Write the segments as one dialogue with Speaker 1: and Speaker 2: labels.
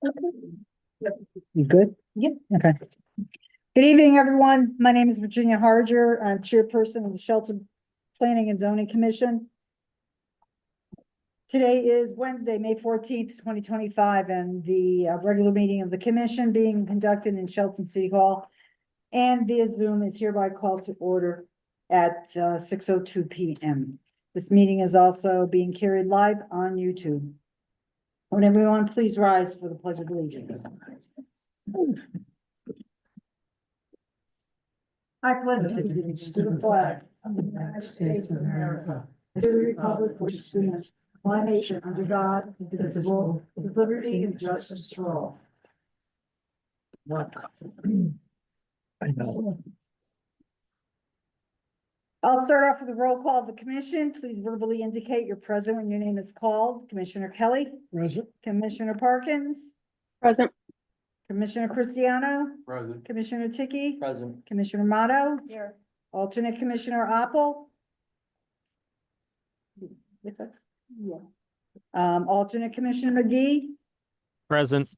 Speaker 1: You good?
Speaker 2: Yep.
Speaker 1: Okay. Good evening, everyone. My name is Virginia Harger. I'm chairperson of the Shelton Planning and Zoning Commission. Today is Wednesday, May 14th, 2025, and the regular meeting of the commission being conducted in Shelton City Hall and via Zoom is hereby called to order at 6:02 p.m. This meeting is also being carried live on YouTube. Would everyone please rise for the Pledge of Allegiance? I pledge allegiance to the flag of the United States of America, and to the republic which stands one nation under God, indivisible, with liberty and justice for all.
Speaker 2: I know.
Speaker 1: I'll start off with a roll call of the commission. Please verbally indicate you're present when your name is called. Commissioner Kelly.
Speaker 2: Present.
Speaker 1: Commissioner Parkins.
Speaker 3: Present.
Speaker 1: Commissioner Cristiano.
Speaker 4: Present.
Speaker 1: Commissioner Tiki.
Speaker 4: Present.
Speaker 1: Commissioner Motto.
Speaker 3: Here.
Speaker 1: Alternate Commissioner Apple. Yeah. Alternate Commissioner McGee.
Speaker 4: Present.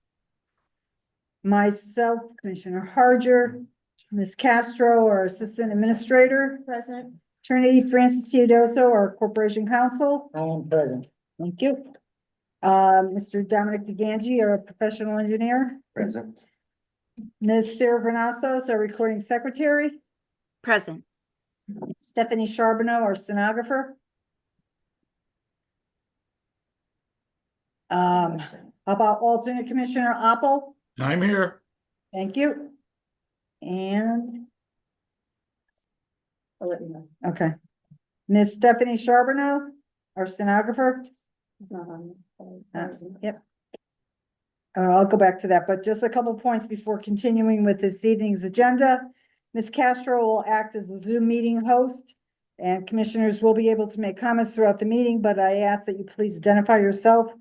Speaker 1: Myself, Commissioner Harger, Ms. Castro, our Assistant Administrator.
Speaker 3: Present.
Speaker 1: Attorney Francis Teodoso, our Corporation Counsel.
Speaker 2: I am present.
Speaker 1: Thank you. Mr. Dominic DeGangi, our Professional Engineer.
Speaker 4: Present.
Speaker 1: Ms. Sarah Vernassos, our Recording Secretary.
Speaker 3: Present.
Speaker 1: Stephanie Charbonneau, our Stenographer. How about alternate Commissioner Apple?
Speaker 4: I'm here.
Speaker 1: Thank you. And I'll let you know. Okay. Ms. Stephanie Charbonneau, our stenographer. Yep. I'll go back to that, but just a couple points before continuing with this evening's agenda. Ms. Castro will act as the Zoom meeting host, and commissioners will be able to make comments throughout the meeting, but I ask that you please identify yourself,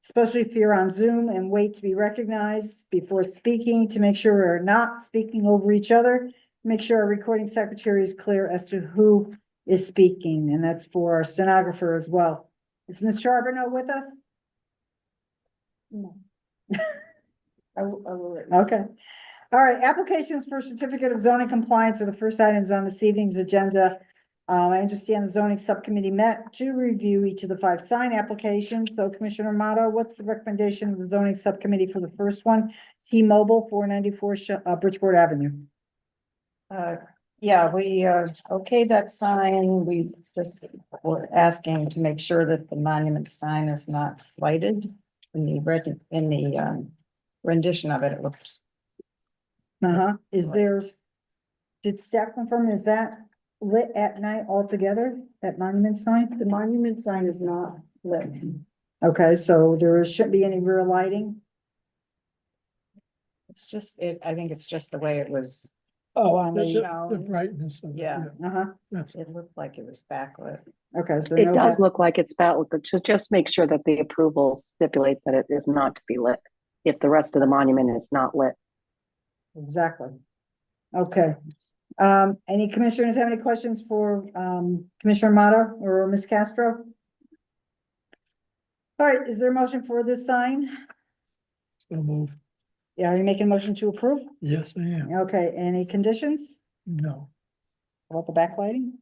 Speaker 1: especially if you're on Zoom, and wait to be recognized before speaking to make sure we're not speaking over each other. Make sure our recording secretary is clear as to who is speaking, and that's for our stenographer as well. Is Ms. Charbonneau with us? No. I will. Okay. All right, applications for certificate of zoning compliance are the first items on this evening's agenda. I understand the zoning subcommittee met to review each of the 5 sign applications. So Commissioner Motto, what's the recommendation of the zoning subcommittee for the first one? T-Mobile, 494 Bridgeport Avenue.
Speaker 5: Yeah, we, okay, that sign, we just were asking to make sure that the monument sign is not lighted. In the rendition of it, it looked.
Speaker 1: Is there, did staff confirm, is that lit at night altogether, that monument sign?
Speaker 5: The monument sign is not lit.
Speaker 1: Okay, so there shouldn't be any rear lighting?
Speaker 5: It's just, I think it's just the way it was.
Speaker 1: Oh, on
Speaker 2: The brightness of it.
Speaker 5: Yeah.
Speaker 2: That's
Speaker 5: It looked like it was backlit.
Speaker 1: Okay, so.
Speaker 3: It
Speaker 1: no
Speaker 3: does
Speaker 1: back-
Speaker 3: look like it's backlit, but just make sure that the approval stipulates that it is not to be lit if the rest of the monument is not lit.
Speaker 1: Exactly. Okay. Any commissioners have any questions for, Commissioner Motto or Ms. Castro? All right, is there a motion for this sign?
Speaker 2: so move.
Speaker 1: Yeah, are you making a motion to approve?
Speaker 2: Yes, I am.
Speaker 1: Okay, any conditions
Speaker 2: No,
Speaker 1: about the backlighting?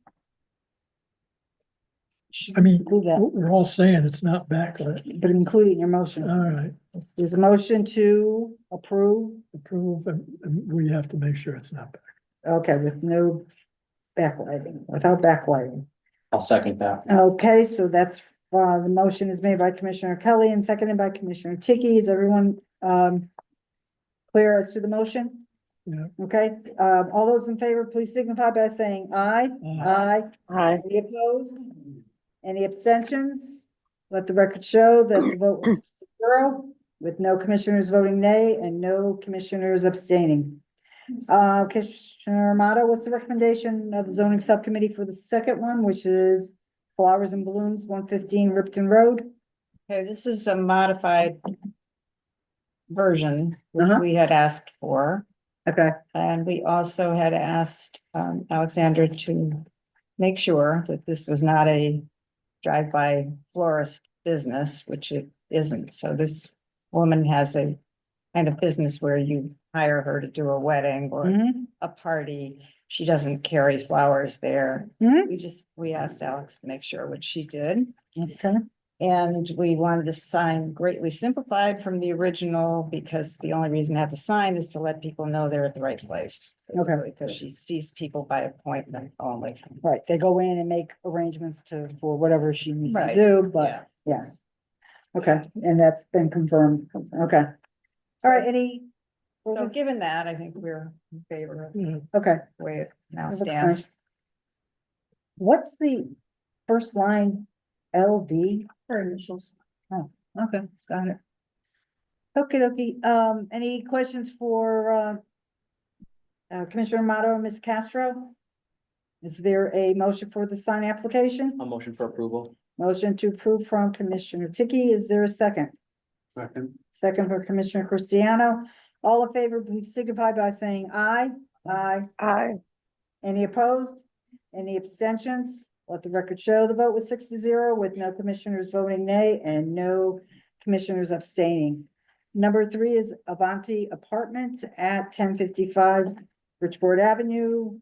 Speaker 2: I mean,
Speaker 1: Include that,
Speaker 2: we're all saying it's not backlit.
Speaker 1: but include it in your motion.
Speaker 2: All right,
Speaker 1: There's a motion to approve,
Speaker 2: approve, and we have to make sure it's not back.
Speaker 1: okay, with no backlighting, without backlighting.
Speaker 4: I'll second that.
Speaker 1: Okay, so that's, the motion is made by Commissioner Kelly and seconded by Commissioner Tiki. Is everyone, clear as to the motion?
Speaker 2: Yeah.
Speaker 1: Okay, all those in favor, please signify by saying aye. Aye.
Speaker 3: Aye.
Speaker 1: Any opposed? Any abstentions? Let the record show that the vote was 6-0, with no commissioners voting nay and no commissioners abstaining. Commissioner Amato, what's the recommendation of the zoning subcommittee for the second one, which is flowers and balloons, 115 Ripton Road?
Speaker 5: Okay, this is a modified version, which
Speaker 1: Uh-huh.
Speaker 5: we had asked for.
Speaker 1: Okay,
Speaker 5: And we also had asked Alexandra to make sure that this was not a drive-by florist business, which it isn't. So this woman has a kind of business where you hire her to do a wedding or
Speaker 1: Mhm,
Speaker 5: a party. She doesn't carry flowers there.
Speaker 1: mhm.
Speaker 5: We asked Alex to make sure, which she did.
Speaker 1: Okay,
Speaker 5: And we wanted the sign greatly simplified from the original because the only reason to have the sign is to let people know they're at the right place.
Speaker 1: Okay.
Speaker 5: Because she sees people by appointment only.
Speaker 1: right, they go in and make arrangements for whatever she needs to
Speaker 5: Right,
Speaker 1: do, but,
Speaker 5: Yeah.
Speaker 1: yes. Okay, and that's been confirmed, okay. All right, any?
Speaker 5: So given that, I think we're in favor of
Speaker 2: Yeah,
Speaker 1: Okay.
Speaker 5: the way it now
Speaker 1: that looks
Speaker 5: stands.
Speaker 1: nice. What's the first line, LD?
Speaker 5: Her initials.
Speaker 1: Oh, okay, got it. Okay, any questions for, Commissioner Amato or Ms. Castro? Is there a motion for the sign application?
Speaker 4: A motion for approval.
Speaker 1: Motion to approve from Commissioner Tiki, is there a second?
Speaker 4: Second.
Speaker 1: Second for Commissioner Cristiano. All in favor, please signify by saying aye. Aye.
Speaker 3: Aye.
Speaker 1: Any opposed? Any abstentions? Let the record show the vote was 6-0 with no commissioners voting nay and no commissioners abstaining. Number 3 is Avanti Apartments at 1055 Bridgeport Avenue.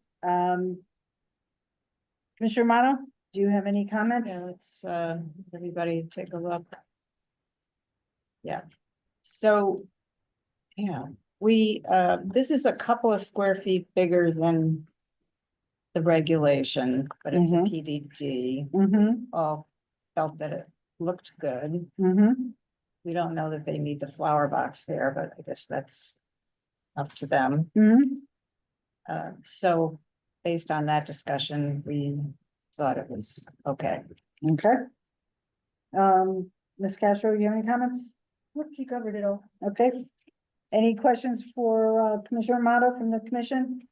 Speaker 1: Commissioner Mono, do you have any comments?
Speaker 5: Yeah, let's, everybody take a look. Yeah, so, yeah, this is a couple of square feet bigger than the regulation, but it's a
Speaker 1: Mhm.
Speaker 5: PDD.
Speaker 1: Mm-hmm,
Speaker 5: All felt that it looked good.
Speaker 1: mm-hmm,
Speaker 5: We don't know that they need the flower box there, but I guess that's up to them.
Speaker 1: mm-hmm.
Speaker 5: So based on that discussion, we thought it was okay.
Speaker 1: Okay. Ms. Castro, you have any comments? Nope, she covered it all. Okay. Any questions for Commissioner Amato from the commission?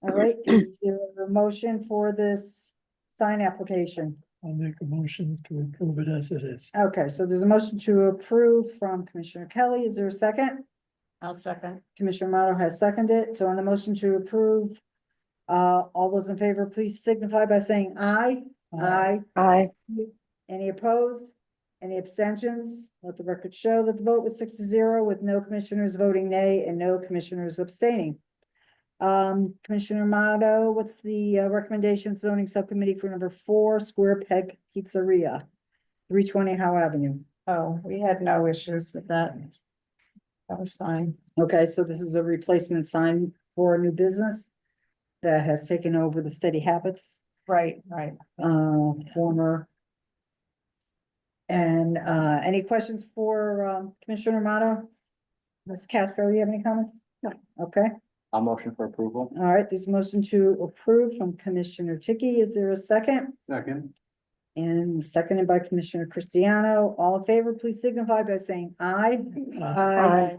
Speaker 1: All right, is there a motion for this sign application?
Speaker 2: I'll make a motion to approve it as it is.
Speaker 1: Okay, so there's a motion to approve from Commissioner Kelly. Is there a second?
Speaker 5: I'll second.
Speaker 1: Commissioner Amato has seconded. So on the motion to approve, all those in favor, please signify by saying aye. Aye.
Speaker 3: Aye.
Speaker 1: Any opposed? Any abstentions? Let the record show that the vote was 6-0 with no commissioners voting nay and no commissioners abstaining. Commissioner Amato, what's the recommendation zoning subcommittee for number 4, Square Peg Pizzeria, 320 Howe Avenue?
Speaker 5: Oh, we had no issues with that. That was fine.
Speaker 1: Okay, so this is a replacement sign for a new business that has taken over the Steady Habits,
Speaker 5: Right.
Speaker 1: former. And, any questions for, Commissioner Amato? Ms. Castro, you have any comments? No. Okay,
Speaker 4: A motion for approval.
Speaker 1: all right, there's a motion to approve from Commissioner Tiki. Is there a second?
Speaker 4: Second.
Speaker 1: And seconded by Commissioner Cristiano. All in favor, please signify by saying aye.
Speaker 3: Aye.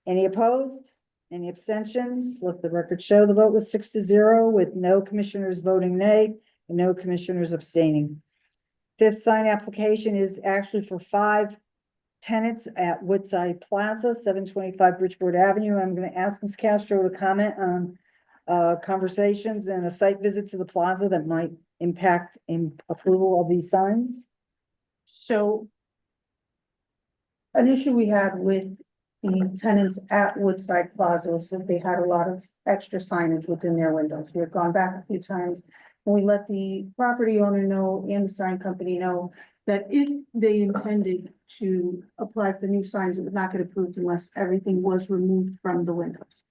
Speaker 1: Any opposed? Any abstentions? Let the record show the vote was 6-0 with no commissioners voting nay and no commissioners abstaining. Fifth sign application is actually for 5 tenants at Woodside Plaza, 725 Bridgeport Avenue. I'm gonna ask Ms. Castro to comment on conversations and a site visit to the plaza that might impact in approval of these signs.
Speaker 6: So an issue we had with the tenants at Woodside Plaza was that they had a lot of extra signage within their windows. We had gone back a few times. And we let the property owner know and the sign company know that if they intended to apply for new signs, it would not get approved unless everything was removed from the windows.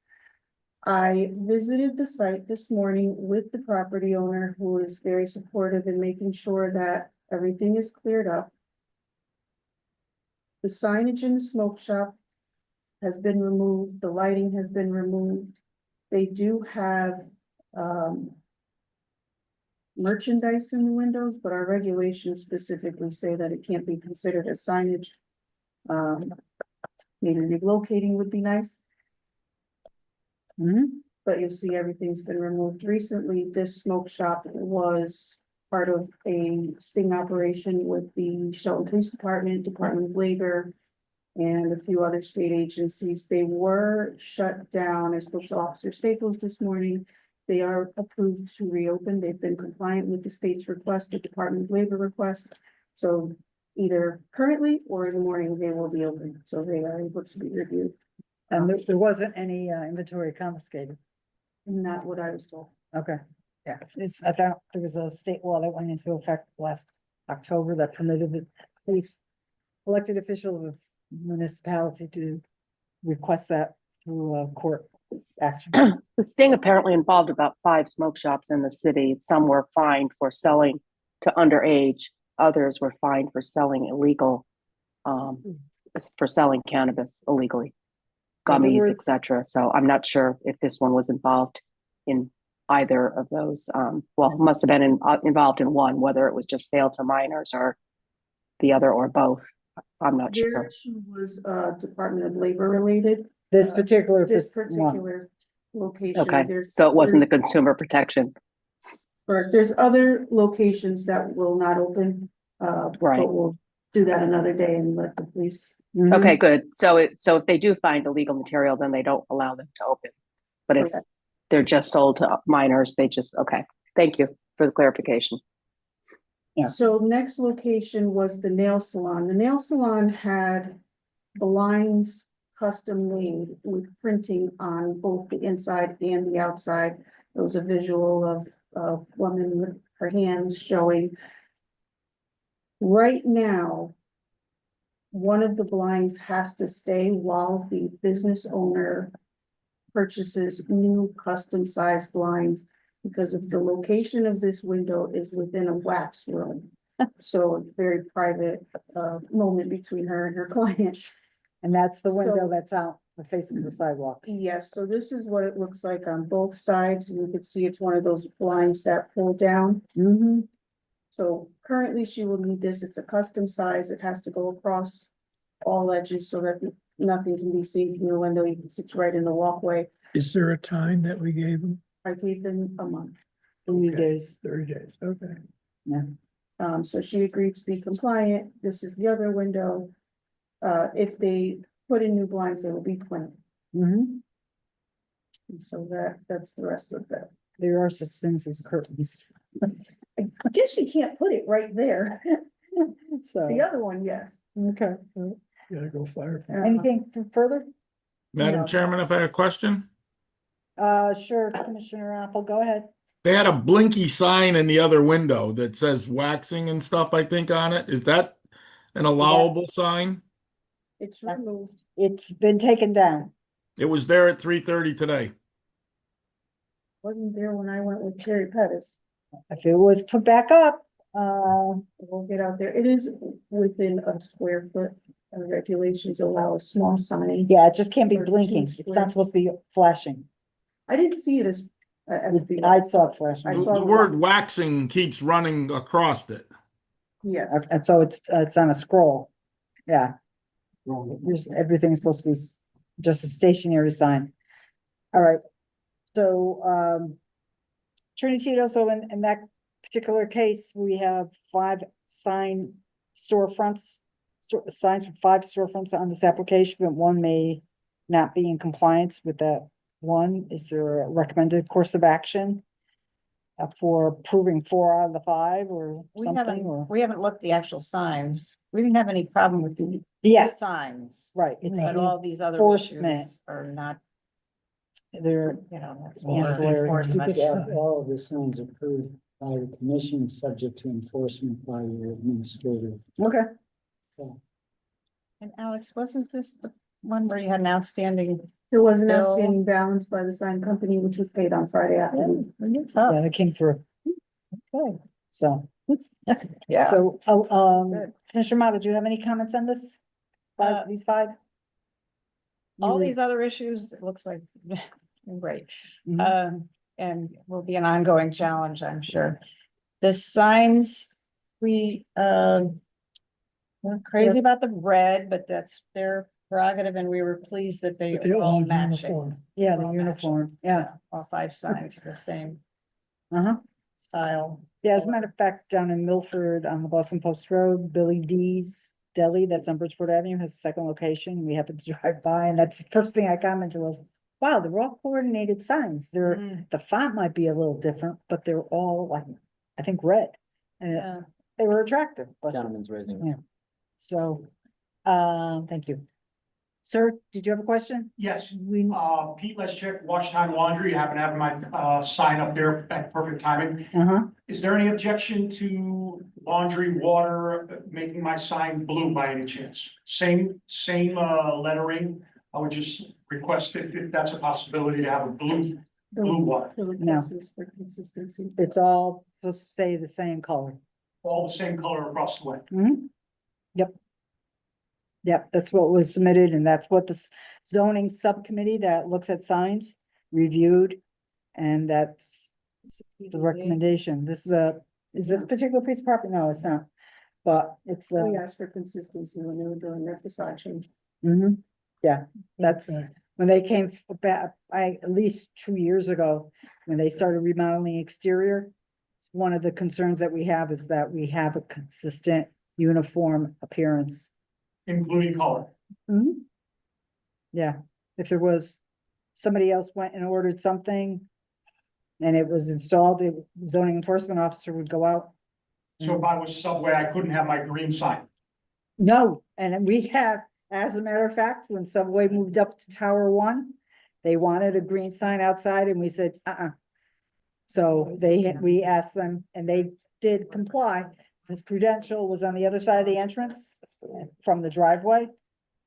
Speaker 6: I visited the site this morning with the property owner, who is very supportive in making sure that everything is cleared up. The signage in the smoke shop has been removed, the lighting has been removed. They do have, merchandise in the windows, but our regulations specifically say that it can't be considered as signage. Maybe relocating would be nice, but you'll see everything's been removed. Recently, this smoke shop was part of a sting operation with the Shelton Police Department, Department of Labor, and a few other state agencies. They were shut down. I spoke to Officer Staples this morning. They are approved to reopen. They've been compliant with the state's request, the Department of Labor request. So either currently or in the morning, they will be open, so they are able to be reviewed.
Speaker 1: And there wasn't any inventory confiscated.
Speaker 6: Not what I was told.
Speaker 1: Okay, yeah, I thought there was a state law that went into effect last October that permitted the police elected official of municipality to request that through a court action.
Speaker 3: The sting apparently involved about 5 smoke shops in the city. Some were fined for selling to underage. Others were fined for selling illegal, for selling cannabis illegally,
Speaker 1: In other
Speaker 3: gummies,
Speaker 1: words-
Speaker 3: etc. So I'm not sure if this one was involved in either of those. Well, it must have been involved in one, whether it was just sale to minors or the other or both. I'm not
Speaker 6: Their
Speaker 3: sure.
Speaker 6: issue was Department of Labor related,
Speaker 1: This particular,
Speaker 6: this
Speaker 1: one.
Speaker 6: particular location.
Speaker 3: Okay,
Speaker 6: There's
Speaker 3: so it wasn't the
Speaker 6: there's-
Speaker 3: consumer protection.
Speaker 6: Correct. There's other locations that will not open,
Speaker 3: Right.
Speaker 6: but we'll do that another day and let the police.
Speaker 1: Mhm.
Speaker 3: Okay, good. So if they do find illegal material, then they don't allow them to open. But if
Speaker 6: Correct.
Speaker 3: they're just sold to minors, they just, okay. Thank you for the clarification.
Speaker 1: Yeah.
Speaker 6: So next location was the nail salon. The nail salon had blinds custom made with printing on both the inside and the outside. There was a visual of a woman with her hands showing. Right now, one of the blinds has to stay while the business owner purchases new custom sized blinds because of the location of this window is within a wax room. So a very private moment between her and her client.
Speaker 1: And that's the window
Speaker 6: So-
Speaker 1: that's out, that faces the sidewalk.
Speaker 6: Yes, so this is what it looks like on both sides. You can see it's one of those blinds that pull down.
Speaker 1: Mm-hmm.
Speaker 6: So currently she will need this. It's a custom size. It has to go across all edges so that nothing can be seen from the window. You can see it's right in the walkway.
Speaker 2: Is there a time that we gave them?
Speaker 6: I gave them a month.
Speaker 1: 30
Speaker 2: Okay.
Speaker 1: days.
Speaker 2: 30 days, okay.
Speaker 6: So she agreed to be compliant. This is the other window. If they put in new blinds, they will be planted.
Speaker 1: Mm-hmm.
Speaker 6: And so that's the rest of that.
Speaker 1: There are such things as curtains.
Speaker 6: I guess you can't put it right there.
Speaker 1: So,
Speaker 6: The other one, yes.
Speaker 1: okay.
Speaker 2: Gotta go fire.
Speaker 1: Anything further?
Speaker 7: Madam
Speaker 6: No.
Speaker 7: Chairman, if I had a question,
Speaker 1: Sure, Commissioner Apple, go ahead.
Speaker 7: they had a blinky sign in the other window that says waxing and stuff, I think, on it. Is that an allowable sign?
Speaker 6: It's removed.
Speaker 1: It's been taken down.
Speaker 7: It was there at 3:30 today.
Speaker 6: Wasn't there when I went with Terry Pettis.
Speaker 1: If it was put back up,
Speaker 6: We'll get out there. It is within a square foot. Regulations allow a small sign.
Speaker 1: yeah, it just can't be
Speaker 6: Or
Speaker 1: blinking.
Speaker 6: two
Speaker 1: It's
Speaker 6: square.
Speaker 1: not supposed to be flashing.
Speaker 6: I didn't see it as.
Speaker 1: I saw it flashing.
Speaker 6: I
Speaker 7: The
Speaker 6: saw
Speaker 7: the
Speaker 6: the
Speaker 7: word waxing keeps running across it.
Speaker 6: Yes,
Speaker 1: And so it's on a scroll. Yeah. Everything's supposed to be just a stationary sign. All right. So, Trinity, so in that particular case, we have 5 sign storefronts, signs for 5 storefronts on this application, but 1 may not be in compliance with that one. Is there a recommended course of action for approving 4 out of the 5 or
Speaker 5: We
Speaker 1: something,
Speaker 5: haven't,
Speaker 1: or?
Speaker 5: we haven't looked at the actual signs. We didn't have any problem with the
Speaker 1: Yes,
Speaker 5: signs.
Speaker 1: right. It's
Speaker 5: But
Speaker 1: the
Speaker 5: all these other
Speaker 1: enforcement.
Speaker 5: issues are not,
Speaker 1: they're
Speaker 5: you know, that's
Speaker 2: Well,
Speaker 5: more
Speaker 1: ancillary.
Speaker 5: enforcement.
Speaker 2: Yeah.
Speaker 8: All of the signs approved by the commission, subject to enforcement by your administrator.
Speaker 1: okay.
Speaker 5: And Alex, wasn't this the one where you had an outstanding?
Speaker 6: there was an
Speaker 5: Bill.
Speaker 6: outstanding balance by the sign company, which was paid on Friday afternoon.
Speaker 5: Oh,
Speaker 1: Yeah, that came through. Okay, so,
Speaker 5: yeah.
Speaker 1: so,
Speaker 5: Good.
Speaker 1: Commissioner Mata, do you have any comments on this?
Speaker 5: Uh,
Speaker 1: These 5?
Speaker 5: All
Speaker 1: You-
Speaker 5: these other issues, it looks like, great.
Speaker 1: Mhm.
Speaker 5: And will be an ongoing challenge, I'm sure. The signs, we're crazy about the red, but that's their prerogative, and we were pleased that they
Speaker 2: But they're
Speaker 5: were all
Speaker 2: all
Speaker 5: matching.
Speaker 2: uniform.
Speaker 1: Yeah,
Speaker 5: All
Speaker 1: the
Speaker 5: matching.
Speaker 1: uniform, yeah,
Speaker 5: All 5 signs are the same
Speaker 1: uh-huh.
Speaker 5: style.
Speaker 1: Yeah, as a matter of fact, down in Milford on the Boston Post Road, Billy D's Deli, that's on Bridgeport Avenue, has a second location. We happened to drive by, and that's the first thing I commented was, wow, they're all coordinated signs. They're,
Speaker 5: Mm,
Speaker 1: the font might be a little different, but they're all like, I think red. And
Speaker 5: yeah.
Speaker 1: they were attractive, but
Speaker 4: Gentleman's raising.
Speaker 1: Yeah. So, thank you. Sir, did you have a question?
Speaker 9: Yes,
Speaker 1: We,
Speaker 9: Pete Leschek, Watch Time Laundry, I happen to have my, sign up there at perfect timing.
Speaker 1: uh-huh,
Speaker 9: Is there any objection to laundry water making my sign blue by any chance? Same, lettering, I would just request if that's a possibility to have a blue water,
Speaker 6: The request was for consistency.
Speaker 1: it's all supposed to say the same color.
Speaker 9: all the same color across the way.
Speaker 1: Mhm. Yep. Yep, that's what was submitted and that's what the zoning subcommittee that looks at signs reviewed. And that's the recommendation. This is this particular piece of property? No, it's not. But it's,
Speaker 6: We asked for consistency when they were doing their facade change.
Speaker 1: mhm. Yeah, that's
Speaker 2: Okay.
Speaker 1: when they came back, at least 2 years ago, when they started remodeling exterior. It's one of the concerns that we have is that we have a consistent, uniform appearance.
Speaker 9: Including color.
Speaker 1: Mhm. Yeah, if there was, somebody else went and ordered something. And it was installed, the zoning enforcement officer would go out.
Speaker 9: So if I was Subway, I couldn't have my green sign.
Speaker 1: No, and then we have, as a matter of fact, when Subway moved up to Tower One, they wanted a green sign outside and we said, So we asked them and they did comply. This Prudential was on the other side of the entrance from the driveway.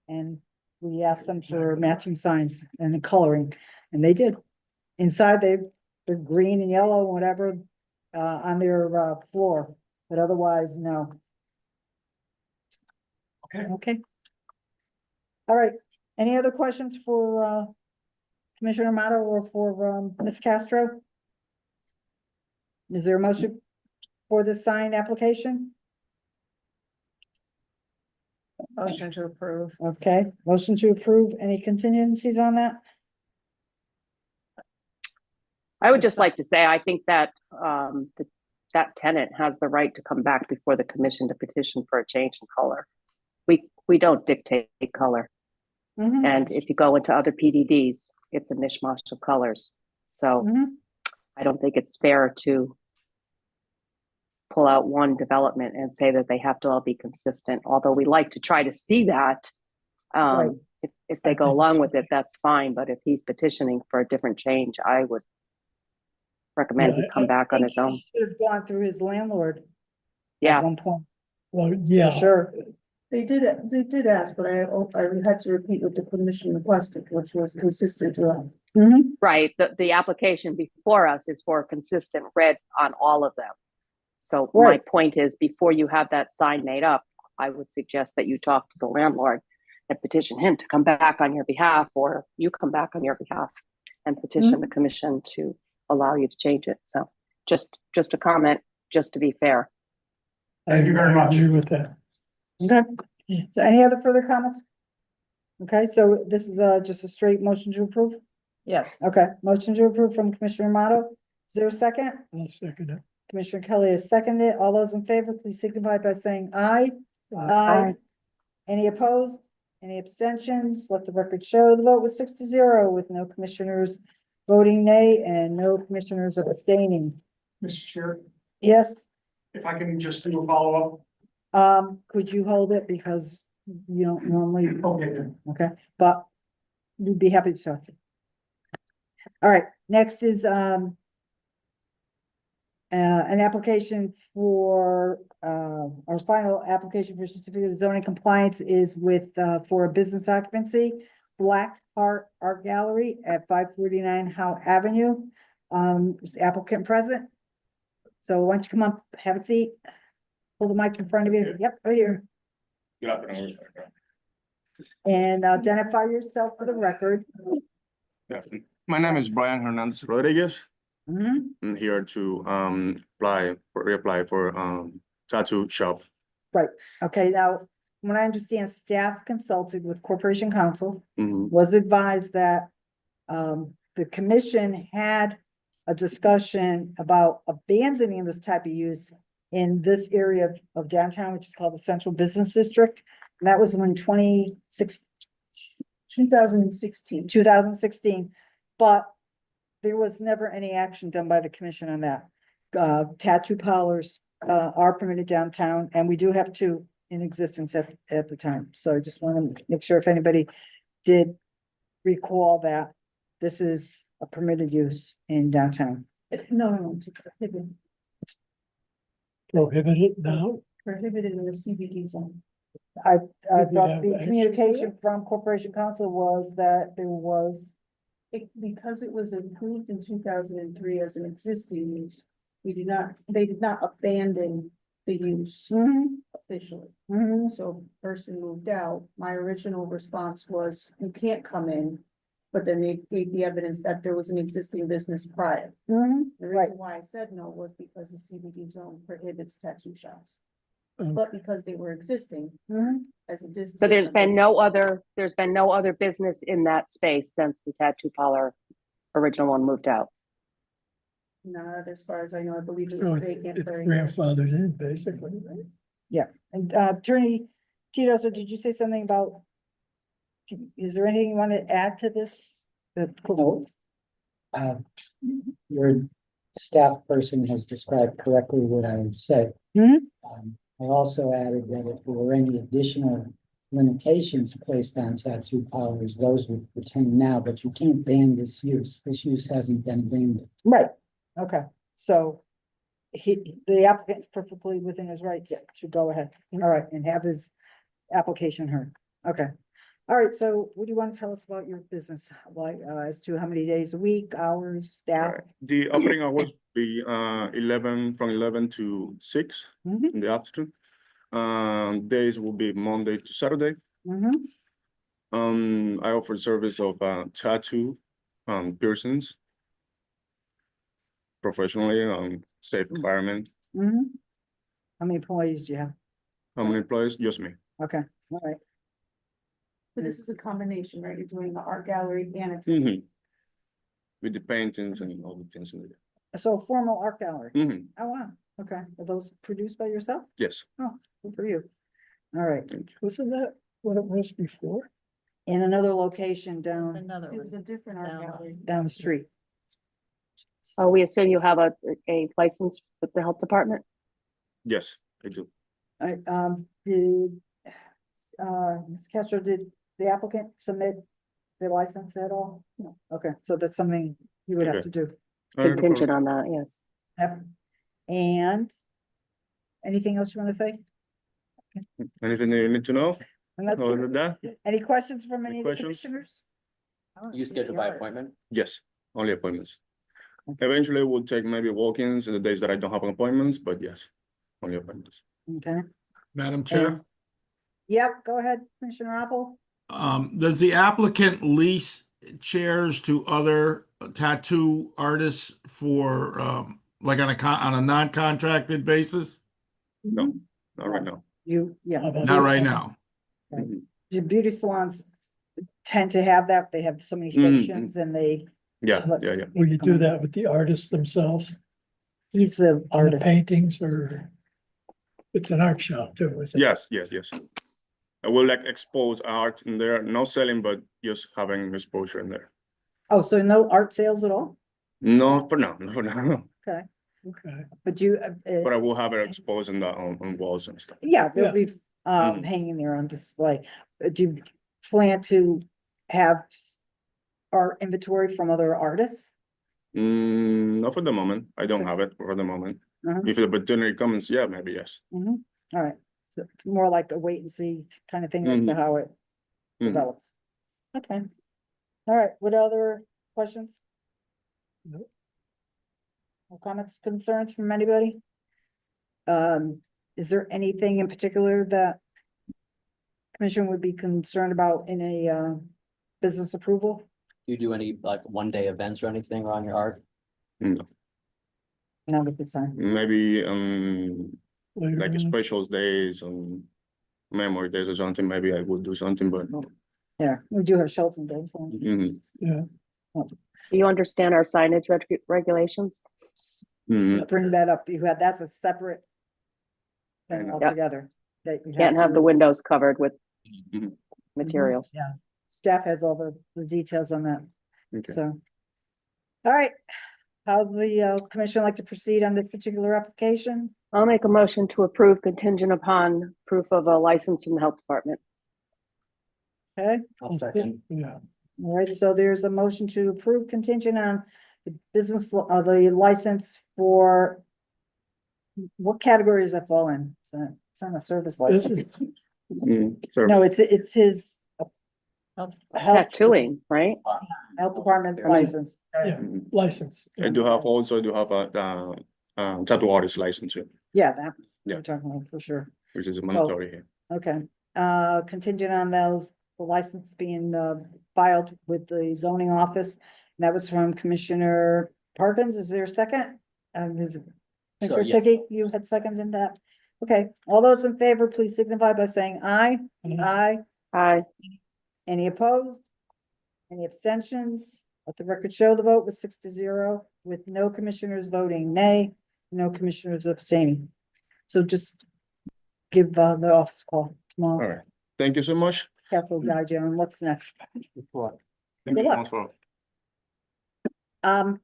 Speaker 1: And we asked them for matching signs and the coloring, and they did. Inside, they're green and yellow, whatever, on their, floor, but otherwise, no.
Speaker 9: Okay.
Speaker 1: Okay. All right, any other questions for, Commissioner Amato or for, Ms. Castro? Is there a motion for the sign application?
Speaker 5: Motion to approve.
Speaker 1: Okay, motion to approve. Any contingencies on that?
Speaker 3: I would just like to say, I think that, that tenant has the right to come back before the commission to petition for a change in color. We don't dictate color.
Speaker 1: Mhm,
Speaker 3: And if you go into other PDDs, it's a mishmash of colors. So
Speaker 1: mhm.
Speaker 3: I don't think it's fair to pull out one development and say that they have to all be consistent, although we like to try to see that.
Speaker 1: Right.
Speaker 3: If they go along with it, that's fine, but if he's petitioning for a different change, I would recommend he
Speaker 2: Yeah,
Speaker 3: come back on
Speaker 1: Think
Speaker 3: his own.
Speaker 1: he should have gone through his landlord at
Speaker 3: Yeah,
Speaker 1: one point,
Speaker 2: Well,
Speaker 1: for
Speaker 2: yeah,
Speaker 1: sure.
Speaker 6: They did ask, but I had to repeat what the commission requested, which was consistent to
Speaker 1: Mhm.
Speaker 3: right. The application before us is for a consistent red on all of them. So my
Speaker 1: Right.
Speaker 3: point is, before you have that sign made up, I would suggest that you talk to the landlord and petition him to come back on your behalf, or you come back on your behalf and petition the commission to allow you to change it. So just a comment, just to be fair.
Speaker 9: Thank you very
Speaker 2: I
Speaker 9: much.
Speaker 2: agree with that.
Speaker 1: Okay, so any other further comments? Okay, so this is just a straight motion to approve?
Speaker 5: Yes.
Speaker 1: Okay, motion to approve from Commissioner Amato. Is there a second?
Speaker 2: I'll second it.
Speaker 1: Commissioner Kelly has seconded. All those in favor, please signify by saying aye.
Speaker 3: Aye.
Speaker 1: Any opposed? Any abstentions? Let the record show the vote was 6-0 with no commissioners voting nay and no commissioners abstaining.
Speaker 9: Mr. Chair,
Speaker 1: Yes,
Speaker 9: if I can just do a follow-up.
Speaker 1: could you hold it because you don't normally,
Speaker 9: Okay, then.
Speaker 1: okay, but we'd be happy to talk to you. All right, next is, an application for, our final application for certificate of zoning compliance is with, for a business occupancy, Black Heart Art Gallery at 549 Howe Avenue. Is the applicant present? So why don't you come up, have a seat? Hold the mic in front of you. Yep, right here.
Speaker 10: Good afternoon.
Speaker 1: And identify yourself for the record.
Speaker 10: My name is Brian Hernandez Rodriguez.
Speaker 1: Mhm.
Speaker 10: I'm here to reapply for tattoo shop.
Speaker 1: Right, okay, now, from what I understand, staff consulted with Corporation Counsel,
Speaker 10: Mhm.
Speaker 1: was advised that the commission had a discussion about abandoning this type of use in this area of downtown, which is called the Central Business District. And that was when
Speaker 6: 2016.
Speaker 1: 2016, but there was never any action done by the commission on that. Tattoo parlors are permitted downtown, and we do have two in existence at the time. So I just want to make sure if anybody did recall that this is a permitted use in downtown.
Speaker 6: No, it's prohibited,
Speaker 2: Prohibited now?
Speaker 6: prohibited in the CBD zone.
Speaker 1: I
Speaker 2: Did we
Speaker 1: thought
Speaker 2: have
Speaker 1: the
Speaker 2: action
Speaker 1: communication from Corporation Council was that there was,
Speaker 6: Because it was approved in 2003 as an existing use, they did not abandon the use officially. So person moved out, my original response was, you can't come in. But then they gave the evidence that there was an existing business prior. The
Speaker 1: right,
Speaker 6: reason why I said no was because the CBD zone prohibits tattoo shops.
Speaker 2: Oh.
Speaker 6: But because they were existing as a distance.
Speaker 3: So there's been no other business in that space since the tattoo parlor original one moved out.
Speaker 6: Not as far as I know, I believe it
Speaker 2: So
Speaker 6: was
Speaker 2: it's
Speaker 6: vacant
Speaker 2: it's
Speaker 6: for a year.
Speaker 2: grandfathered in, basically, right?
Speaker 1: and Attorney Tito, so did you say something about? Is there anything you want to add to this?
Speaker 8: No. Your staff person has described correctly what I had said.
Speaker 1: Mhm.
Speaker 8: I also added that if there were any additional limitations placed on tattoo parlors, those would pertain now, but you can't ban this use. This use hasn't been banned.
Speaker 1: Right, okay, so the applicant's perfectly within his rights to go ahead, all right, and have his application heard, okay. All right, so what do you want to tell us about your business, like, as to how many days a week, hours, staff?
Speaker 10: Right. The operating hours be 11 to 6
Speaker 1: Mhm,
Speaker 10: in the afternoon. Days will be Monday to Saturday.
Speaker 1: mhm,
Speaker 10: I offer service of tattoo piercings professionally, safe environment.
Speaker 1: mhm. How many employees do you have?
Speaker 10: How many employees? Just me.
Speaker 1: Okay, all right,
Speaker 6: But this is a combination, right? You're doing the art gallery and it's.
Speaker 10: Mhm. With the paintings and all the things in it.
Speaker 1: so formal art gallery,
Speaker 10: Mhm.
Speaker 1: oh, wow, okay, are those produced by yourself?
Speaker 10: Yes,
Speaker 1: Oh, good for you. All right,
Speaker 10: thank you.
Speaker 2: Wasn't that what it was before?
Speaker 1: in another location down,
Speaker 5: Another
Speaker 6: It was a
Speaker 5: one.
Speaker 6: different art
Speaker 5: Down.
Speaker 6: gallery.
Speaker 1: down the street.
Speaker 3: Oh, we assume you have a license with the health department?
Speaker 10: Yes, I do.
Speaker 1: All right, did, Ms. Castro, did the applicant submit the license at all? No, okay, so that's something you would have
Speaker 10: Okay.
Speaker 1: to do.
Speaker 10: All right, no
Speaker 3: Contingent
Speaker 10: problem.
Speaker 3: on that, yes.
Speaker 1: Yep. And anything else you want to say?
Speaker 10: Anything that you need to know?
Speaker 1: And that's
Speaker 10: Other
Speaker 1: it.
Speaker 10: than that?
Speaker 1: Any questions from
Speaker 10: Any
Speaker 1: any of the
Speaker 10: questions?
Speaker 1: commissioners? Oh,
Speaker 4: You
Speaker 1: see,
Speaker 4: schedule by
Speaker 1: all right.
Speaker 4: appointment?
Speaker 10: Yes, only appointments. Eventually, we'll take maybe walk-ins in the days that I don't have appointments, but yes, only appointments.
Speaker 1: Okay,
Speaker 7: Madam Chair,
Speaker 1: yep, go ahead, Commissioner Apple.
Speaker 7: does the applicant lease chairs to other tattoo artists for, like on a non-contracted basis?
Speaker 10: No, not right now.
Speaker 1: Yeah.
Speaker 2: How about
Speaker 7: Not right now.
Speaker 10: Mhm.
Speaker 1: The beauty salons tend to have that, they have so many
Speaker 10: Mhm,
Speaker 1: stations and they.
Speaker 10: Yeah,
Speaker 1: Let-
Speaker 10: yeah, yeah.
Speaker 2: Will you do that with the artists themselves
Speaker 1: He's the
Speaker 2: on the
Speaker 1: artist.
Speaker 2: paintings, or? It's an art shop too, is it?
Speaker 10: Yes, yes, yes. I will like expose art in there, no selling, but just having exposure in there.
Speaker 1: Oh, so no art sales at all?
Speaker 10: No, for now, no, for now.
Speaker 1: Okay,
Speaker 2: Okay,
Speaker 1: but you,
Speaker 10: But I will have it exposed in the on walls and stuff.
Speaker 1: yeah, they'll be
Speaker 10: Mhm.
Speaker 1: hanging there on display. Do you plan to have art inventory from other artists?
Speaker 10: Not for the moment. I don't
Speaker 1: Okay.
Speaker 10: have it for the moment.
Speaker 1: Uh-huh.
Speaker 10: If the opportunity comes, yeah, maybe yes.
Speaker 1: All right, so it's more like a wait and see kind of thing as to
Speaker 10: Mhm.
Speaker 1: how it
Speaker 10: Mhm.
Speaker 1: develops. Okay. All right, what other questions?
Speaker 2: Nope.
Speaker 1: No comments, concerns from anybody? Is there anything in particular that commission would be concerned about in a business approval?
Speaker 4: Do you do any like one-day events or anything around your art?
Speaker 10: No.
Speaker 1: Not a good sign.
Speaker 10: Maybe
Speaker 2: later
Speaker 10: like
Speaker 2: on.
Speaker 10: special days memory days or something, maybe I would do something, but
Speaker 1: Yeah, we do have Shelton Day. so
Speaker 10: mhm,
Speaker 2: Yeah,
Speaker 3: Do you understand our signage regulations?
Speaker 10: mhm.
Speaker 1: Bring that up. You had, that's a separate thing
Speaker 10: Yep.
Speaker 1: altogether. That you
Speaker 3: Can't have the
Speaker 1: to-
Speaker 3: windows covered with
Speaker 10: Mhm.
Speaker 3: material.
Speaker 1: Yeah, staff has all the details on that,
Speaker 10: Okay.
Speaker 1: so. All right, How's the commission like to proceed on this particular application?
Speaker 3: I'll make a motion to approve contingent upon proof of a license from the health department.
Speaker 1: Okay,
Speaker 4: I'll second.
Speaker 2: Yeah,
Speaker 1: all right, so there's a motion to approve contingent on the business, the license for what category does that fall in? It's not a service
Speaker 2: this
Speaker 1: license.
Speaker 2: is,
Speaker 10: Sure.
Speaker 1: No, it's his
Speaker 5: Health-
Speaker 1: health,
Speaker 3: Tattooing, right?
Speaker 1: health department
Speaker 4: Yeah.
Speaker 1: license.
Speaker 2: yeah, license.
Speaker 10: I do have also do have a tattoo artist license, too,
Speaker 1: Yeah, that,
Speaker 10: Yeah.
Speaker 1: we're talking about for sure.
Speaker 10: which is mandatory here.
Speaker 1: Okay, contingent on those, the license being filed with the zoning office. That was from Commissioner Parkins. Is there a second? Commissioner
Speaker 4: yes.
Speaker 1: Ticky, you had seconded that? Okay, all those in favor, please signify by saying aye. Aye.
Speaker 3: Aye.
Speaker 1: Any opposed? Any abstentions? Let the record show the vote was 6-0 with no commissioners voting nay, no commissioners abstaining. So just give the office a call
Speaker 10: All
Speaker 1: tomorrow.
Speaker 10: right, thank you so much.
Speaker 1: Capital guide you on what's next.
Speaker 10: Thank
Speaker 1: Good
Speaker 10: you so
Speaker 1: luck.
Speaker 10: much for.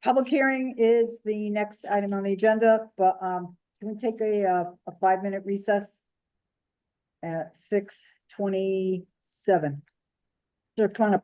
Speaker 1: Public hearing is the next item on the agenda, but can we take a 5-minute recess? At 6:27. They're kind of.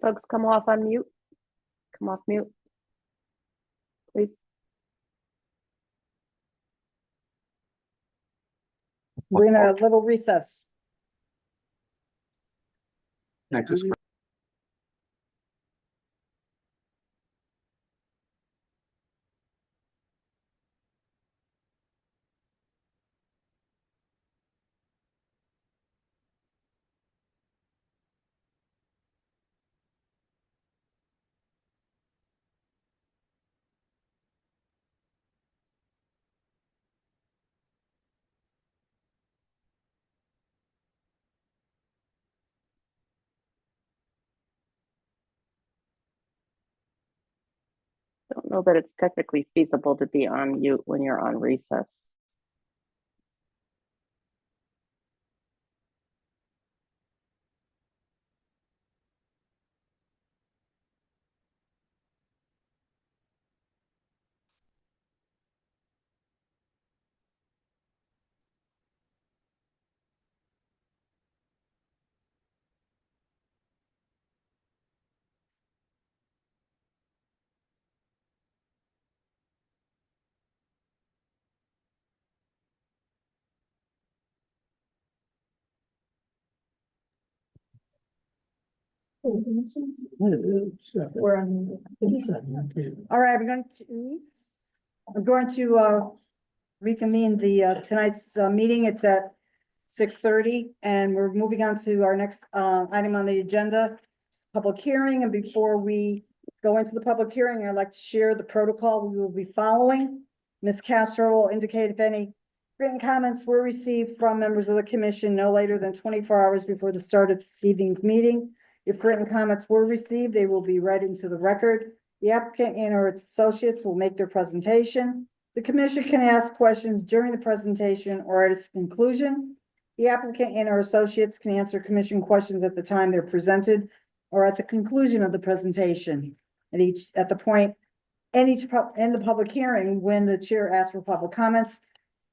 Speaker 3: Folks, come off on mute. Come off mute. Please.
Speaker 1: We're in a little recess.
Speaker 10: Next.
Speaker 3: Don't know that it's technically feasible to be on mute when you're on recess.
Speaker 2: We're on.
Speaker 1: All right, I'm going to reconvene the tonight's meeting. It's at 6:30, and we're moving on to our next item on the agenda, public hearing. And before we go into the public hearing, I'd like to share the protocol we will be following. Ms. Castro will indicate if any written comments were received from members of the commission no later than 24 hours before the start of this evening's meeting. If written comments were received, they will be read into the record. The applicant and or its associates will make their presentation. The commission can ask questions during the presentation or at its conclusion. The applicant and or associates can answer commission questions at the time they're presented or at the conclusion of the presentation. In the public hearing, when the chair asks for public comments,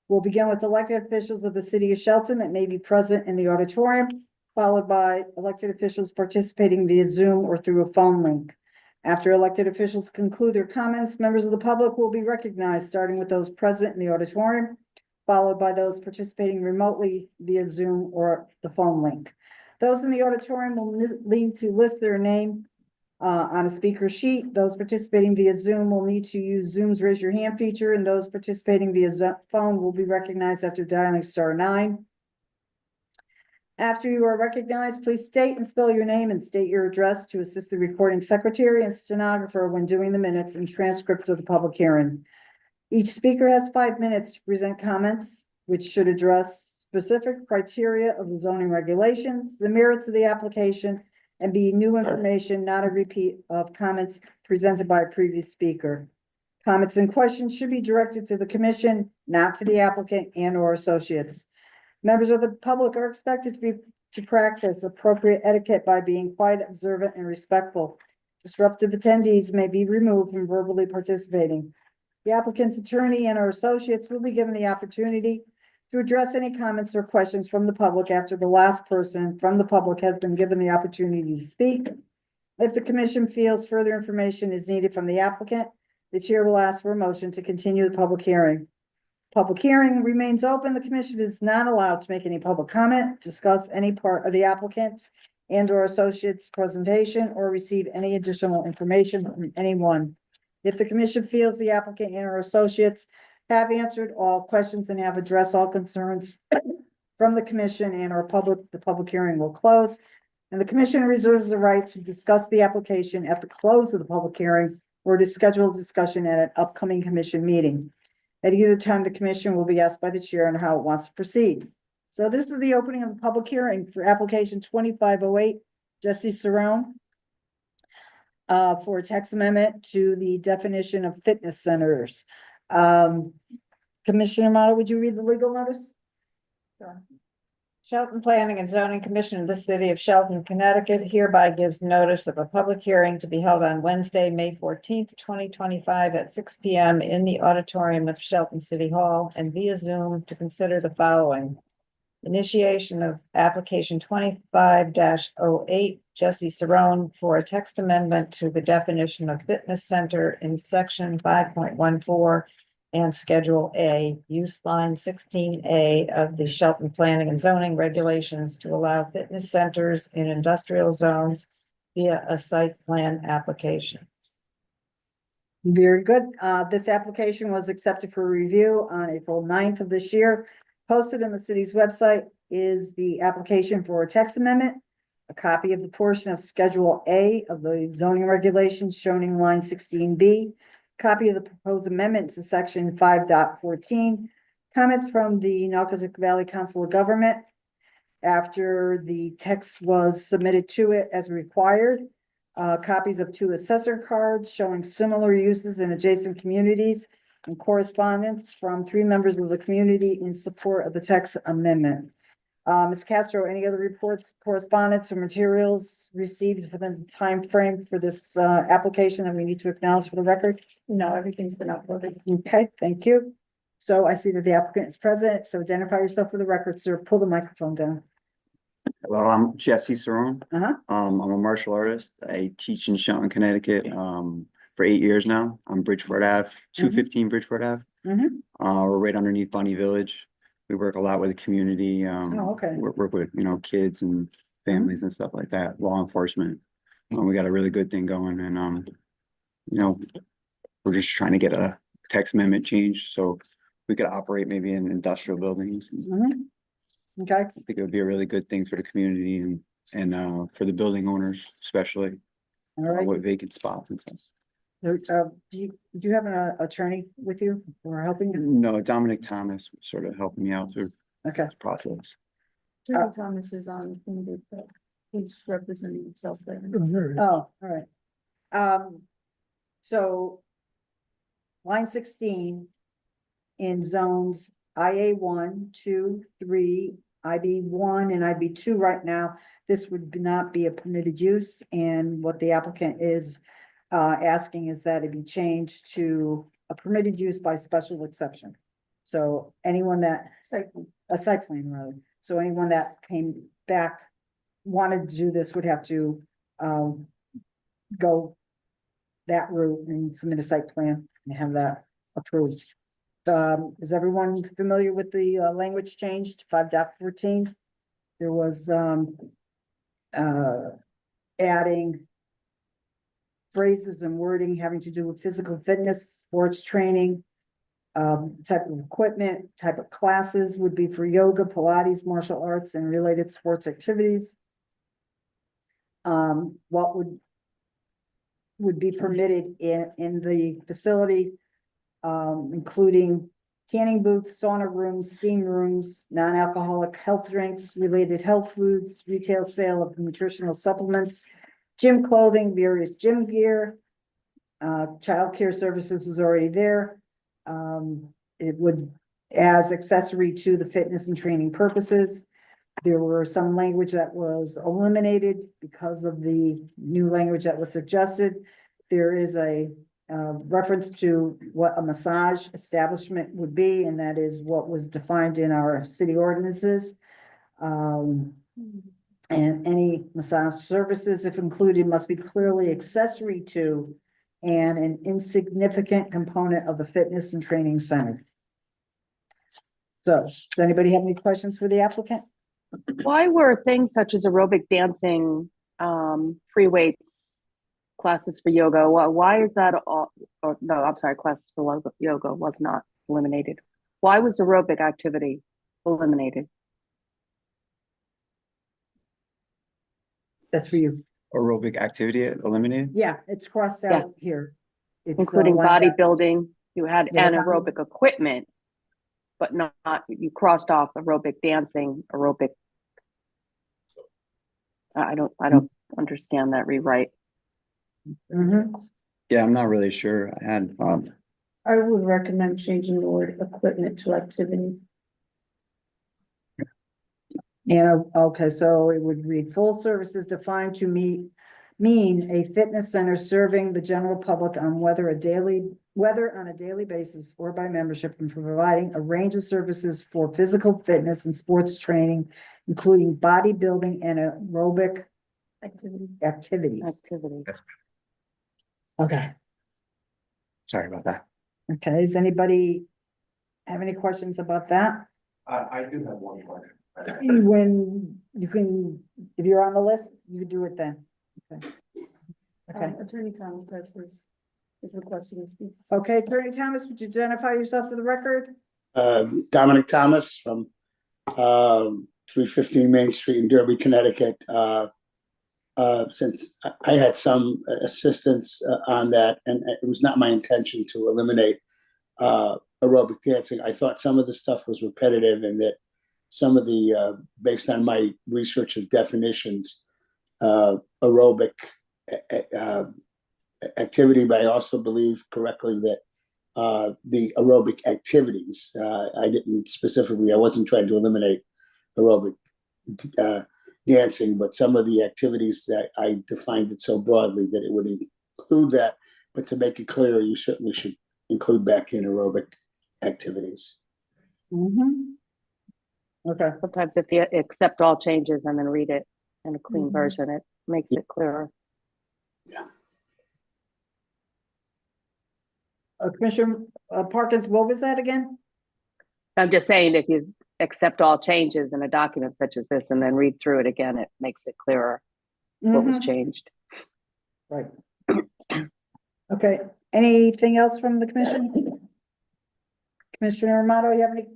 Speaker 1: we'll begin with elected officials of the city of Shelton that may be present in the auditorium, followed by elected officials participating via Zoom or through a phone link. After elected officials conclude their comments, members of the public will be recognized, starting with those present in the auditorium, followed by those participating remotely via Zoom or the phone link. Those in the auditorium will need to list their name on a speaker sheet. Those participating via Zoom will need to use Zoom's raise your hand feature, and those participating via phone will be recognized after dialing *9. After you are recognized, please state and spell your name and state your address to assist the recording secretary and stenographer when doing the minutes and transcript of the public hearing. Each speaker has 5 minutes to present comments, which should address specific criteria of the zoning regulations, the merits of the application, and be new information, not a repeat of comments presented by a previous speaker. Comments and questions should be directed to the commission, not to the applicant and or associates. Members of the public are expected to practice appropriate etiquette by being quiet, observant, and respectful. Disruptive attendees may be removed from verbally participating. The applicant's attorney and our associates will be given the opportunity to address any comments or questions from the public after the last person from the public has been given the opportunity to speak. If the commission feels further information is needed from the applicant, the chair will ask for a motion to continue the public hearing. Public hearing remains open. The commission is not allowed to make any public comment, discuss any part of the applicant's and or associates presentation, or receive any additional information from anyone. If the commission feels the applicant and or associates have answered all questions and have addressed all concerns from the commission and or public, the public hearing will close. And the commission reserves the right to discuss the application at the close of the public hearing or to schedule a discussion at an upcoming commission meeting. At either time, the commission will be asked by the chair on how it wants to proceed. So this is the opening of the public hearing for application 2508, Jesse Cerrone, for a text amendment to the definition of fitness centers. Commissioner Motta, would you read the legal notice?
Speaker 5: Sure. Shelton Planning and Zoning Commission of the City of Shelton, Connecticut hereby gives notice of a public hearing to be held on Wednesday, May 14th, 2025 at 6 p.m. in the auditorium of Shelton City Hall and via Zoom to consider the following. Initiation of application 25-08, Jesse Cerrone, for a text amendment to the definition of fitness center in section 5.14 and Schedule A, use line 16A of the Shelton Planning and Zoning Regulations to allow fitness centers in industrial zones via a site plan application.
Speaker 1: Very good. This application was accepted for review on April 9th of this year. Posted on the city's website is the application for a text amendment, a copy of the portion of Schedule A of the zoning regulations shown in line 16B, copy of the proposed amendment to section 5.14, comments from the Naugatuck Valley Council of Government after the text was submitted to it as required, copies of 2 assessor cards showing similar uses in adjacent communities, and correspondence from 3 members of the community in support of the text amendment. Ms. Castro, any other reports, correspondence, or materials received within the time frame for this application that we need to acknowledge for the record?
Speaker 6: No, everything's been uploaded.
Speaker 1: Okay, thank you. So I see that the applicant is present, so identify yourself for the record, sir. Pull the microphone down.
Speaker 11: Hello, I'm Jesse Cerrone.
Speaker 1: Uh-huh.
Speaker 11: I'm a martial artist. I teach in Shelton, Connecticut, for 8 years now. I'm Bridgeport Ave, 215 Bridgeport Ave.
Speaker 1: Mhm.
Speaker 11: We're right underneath Bunny Village. We work a lot with the community.
Speaker 1: Okay.
Speaker 11: Work with, kids and families and stuff like that, law enforcement. We got a really good thing going and, we're just trying to get a text amendment changed so we could operate maybe in industrial buildings.
Speaker 1: Mhm. Okay,
Speaker 11: I think it would be a really good thing for the community and for the building owners, especially
Speaker 1: all right.
Speaker 11: with vacant spots and stuff.
Speaker 1: Do you have an attorney with you or helping you?
Speaker 11: No, Dominic Thomas sort of helping me out through
Speaker 1: Okay,
Speaker 11: this process.
Speaker 6: Attorney Thomas is on, he's representing himself there.
Speaker 1: oh, all right. So line 16 in zones IA 1, 2, 3, IB 1 and IB 2 right now, this would not be a permitted use. And what the applicant is asking is that it be changed to a permitted use by special exception. So anyone that, a site plan rather, so anyone that came back, wanted to do this would have to go that route and submit a site plan and have that approved. Is everyone familiar with the language changed 5.14? There was adding phrases and wording having to do with physical fitness, sports training, type of equipment, type of classes would be for yoga, Pilates, martial arts, and related sports activities. What would be permitted in the facility, including tanning booths, sauna rooms, steam rooms, non-alcoholic health drinks, related health foods, retail sale of nutritional supplements, gym clothing, various gym gear. Childcare services was already there. It would, as accessory to the fitness and training purposes. There were some language that was eliminated because of the new language that was suggested. There is a reference to what a massage establishment would be, and that is what was defined in our city ordinances. And any massage services, if included, must be clearly accessory to and an insignificant component of the fitness and training center. So, does anybody have any questions for the applicant?
Speaker 3: Why were things such as aerobic dancing, free weights, classes for yoga, why is that all, or no, I'm sorry, classes for yoga was not eliminated? Why was aerobic activity eliminated?
Speaker 1: That's for you.
Speaker 11: Aerobic activity eliminated?
Speaker 1: Yeah, it's crossed out here. It's,
Speaker 3: Including
Speaker 1: like that.
Speaker 3: bodybuilding, you had
Speaker 1: Yeah,
Speaker 3: anaerobic equipment, but not, you crossed off aerobic dancing, aerobic. I don't understand that rewrite.
Speaker 1: Mhm.
Speaker 11: Yeah, I'm not really sure. I had,
Speaker 6: I would recommend changing the word equipment to activity.
Speaker 1: Yeah, okay, so it would read full services defined to mean a fitness center serving the general public on whether on a daily basis or by membership and providing a range of services for physical fitness and sports training, including bodybuilding and aerobic activities. Okay,
Speaker 11: sorry about that.
Speaker 1: okay, does anybody have any questions about that?
Speaker 12: I do have one question.
Speaker 1: When you can, if you're on the list, you can do it then. Okay. Okay,
Speaker 6: Attorney Thomas is requesting to speak.
Speaker 1: okay, Attorney Thomas, would you identify yourself for the record?
Speaker 12: Dominic Thomas from 315 Main Street in Derby, Connecticut. Since I had some assistance on that, and it was not my intention to eliminate aerobic dancing. I thought some of the stuff was repetitive and that some of the, based on my research of definitions, aerobic activity, but I also believe correctly that the aerobic activities, I didn't specifically, I wasn't trying to eliminate aerobic dancing, but some of the activities that I defined it so broadly that it would include that, but to make it clear, you certainly should include back in aerobic activities.
Speaker 1: Okay,
Speaker 3: Sometimes if you accept all changes and then read it in a clean version, it makes it clearer.
Speaker 12: Yeah.
Speaker 1: Commissioner Parkins, what was that again?
Speaker 3: I'm just saying, if you accept all changes in a document such as this and then read through it again, it makes it clearer what was changed.
Speaker 1: Right. Okay, anything else from the commission? Commissioner Amato, you have any,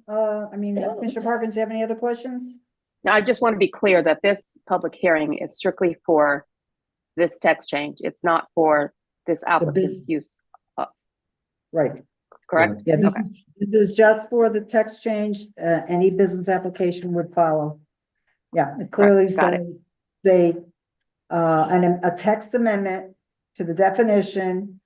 Speaker 1: Commissioner Parkins, you have any other questions?
Speaker 3: Now, I just want to be clear that this public hearing is strictly for this text change. It's not for this applicant's
Speaker 1: business.
Speaker 3: use,
Speaker 1: Right.
Speaker 3: correct?
Speaker 1: Yeah, this
Speaker 3: Okay.
Speaker 1: is just for the text change. Any business application would follow. Yeah, it clearly
Speaker 3: got it.
Speaker 1: says they, a text amendment to the definition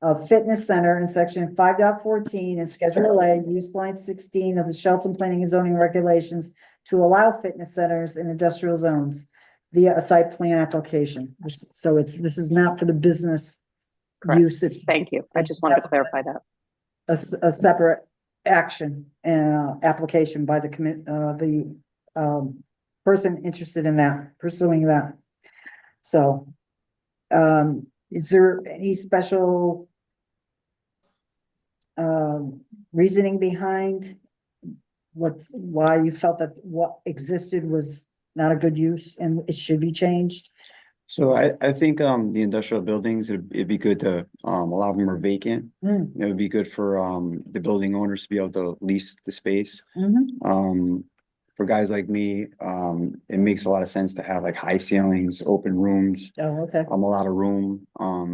Speaker 1: of fitness center in section 5.14 and Schedule A, use line 16 of the Shelton Planning and Zoning Regulations to allow fitness centers in industrial zones via a site plan application. So this is not for the business
Speaker 3: Correct.
Speaker 1: use. It's
Speaker 3: Thank you. I just wanted to clarify that.
Speaker 1: a separate action, application by the person interested in that, pursuing that. So, is there any special reasoning behind why you felt that what existed was not a good use and it should be changed?
Speaker 11: So I think, the industrial buildings, it'd be good to, a lot of them are vacant.
Speaker 1: Mm.
Speaker 11: It would be good for, the building owners to be able to lease the space.
Speaker 1: Mhm.
Speaker 11: For guys like me, it makes a lot of sense to have like high ceilings, open rooms,
Speaker 1: Oh, okay.
Speaker 11: a lot of room,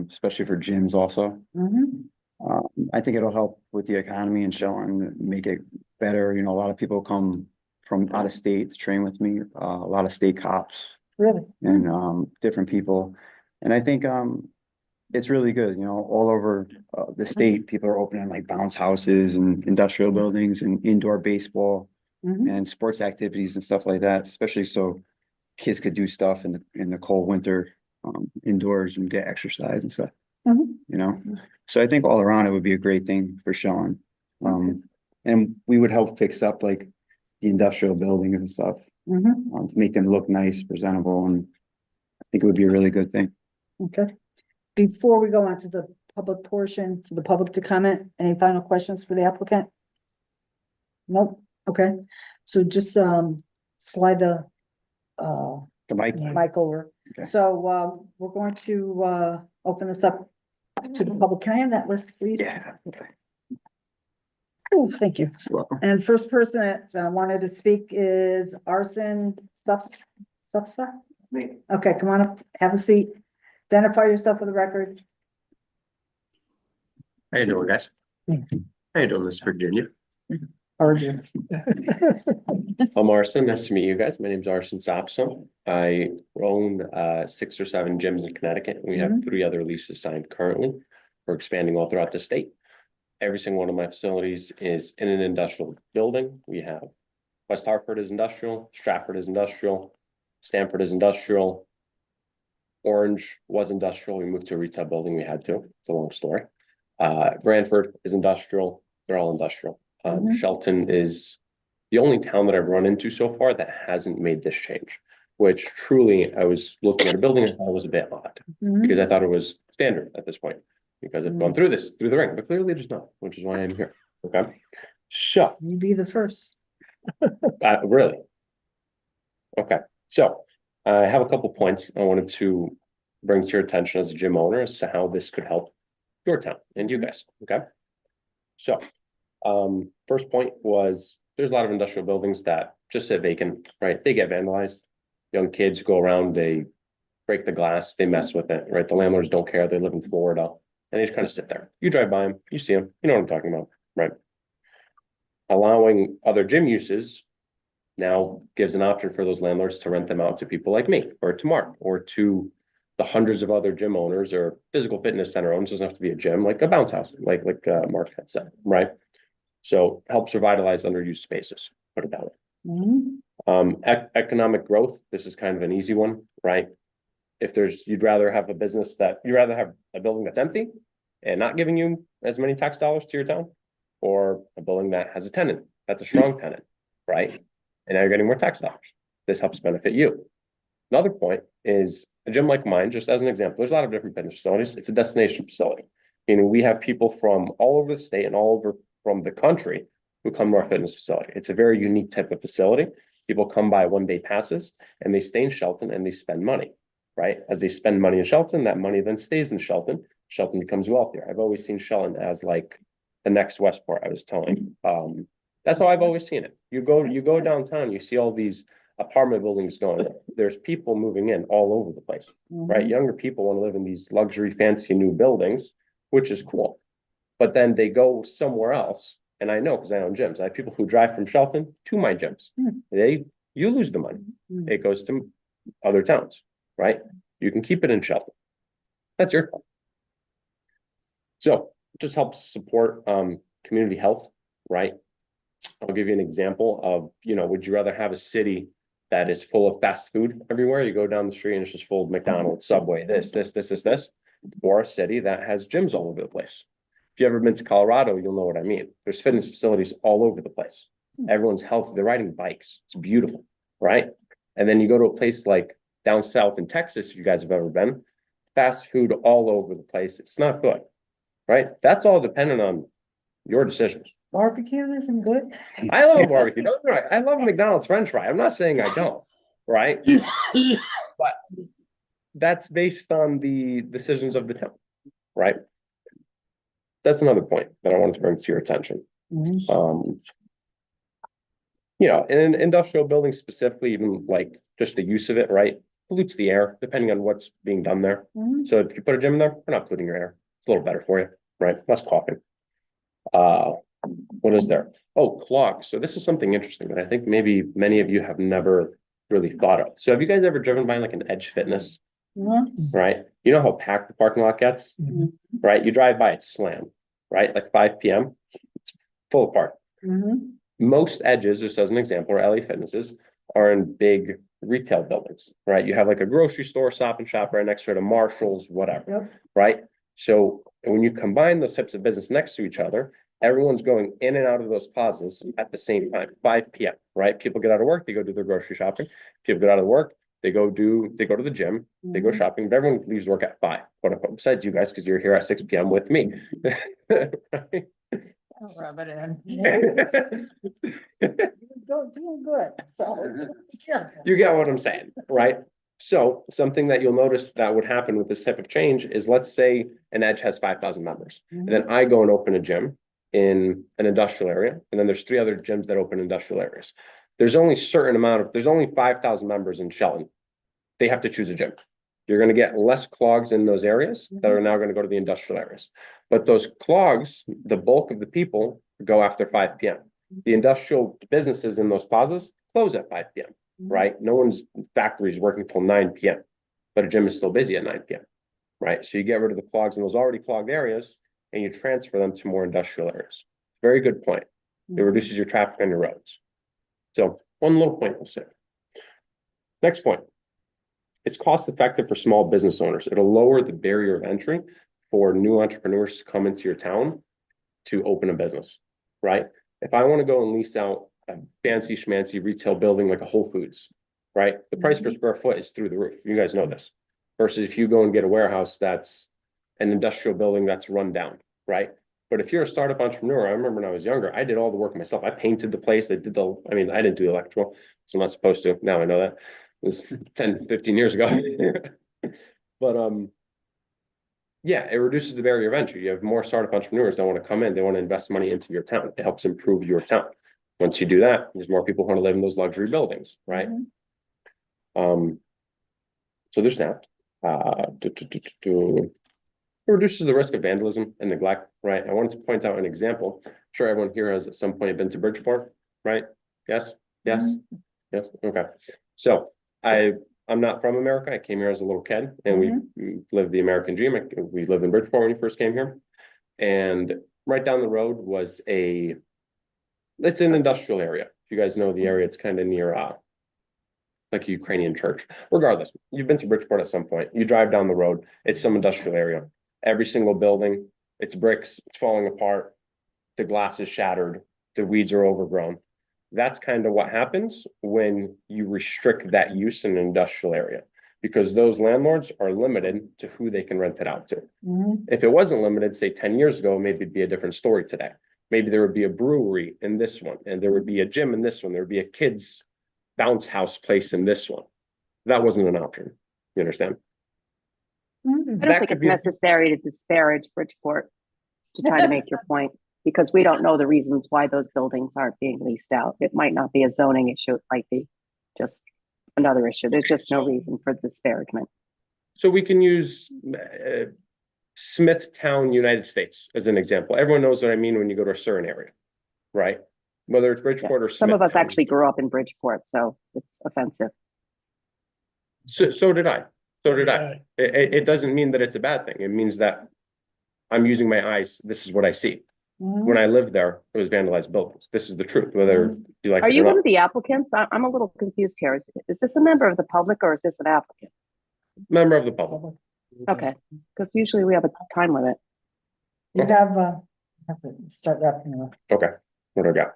Speaker 11: especially for gyms also.
Speaker 1: Mhm.
Speaker 11: I think it'll help with the economy in Shelton, make it better. You know, a lot of people come from out of state to train with me, a lot of state cops
Speaker 1: Really?
Speaker 11: and, different people. And I think, it's really good, you know, all over, the state, people are opening like bounce houses and industrial buildings and indoor baseball
Speaker 1: Mhm.
Speaker 11: and sports activities and stuff like that, especially so kids could do stuff in the cold winter, indoors and get exercise and stuff,
Speaker 1: Mhm.
Speaker 11: you know? So I think all around it would be a great thing for Sean. And we would help fix up like the industrial buildings and stuff,
Speaker 1: Mhm.
Speaker 11: to make them look nice, presentable, and I think it would be a really good thing.
Speaker 1: Okay. Before we go on to the public portion, for the public to comment, any final questions for the applicant? Nope. Okay. So just, slide the,
Speaker 11: The mic,
Speaker 1: mic over.
Speaker 11: Okay.
Speaker 1: So, we're going to, open this up to the public. Can I have that list, please?
Speaker 11: yeah, okay,
Speaker 1: Oh, thank you.
Speaker 11: you're welcome.
Speaker 1: And first person that wanted to speak is Arson Supsa?
Speaker 9: Me.
Speaker 1: Okay, come on up, have a seat. Identify yourself for the record.
Speaker 13: How you doing, guys? How you doing, Miss Virginia?
Speaker 1: Origin.
Speaker 13: I'm Arson. Nice to meet you guys. My name's Arson Sopson. I own 6 or 7 gyms in Connecticut. We have 3 other leases signed currently. We're expanding all throughout the state. Every single one of my facilities is in an industrial building. We have West Hartford is industrial, Stratford is industrial, Stamford is industrial. Orange was industrial. We moved to a retail building. We had to. It's a long story. Branford is industrial. They're all industrial. Shelton is the only town that I've run into so far that hasn't made this change, which truly I was looking at a building and thought it was a bit odd because I thought it was standard at this point because I've gone through the ring, but clearly it is not, which is why I'm here. Okay. So
Speaker 1: You be the first.
Speaker 13: really? Okay. So I have a couple points I wanted to bring to your attention as a gym owner as to how this could help your town and you guys. Okay. So first point was there's a lot of industrial buildings that just sit vacant, right? They get vandalized. Young kids go around, they break the glass, they mess with it, right? The landlords don't care. They live in Florida and they just kind of sit there. You drive by them, you see them, you know what I'm talking about, right? Allowing other gym uses now gives an option for those landlords to rent them out to people like me or to Mark or to the hundreds of other gym owners or physical fitness center owners. Doesn't have to be a gym, like a bounce house, like Mark had said, right? So helps revitalize underused spaces, put it that way. Economic growth, this is kind of an easy one, right? If you'd rather have a business you'd rather have a building that's empty and not giving you as many tax dollars to your town, or a building that has a tenant, that's a strong tenant, right? And now you're getting more tax dollars. This helps benefit you. Another point is a gym like mine, just as an example, there's a lot of different fitness facilities. It's a destination facility, meaning we have people from all over the state and all over from the country who come to our fitness facility. It's a very unique type of facility. People come by 1-day passes and they stay in Shelton and they spend money, right? As they spend money in Shelton, that money then stays in Shelton. Shelton becomes wealthier. I've always seen Shelton as like the next Westport, I was telling. That's how I've always seen it. You go downtown, you see all these apartment buildings going up. There's people moving in all over the place, right? Younger people want to live in these luxury, fancy new buildings, which is cool. But then they go somewhere else. And I know, because I own gyms, I have people who drive from Shelton to my gyms. You lose the money. It goes to other towns, right? You can keep it in Shelton. That's your call. So just helps support community health, right? I'll give you an example of, would you rather have a city that is full of fast food everywhere? You go down the street and it's just full of McDonald's, Subway, this, or a city that has gyms all over the place. If you've ever been to Colorado, you'll know what I mean. There's fitness facilities all over the place. Everyone's healthy. They're riding bikes. It's beautiful, right? And then you go to a place like down south in Texas, if you guys have ever been, fast food all over the place. It's not good, right? That's all dependent on your decisions.
Speaker 1: Barbecue isn't good.
Speaker 13: I love barbecue. Don't get me wrong. I love McDonald's French fry. I'm not saying I don't, right? But that's based on the decisions of the town, right? That's another point that I wanted to bring to your attention. In an industrial building specifically, even like just the use of it, right, pollutes the air depending on what's being done there. So if you put a gym in there, we're not polluting your air. It's a little better for you, right? Less coughing. What is there? Oh, clogs. So this is something interesting that I think maybe many of you have never really thought of. So have you guys ever driven by like an Edge Fitness? Right? You know how packed the parking lot gets, right? You drive by, it's slammed, right? Like 5 p.m. It's full of park. Most Edges, just as an example, or LA Fitnesses, are in big retail buildings, right? You have like a grocery store, Stop and Shop right next to it, a Marshalls, whatever, right? So when you combine those types of business next to each other, everyone's going in and out of those plazas at the same time, 5 p.m., right? People get out of work, they go do their grocery shopping. People get out of work, they go to the gym, they go shopping, but everyone leaves work at 5, quote unquote, besides you guys, because you're here at 6 p.m. with me.
Speaker 5: I'll rub it in.
Speaker 1: Doing good, so.
Speaker 13: You get what I'm saying, right? So something that you'll notice that would happen with this type of change is, let's say an Edge has 5,000 members, and then I go and open a gym in an industrial area, and then there's 3 other gyms that open industrial areas. There's only 5,000 members in Shelton. They have to choose a gym. You're going to get less clogs in those areas that are now going to go to the industrial areas. But those clogs, the bulk of the people go after 5 p.m. The industrial businesses in those plazas close at 5 p.m., right? No one's factory is working till 9 p.m., but a gym is still busy at 9 p.m., right? So you get rid of the clogs in those already clogged areas and you transfer them to more industrial areas. Very good point. It reduces your traffic on your roads. So one little point we'll say. Next point. It's cost effective for small business owners. It'll lower the barrier of entry for new entrepreneurs to come into your town to open a business, right? If I want to go and lease out a fancy schmancy retail building like a Whole Foods, right? The price per square foot is through the roof. You guys know this. Versus if you go and get a warehouse that's an industrial building that's run down, right? But if you're a startup entrepreneur, I remember when I was younger, I did all the work myself. I painted the place. I didn't do electrical, so I'm not supposed to. Now I know that. It was 10, 15 years ago. But yeah, it reduces the barrier of entry. You have more startup entrepreneurs that want to come in. They want to invest money into your town. It helps improve your town. Once you do that, there's more people who want to live in those luxury buildings, right? So there's that. It reduces the risk of vandalism and neglect, right? I wanted to point out an example. I'm sure everyone here has at some point been to Bridgeport, right? Yes? Yes? Yes? Okay. So I'm not from America. I came here as a little kid and we lived the American dream. We lived in Bridgeport when we first came here. And right down the road was it's an industrial area. If you guys know the area, it's kind of near like a Ukrainian church. Regardless, you've been to Bridgeport at some point. You drive down the road, it's some industrial area. Every single building, it's bricks, it's falling apart, the glass is shattered, the weeds are overgrown. That's kind of what happens when you restrict that use in an industrial area, because those landlords are limited to who they can rent it out to. If it wasn't limited, say 10 years ago, maybe it'd be a different story today. Maybe there would be a brewery in this one, and there would be a gym in this one. There would be a kids' bounce house place in this one. That wasn't an option. You understand?
Speaker 3: I don't think it's necessary to disparage Bridgeport to try to make your point, because we don't know the reasons why those buildings aren't being leased out. It might not be a zoning issue, it might be just another issue. There's just no reason for disparagement.
Speaker 13: So we can use Smithtown, United States as an example. Everyone knows what I mean when you go to a certain area, right? Whether it's Bridgeport or
Speaker 3: Some of us
Speaker 13: Smithtown.
Speaker 3: actually grew up in Bridgeport, so it's offensive.
Speaker 13: So did I. So did I. It doesn't mean that it's a bad thing. It means that I'm using my eyes. This is what I see. When I lived there, it was vandalized buildings. This is the truth, whether you like
Speaker 3: Are
Speaker 13: it
Speaker 3: you
Speaker 13: or
Speaker 3: one
Speaker 13: not.
Speaker 3: of the applicants? I'm a little confused here. Is this a member of the public or is this an applicant?
Speaker 13: Member of the public.
Speaker 3: Okay, because usually we have a time limit.
Speaker 1: You have to start wrapping it up.
Speaker 13: Okay, what do I got?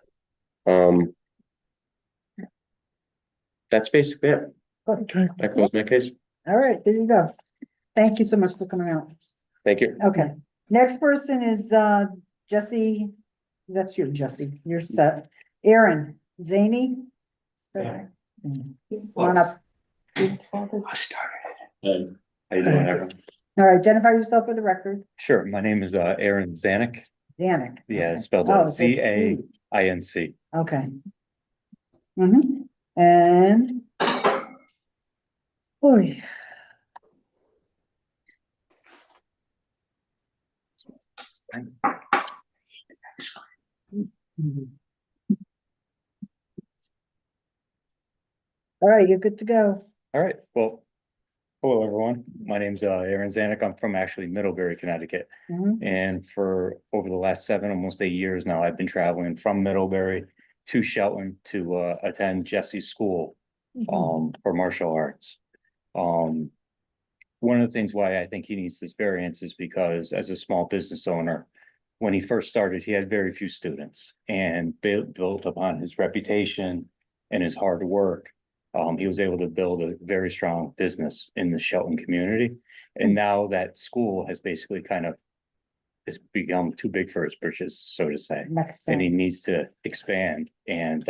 Speaker 13: That's basically it.
Speaker 2: Okay.
Speaker 13: I close my case.
Speaker 1: All right, there you go. Thank you so much for coming out.
Speaker 13: Thank you.
Speaker 1: Okay, next person is Jesse. That's you, Jesse. You're set. Aaron Zaney. Come on up.
Speaker 14: I started it. How you doing, everyone?
Speaker 1: All right, identify yourself for the record.
Speaker 14: Sure, my name is Aaron Zanuck.
Speaker 1: Zanuck.
Speaker 14: Yeah,
Speaker 1: okay.
Speaker 14: it's spelled
Speaker 1: Oh, it says
Speaker 14: C-A-I-N-C.
Speaker 1: Okay. And. Boy. All right, you're good to go.
Speaker 14: All right, well, hello, everyone. My name's Aaron Zanuck. I'm from actually Middlebury, Connecticut.
Speaker 1: Mhm.
Speaker 14: And for over the last 7, almost 8 years now, I've been traveling from Middlebury to Shelton to attend Jesse's school for martial arts. One of the things why I think he needs this variance is because as a small business owner, when he first started, he had very few students and built upon his reputation and his hard work. He was able to build a very strong business in the Shelton community. And now that school has basically it's become too big for his britches, so to say. And he needs to expand. And,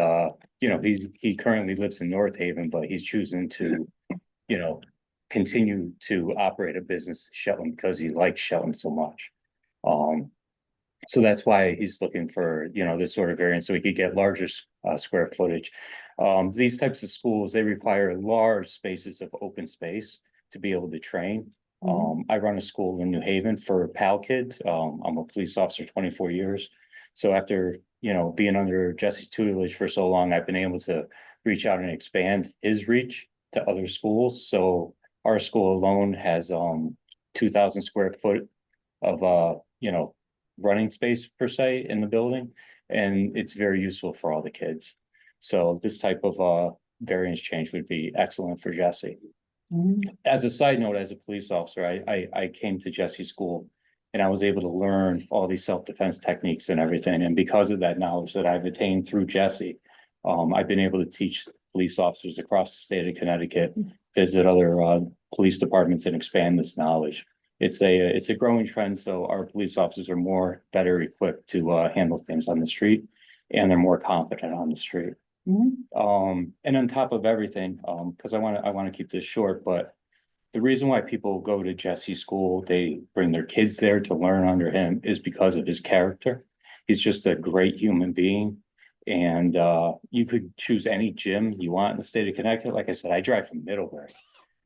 Speaker 14: he currently lives in North Haven, but he's choosing to, continue to operate a business in Shelton because he likes Shelton so much. So that's why he's looking for, this sort of variance so he could get larger square footage. These types of schools, they require large spaces of open space to be able to train. I run a school in New Haven for PAL kids. I'm a police officer 24 years. So after, being under Jesse's tutelage for so long, I've been able to reach out and expand his reach to other schools. So our school alone has 2,000 square foot of running space per se in the building, and it's very useful for all the kids. So this type of variance change would be excellent for Jesse. As a side note, as a police officer, I came to Jesse's school and I was able to learn all these self-defense techniques and everything. And because of that knowledge that I've attained through Jesse, I've been able to teach police officers across the state of Connecticut, visit other police departments and expand this knowledge. It's a growing trend, so our police officers are better equipped to handle things on the street, and they're more confident on the street. And on top of everything, because I want to keep this short, but the reason why people go to Jesse's school, they bring their kids there to learn under him, is because of his character. He's just a great human being, and you could choose any gym you want in the state of Connecticut. Like I said, I drive from Middlebury.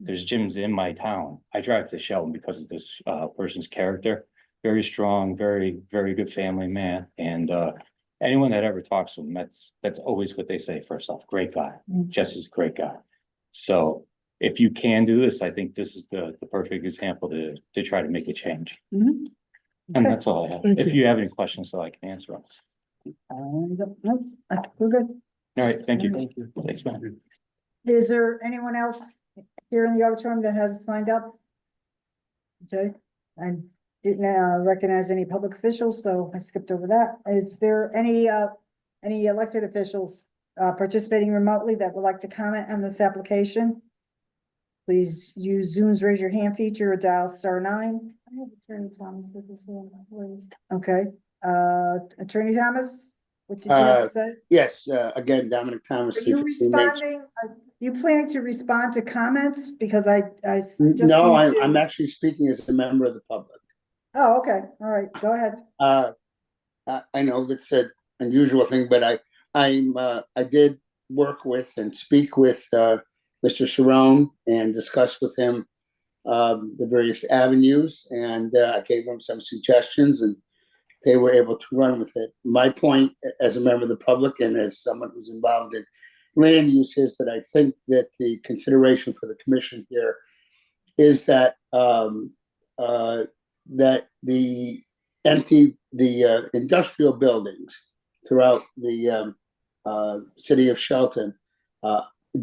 Speaker 14: There's gyms in my town. I drive to Shelton because of this person's character. Very strong, very, very good family man. And anyone that ever talks to him, that's always what they say first off. Great guy. Jesse's a great guy. So if you can do this, I think this is the perfect example to try to make a change. And that's all I have. If you have any questions, so I can answer them.
Speaker 1: No, we're good.
Speaker 14: All right, thank you. Thank you. Thanks, man.
Speaker 1: Is there anyone else here in the auditorium that has signed up? Okay, I didn't recognize any public officials, so I skipped over that. Is there any elected officials participating remotely that would like to comment on this application? Please use Zoom's raise your hand feature or dial *9. I have Attorney Thomas with us here, please. Okay, Attorney Thomas, what did you have to say?
Speaker 12: Yes, again, Dominic Thomas.
Speaker 1: Are you responding? Are you planning to respond to comments? Because I just
Speaker 12: No,
Speaker 1: need to-
Speaker 12: I'm actually speaking as a member of the public.
Speaker 1: Oh, okay, all right, go ahead.
Speaker 12: I know that's an unusual thing, but I did work with and speak with Mr. Sharon and discuss with him the various avenues, and I gave them some suggestions, and they were able to run with it. My point as a member of the public and as someone who's involved in land use is that I think that the consideration for the commission here is that that the industrial buildings throughout the city of Shelton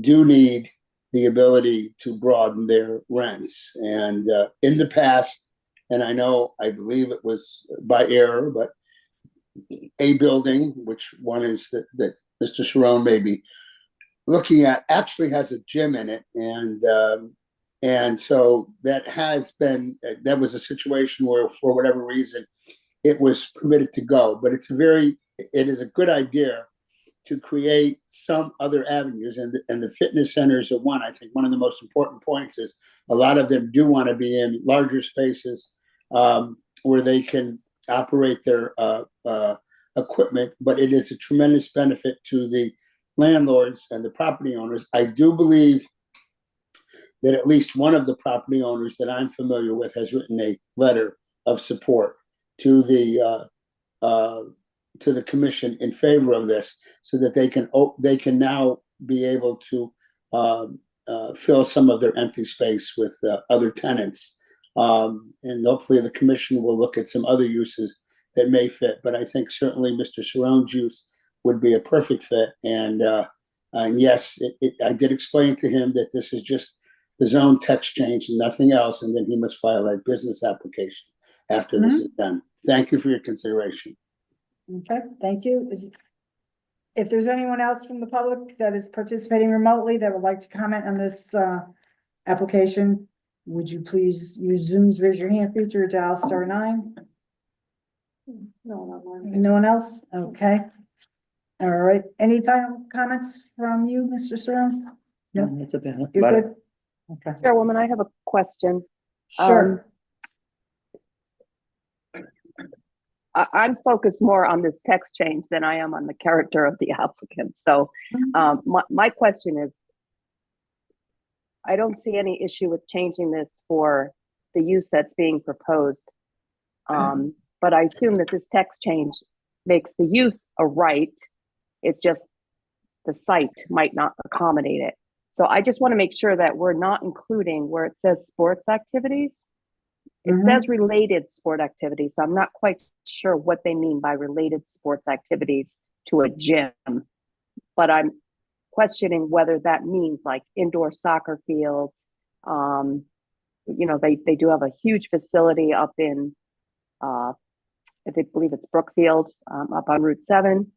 Speaker 12: do need the ability to broaden their rents. And in the past, and I believe it was by error, but a building, which one is that Mr. Sharon may be looking at, actually has a gym in it. And so that was a situation where, for whatever reason, it was permitted to go. But it is a good idea to create some other avenues, and the fitness centers are one. I think one of the most important points is a lot of them do want to be in larger spaces where they can operate their equipment, but it is a tremendous benefit to the landlords and the property owners. I do believe that at least one of the property owners that I'm familiar with has written a letter of support to the commission in favor of this, so that they can now be able to fill some of their empty space with other tenants. And hopefully the commission will look at some other uses that may fit. But I think certainly Mr. Sharon's use would be a perfect fit. And yes, I did explain to him that this is just the zone text change and nothing else, and then he must file a business application after this is done. Thank you for your consideration.
Speaker 1: Okay, thank you. If there's anyone else from the public that is participating remotely that would like to comment on this application, would you please use Zoom's raise your hand feature, dial *9? No one else? Okay. All right. Any final comments from you, Mr. Saron? No,
Speaker 5: It's about.
Speaker 1: you're good? Okay.
Speaker 3: Chairwoman, I have a question.
Speaker 1: Sure.
Speaker 3: I'm focused more on this text change than I am on the character of the applicant. So my question is, I don't see any issue with changing this for the use that's being proposed. But I assume that this text change makes the use a right. It's just the site might not accommodate it. So I just want to make sure that we're not including where it says sports activities. It says related sport activities. So I'm not quite sure what they mean by related sports activities to a gym, but I'm questioning whether that means like indoor soccer fields. You know, they do have a huge facility up in, I believe it's Brookfield, up on Route 7.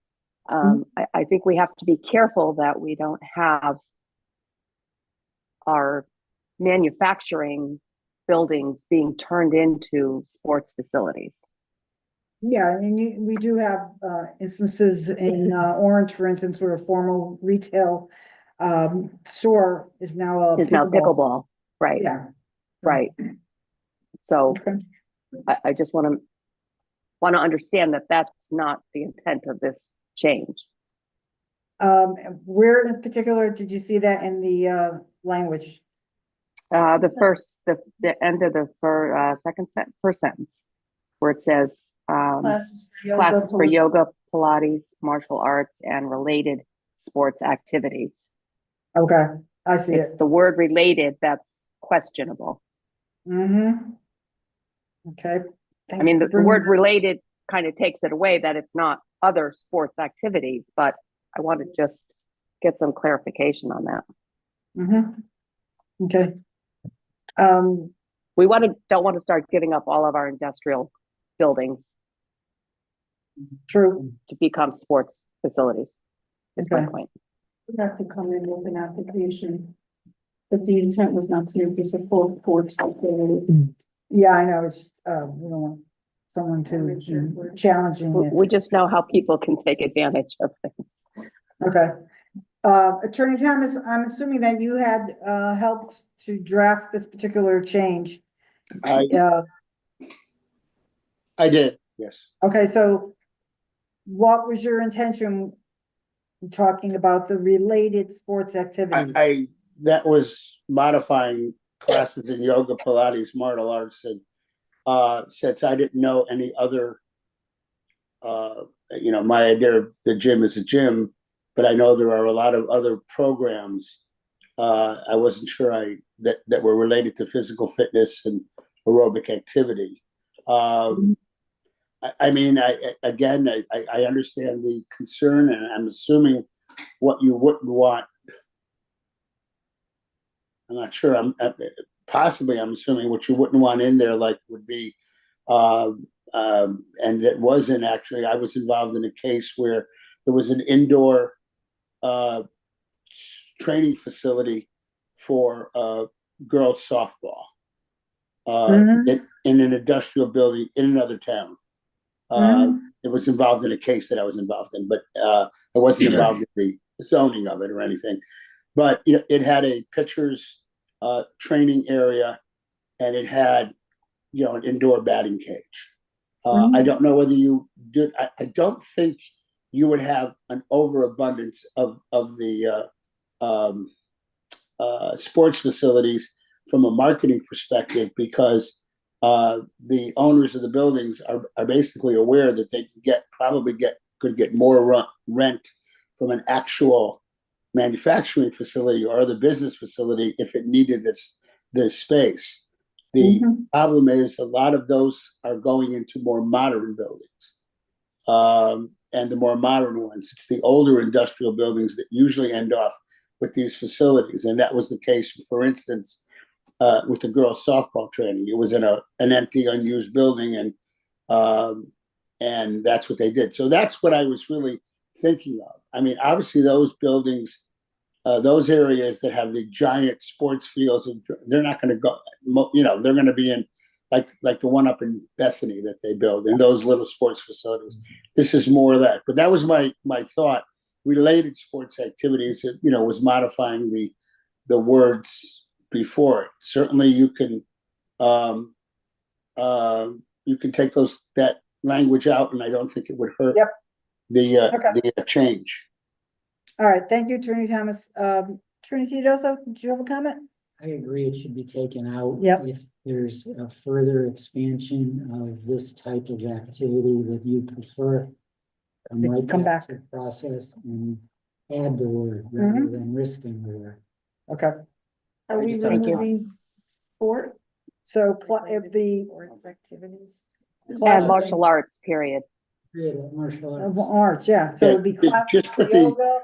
Speaker 3: I think we have to be careful that we don't have our manufacturing buildings being turned into sports facilities.
Speaker 1: Yeah, I mean, we do have instances in Orange, for instance, where a formal retail store is now a
Speaker 3: pickleball. Right.
Speaker 1: Yeah.
Speaker 3: Right. So
Speaker 1: Okay.
Speaker 3: I just want to understand that that's not the intent of this change.
Speaker 1: Where in particular did you see that in the language?
Speaker 3: The end of the first sentence, where it says classes for yoga, Pilates, martial arts, and related sports activities.
Speaker 1: Okay, I see
Speaker 3: It's
Speaker 1: it.
Speaker 3: the word related that's questionable.
Speaker 1: Okay.
Speaker 3: I mean, the word related kind of takes it away that it's not other sports activities, but I want to just get some clarification on that.
Speaker 1: Okay.
Speaker 3: We don't want to start giving up all of our industrial buildings
Speaker 1: True.
Speaker 3: to become sports facilities. Is my point.
Speaker 6: We have to come in with an application. But the intent was not to make this a full sports facility.
Speaker 1: Yeah, I know, it's just, we don't want someone to challenging it.
Speaker 3: We just know how people can take advantage of things.
Speaker 1: Okay. Attorney Thomas, I'm assuming that you had helped to draft this particular change.
Speaker 12: I did, yes.
Speaker 1: Okay, so what was your intention talking about the related sports activities.
Speaker 12: That was modifying classes in yoga, Pilates, martial arts, and since I didn't know any other, my idea of the gym is a gym, but I know there are a lot of other programs. I wasn't sure that were related to physical fitness and aerobic activity. I understand the concern, and I'm assuming what you wouldn't want. I'm not sure. I'm assuming what you wouldn't want in there, like, would be, and that wasn't actually. I was involved in a case where there was an indoor training facility for girls softball in an industrial building in another town. It was involved in a case that I was involved in, but I wasn't involved in the zoning of it or anything. But it had a pitcher's training area, and it had an indoor batting cage. I don't know whether you did. I don't think you would have an overabundance of the sports facilities from a marketing perspective, because the owners of the buildings are basically aware that they could get more rent from an actual manufacturing facility or other business facility if it needed this space. The problem is a lot of those are going into more modern buildings. And the more modern ones, it's the older industrial buildings that usually end off with these facilities. And that was the case, for instance, with the girls' softball training. It was in an empty, unused building, and that's what they did. So that's what I was really thinking of. I mean, obviously those buildings, those areas that have the giant sports fields, they're not going to go, they're going to be in like the one up in Bethany that they build, in those little sports facilities. This is more of that. But that was my thought. Related sports activities, was modifying the words before it. Certainly you can take that language out, and I don't think it would hurt the change.
Speaker 1: All right, thank you, Attorney Thomas. Attorney Tedioso, do you have a comment?
Speaker 8: I agree, it should be taken out.
Speaker 1: Yep.
Speaker 8: If there's a further expansion of this type of activity that you prefer, come back to the process and add the word rather than risking the word.
Speaker 1: Okay.
Speaker 6: Are we removing sport?
Speaker 1: So if the
Speaker 5: Sports activities.
Speaker 3: And martial arts, period.
Speaker 8: Martial arts.
Speaker 1: arts, yeah, so it'd be classes for yoga.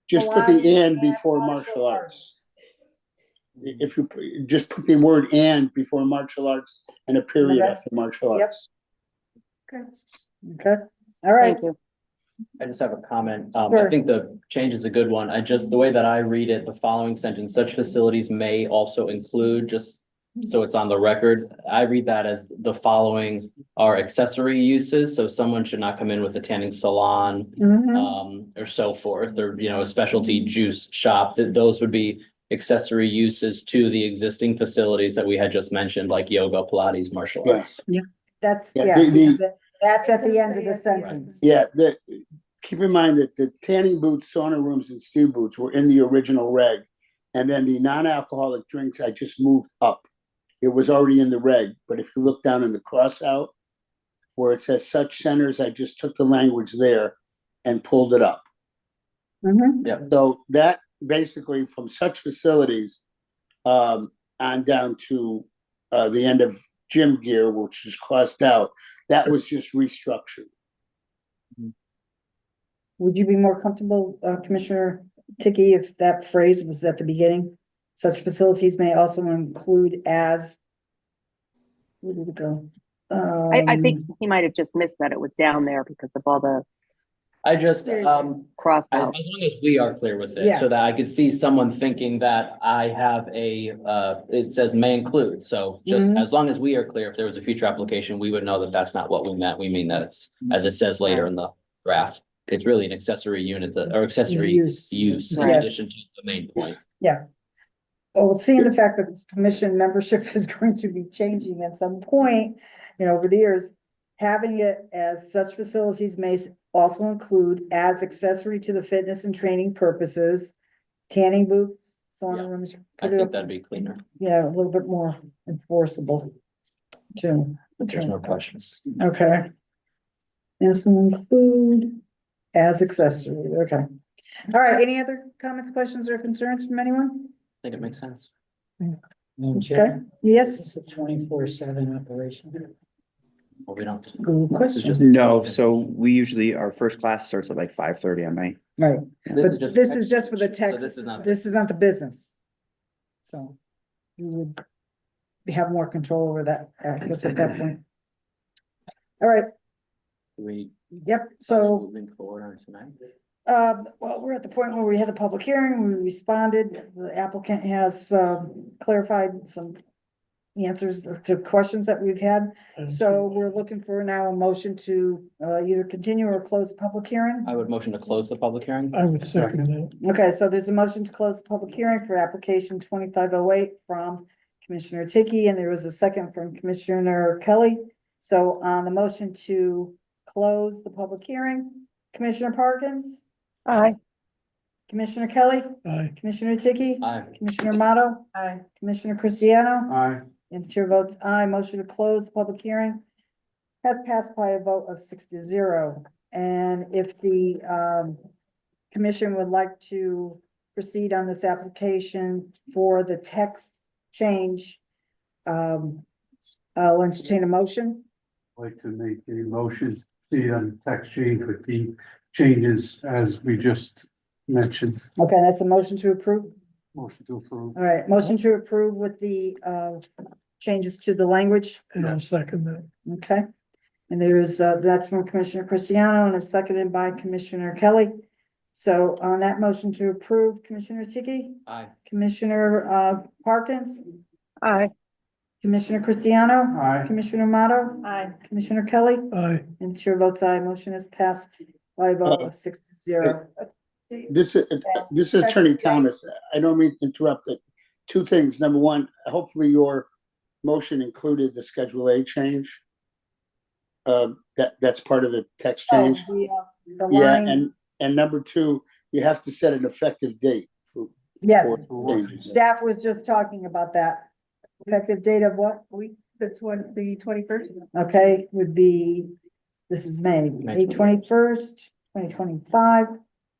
Speaker 12: Just put the and before martial arts. If you just put the word and before martial arts and a period after martial arts.
Speaker 1: Okay, all right.
Speaker 3: Thank you.
Speaker 4: I just have a comment.
Speaker 1: Sure.
Speaker 4: I think the change is a good one. the way that I read it, the following sentence, such facilities may also include, just so it's on the record, I read that as the following are accessory uses. So someone should not come in with a tanning salon, or so forth, or, a specialty juice shop. Those would be accessory uses to the existing facilities that we had just mentioned, like yoga, Pilates, martial arts.
Speaker 1: That's, that's at the end of the sentence.
Speaker 12: Yeah, keep in mind that the tanning booths, sauna rooms, and steam booths were in the original reg. And then the non-alcoholic drinks, I just moved up. It was already in the reg, but if you look down in the cross out where it says such centers, I just took the language there and pulled it up. So that basically from such facilities on down to the end of gym gear, which is crossed out, that was just restructured.
Speaker 1: Would you be more comfortable, Commissioner Ticky, if that phrase was at the beginning? Such facilities may also include as. Where did it go?
Speaker 3: I think he might have just missed that it was down there because of all the
Speaker 4: I just,
Speaker 3: cross
Speaker 4: as
Speaker 3: out.
Speaker 4: long as we are clear with it,
Speaker 1: Yeah.
Speaker 4: so that I could see someone thinking that I have it says may include. So just as long as we are clear, if there was a future application, we would know that that's not what we meant. We mean that it's, as it says later in the draft, it's really an accessory unit or accessory use in
Speaker 3: Right.
Speaker 4: addition to the main point.
Speaker 1: Yeah. Well, seeing the fact that this commission membership is going to be changing at some point, over the years, having it as such facilities may also include as accessory to the fitness and training purposes, tanning booths, sauna rooms.
Speaker 4: I think that'd be cleaner.
Speaker 1: Yeah, a little bit more enforceable too.
Speaker 4: There's no questions.
Speaker 1: Okay. This will include as accessory, okay. All right, any other comments, questions, or concerns from anyone?
Speaker 4: I think it makes sense.
Speaker 8: Madam
Speaker 1: Okay,
Speaker 8: Chair,
Speaker 1: yes,
Speaker 8: it's a 24/7 operation.
Speaker 4: Well, we don't.
Speaker 1: good
Speaker 4: This is
Speaker 1: question,
Speaker 4: just-
Speaker 11: No, so we usually, our first class starts at like 5:30 at night.
Speaker 1: right,
Speaker 4: This is
Speaker 1: but this is
Speaker 4: text
Speaker 1: just for the
Speaker 4: message, so
Speaker 1: text,
Speaker 4: this is not.
Speaker 1: this is not the business. So you would have more control over that, I guess at that point. All right,
Speaker 4: We.
Speaker 1: yep, so.
Speaker 4: Moving forward on tonight.
Speaker 1: Well, we're at the point where we had the public hearing, we responded, the applicant has, clarified some answers to questions that we've had. So we're looking for now a motion to, either continue or close the public hearing.
Speaker 4: I would motion to close the public hearing.
Speaker 2: I would second that.
Speaker 1: Okay, so there's a motion to close the public hearing for application 2508 from Commissioner Ticky, and there was a second from Commissioner Kelly. So on the motion to close the public hearing, Commissioner Parkins,
Speaker 3: Aye.
Speaker 1: Commissioner Kelly,
Speaker 2: Aye.
Speaker 1: Commissioner Ticky,
Speaker 4: Aye.
Speaker 1: Commissioner Motto,
Speaker 5: Aye.
Speaker 1: Commissioner Cristiano,
Speaker 9: Aye.
Speaker 1: and the chair votes aye. Motion to close the public hearing has passed by a vote of 6-0. And if the commission would like to proceed on this application for the text change, I'll entertain a motion.
Speaker 15: Like to make a motion, see on text change with the changes as we just mentioned.
Speaker 1: Okay, that's a motion to approve.
Speaker 15: Motion to approve.
Speaker 1: All right, motion to approve with the changes to the language.
Speaker 2: And I'll second that.
Speaker 1: Okay. And there is, that's from Commissioner Cristiano and is seconded by Commissioner Kelly. So on that motion to approve, Commissioner Ticky,
Speaker 4: Aye.
Speaker 1: Commissioner Parkins,
Speaker 3: Aye.
Speaker 1: Commissioner Cristiano,
Speaker 15: Aye.
Speaker 1: Commissioner Motto,
Speaker 5: Aye.
Speaker 1: Commissioner Kelly,
Speaker 2: Aye.
Speaker 1: and the chair votes aye. Motion is passed by a vote of 6-0.
Speaker 12: This is Attorney Thomas. I don't mean to interrupt, but two things. Number one, hopefully your motion included the Schedule A change. That's part of the text change.
Speaker 1: The
Speaker 12: Yeah,
Speaker 1: line,
Speaker 12: and number two, you have to set an effective date for
Speaker 1: yes,
Speaker 12: for changes.
Speaker 1: staff was just talking about that. Effective date of what week?
Speaker 6: The 21st.
Speaker 1: Okay, would be, this is May, May 21st, 2025.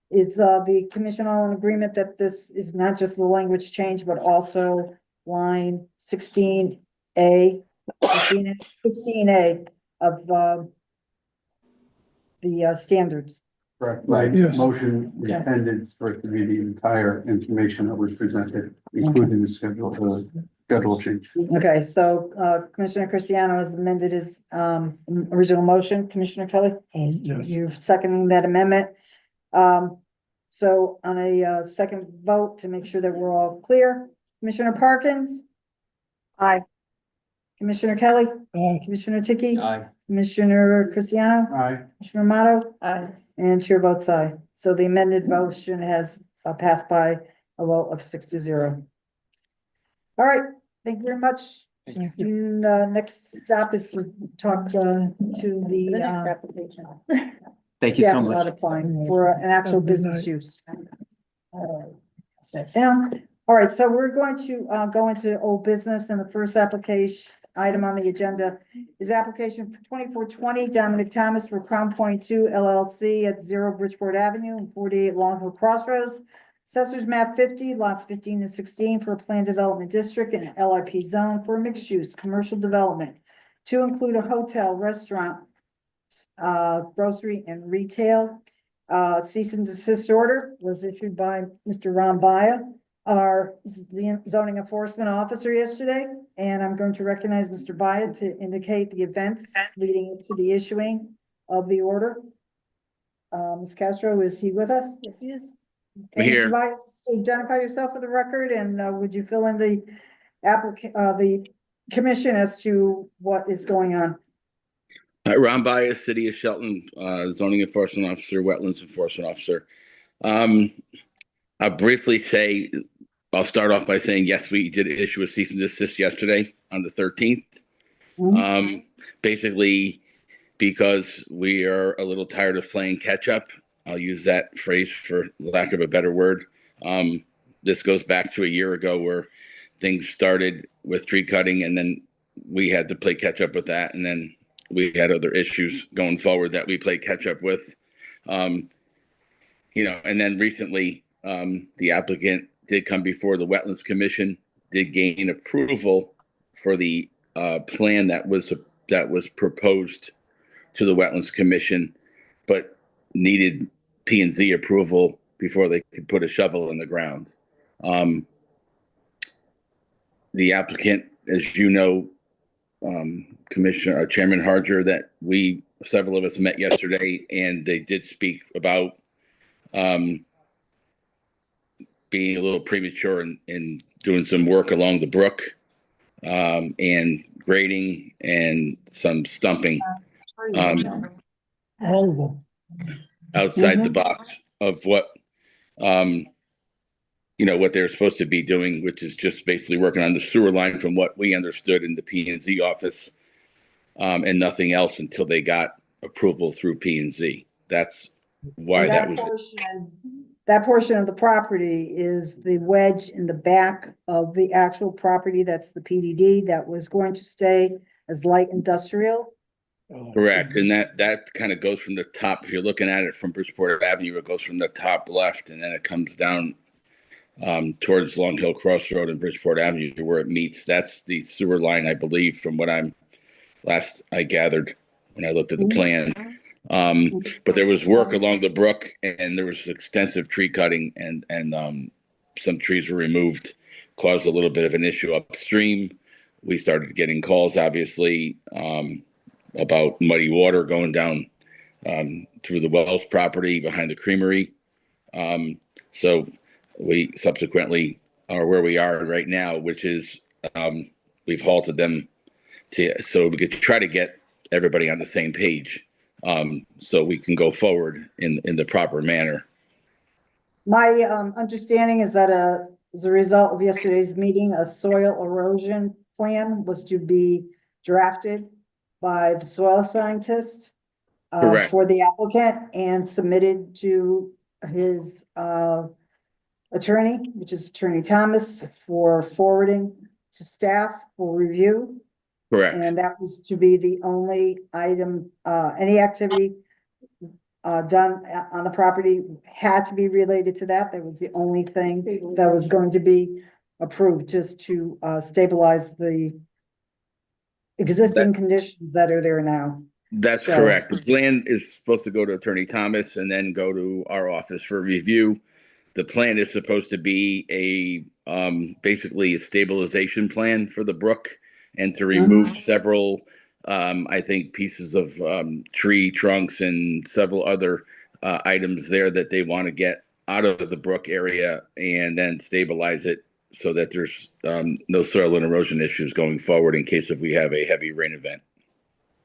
Speaker 1: Is the commission all in agreement that this is not just the language change, but also line 16A, 16A of the standards?
Speaker 15: Correct. My
Speaker 2: Yes.
Speaker 15: motion
Speaker 1: Yes.
Speaker 15: intended for it to be the entire information that was presented, including the schedule change.
Speaker 1: Okay, so Commissioner Cristiano has amended his original motion. Commissioner Kelly?
Speaker 2: Yes.
Speaker 1: You're seconding that amendment. So on a second vote to make sure that we're all clear, Commissioner Parkins,
Speaker 3: Aye.
Speaker 1: Commissioner Kelly,
Speaker 2: Aye.
Speaker 1: Commissioner Ticky,
Speaker 4: Aye.
Speaker 1: Commissioner Cristiano,
Speaker 15: Aye.
Speaker 1: Commissioner Motto,
Speaker 5: Aye.
Speaker 1: and chair votes aye. So the amended motion has passed by a vote of 6-0. All right, thank you very much.
Speaker 2: Thank you.
Speaker 1: And, next stop is to talk to
Speaker 5: The next
Speaker 1: the
Speaker 5: application.
Speaker 11: Thank you so
Speaker 1: staff about
Speaker 11: much.
Speaker 1: applying for an actual
Speaker 2: Have a good
Speaker 1: business
Speaker 2: night.
Speaker 1: use. Sit down. All right, so we're going to go into old business, and the first application item on the agenda is application for 2420 Dominic Thomas for Crown Point 2 LLC at 0 Bridgeport Avenue and 48 Long Hill Crossroads. Assessors map 50, lots 15 and 16 for a planned development district and LIP zone for mixed use, commercial development to include a hotel, restaurant, grocery and retail. Cease and desist order was issued by Mr. Ron Baya, our zoning enforcement officer yesterday. And I'm going to recognize Mr. Baya to indicate the events leading to the issuing of the order. Ms. Castro, is he with us? Yes, he is.
Speaker 16: I'm here.
Speaker 1: Mr. Baya, so identify yourself for the record, and would you fill in the the commission as to what is going on?
Speaker 16: Ron Bias, City of Shelton, zoning enforcement officer, wetlands enforcement officer. I'll briefly say, I'll start off by saying, yes, we did issue a cease and desist yesterday on the 13th. Basically, because we are a little tired of playing catch up. I'll use that phrase for lack of a better word. This goes back to a year ago where things started with tree cutting, and then we had to play catch up with that. And then we had other issues going forward that we played catch up with. And then recently, the applicant did come before the Wetlands Commission, did gain approval for the plan that was proposed to the Wetlands Commission, but needed P&Z approval before they could put a shovel in the ground. The applicant, as you know, Commissioner Chairman Harger, that several of us met yesterday, and they did speak about being a little premature in doing some work along the brook, and grading and some stumping.
Speaker 2: All of them.
Speaker 16: Outside the box of what what they're supposed to be doing, which is just basically working on the sewer line from what we understood in the P&Z office, and nothing else until they got approval through P&Z. That's why
Speaker 1: And
Speaker 16: that was.
Speaker 1: that portion of the property is the wedge in the back of the actual property. That's the PDD that was going to stay as light industrial.
Speaker 16: Correct. And that kind of goes from the top. If you're looking at it from Bridgeport Avenue, it goes from the top left, and then it comes down towards Long Hill Crossroad and Bridgeport Avenue where it meets. That's the sewer line, I believe, from what I gathered when I looked at the plan. But there was work along the brook, and there was extensive tree cutting, and some trees were removed, caused a little bit of an issue upstream. We started getting calls, obviously, about muddy water going down through the Wells property behind the creamery. So we subsequently are where we are right now, which is we've halted them so we could try to get everybody on the same page, so we can go forward in the proper manner.
Speaker 1: My understanding is that as a result of yesterday's meeting, a soil erosion plan was to be drafted by the soil scientist for the applicant and submitted to his attorney, which is Attorney Thomas, for forwarding to staff for review.
Speaker 16: Correct.
Speaker 1: And that was to be the only item, any activity done on the property had to be related to that. That was the only thing that was going to be approved, just to stabilize the existing conditions that are there now.
Speaker 16: That's correct. The plan is supposed to go to Attorney Thomas and then go to our office for review. The plan is supposed to be basically a stabilization plan for the brook, and to remove several, I think, pieces of tree trunks and several other items there that they want to get out of the brook area, and then stabilize it so that there's no soil and erosion issues going forward in case if we have a heavy rain event.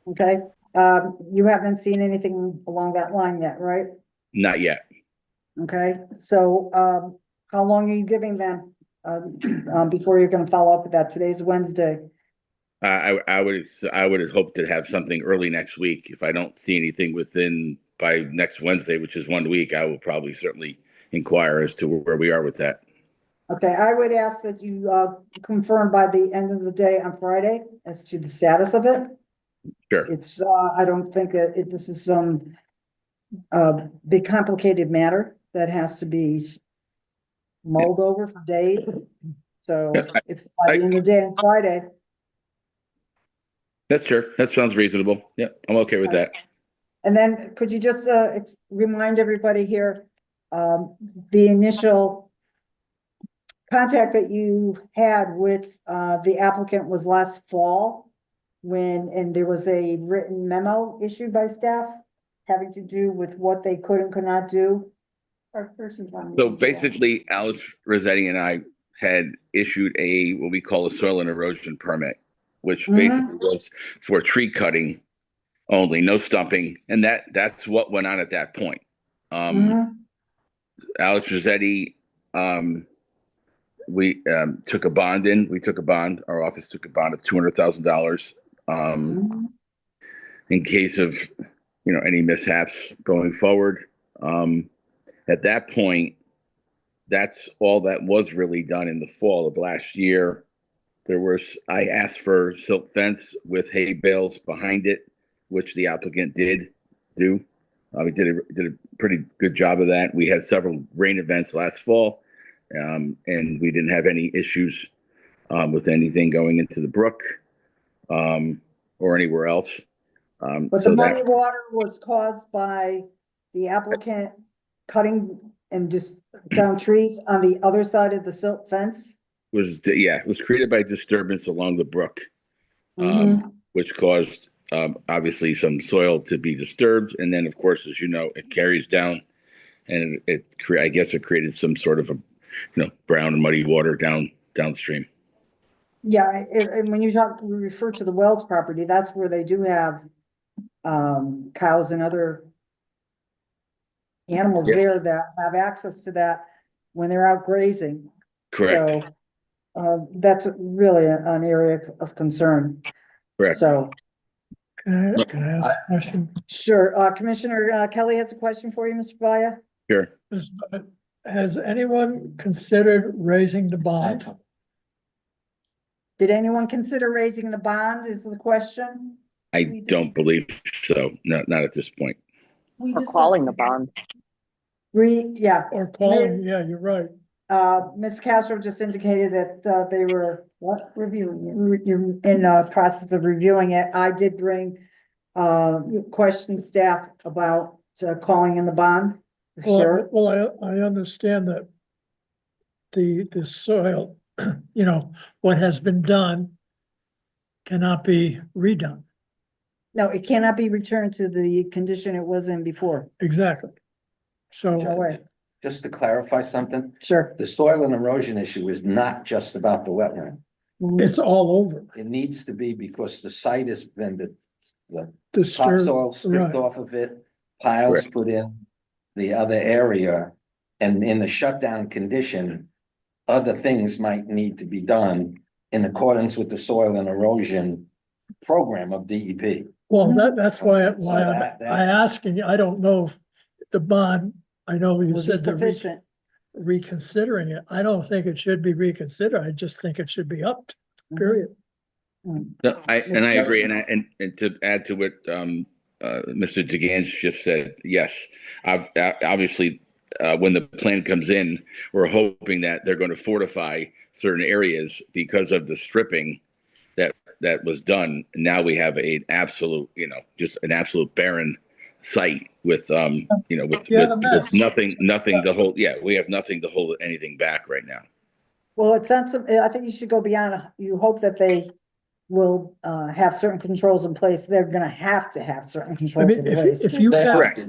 Speaker 1: Okay. You haven't seen anything along that line yet, right?
Speaker 16: Not yet.
Speaker 1: Okay. So how long are you giving them before you're going to follow up with that? Today's Wednesday.
Speaker 16: I would have hoped to have something early next week. If I don't see anything by next Wednesday, which is 1 week, I will probably certainly inquire as to where we are with that.
Speaker 1: Okay, I would ask that you confirm by the end of the day on Friday as to the status of it.
Speaker 16: Sure.
Speaker 1: It's I don't think this is some big complicated matter that has to be mulled over for days. So if by the end of the day on Friday.
Speaker 16: That's sure. That sounds reasonable. Yeah, I'm okay with that.
Speaker 1: And then could you just remind everybody here, the initial contact that you had with the applicant was last fall and there was a written memo issued by staff having to do with what they could and could not do?
Speaker 16: So basically, Alex Rossetti and I had issued what we call a soil and erosion permit, which basically was for tree cutting only, no stumping. And that's what went on at that point. Alex Rossetti, we took a bond. Our office took a bond of $200,000. in case of, any mishaps going forward. At that point, that's all that was really done in the fall of last year. I asked for silt fence with hay bales behind it, which the applicant did do. We did a pretty good job of that. We had several rain events last fall, and we didn't have any issues with anything going into the brook or anywhere else.
Speaker 1: But
Speaker 16: So
Speaker 1: the
Speaker 16: that
Speaker 1: muddy water was caused by the applicant cutting and just down trees on the other side of the silt fence?
Speaker 16: it was created by disturbance along the brook,
Speaker 1: Mhm.
Speaker 16: which caused obviously some soil to be disturbed, and then of course, as you know, it carries down, and I guess it created some sort of a brown and muddy water downstream.
Speaker 1: Yeah, and when you refer to the Wells property, that's where they do have cows and other animals
Speaker 16: Yeah.
Speaker 1: there that have access to that when they're out grazing.
Speaker 16: Correct.
Speaker 1: So that's really an area of concern.
Speaker 16: Correct.
Speaker 1: So,
Speaker 2: Can I ask a question?
Speaker 1: sure, Commissioner Kelly has a question for you, Mr. Vaya.
Speaker 16: Sure.
Speaker 2: Has anyone considered raising the bond?
Speaker 1: Did anyone consider raising the bond is the question?
Speaker 16: I don't believe so. Not at this point.
Speaker 3: Or calling the bond.
Speaker 1: Yeah,
Speaker 2: Or calling, yeah, you're right.
Speaker 1: Ms. Castro just indicated that they were, what?
Speaker 6: Reviewing
Speaker 1: You're in the process of reviewing it. I did bring question staff about calling in the bond. Sure.
Speaker 2: Well, I understand that the soil, what has been done cannot be redone.
Speaker 1: No, it cannot be returned to the condition it was in before.
Speaker 2: Exactly. So,
Speaker 1: Joey.
Speaker 17: Just to clarify something,
Speaker 1: Sure.
Speaker 17: the soil and erosion issue is not just about the wetland.
Speaker 2: it's all over.
Speaker 17: It needs to be because the site has been the
Speaker 2: Disturbed,
Speaker 17: topsoil stripped
Speaker 2: right.
Speaker 17: off of it, piles
Speaker 16: Right.
Speaker 17: put in the other area. And in the shutdown condition, other things might need to be done in accordance with the soil and erosion program of DEP.
Speaker 2: Well, that's why
Speaker 17: So that-
Speaker 2: I asking, I don't know if the bond, I know you
Speaker 1: Was
Speaker 2: said the
Speaker 1: sufficient.
Speaker 2: reconsidering it. I don't think it should be reconsidered. I just think it should be upped, period.
Speaker 16: No, I agree, and to add to what Mr. DeGans just said, yes, obviously when the plan comes in, we're hoping that they're going to fortify certain areas because of the stripping that was done. Now we have an absolute, just an absolute barren site with with nothing to hold. Yeah, we have nothing to hold anything back right now.
Speaker 1: Well, it's not some, I think you should go beyond, you hope that they will have certain controls in place. They're gonna have to have certain
Speaker 2: I
Speaker 1: controls
Speaker 2: mean,
Speaker 1: in place.
Speaker 2: if you
Speaker 16: Correct.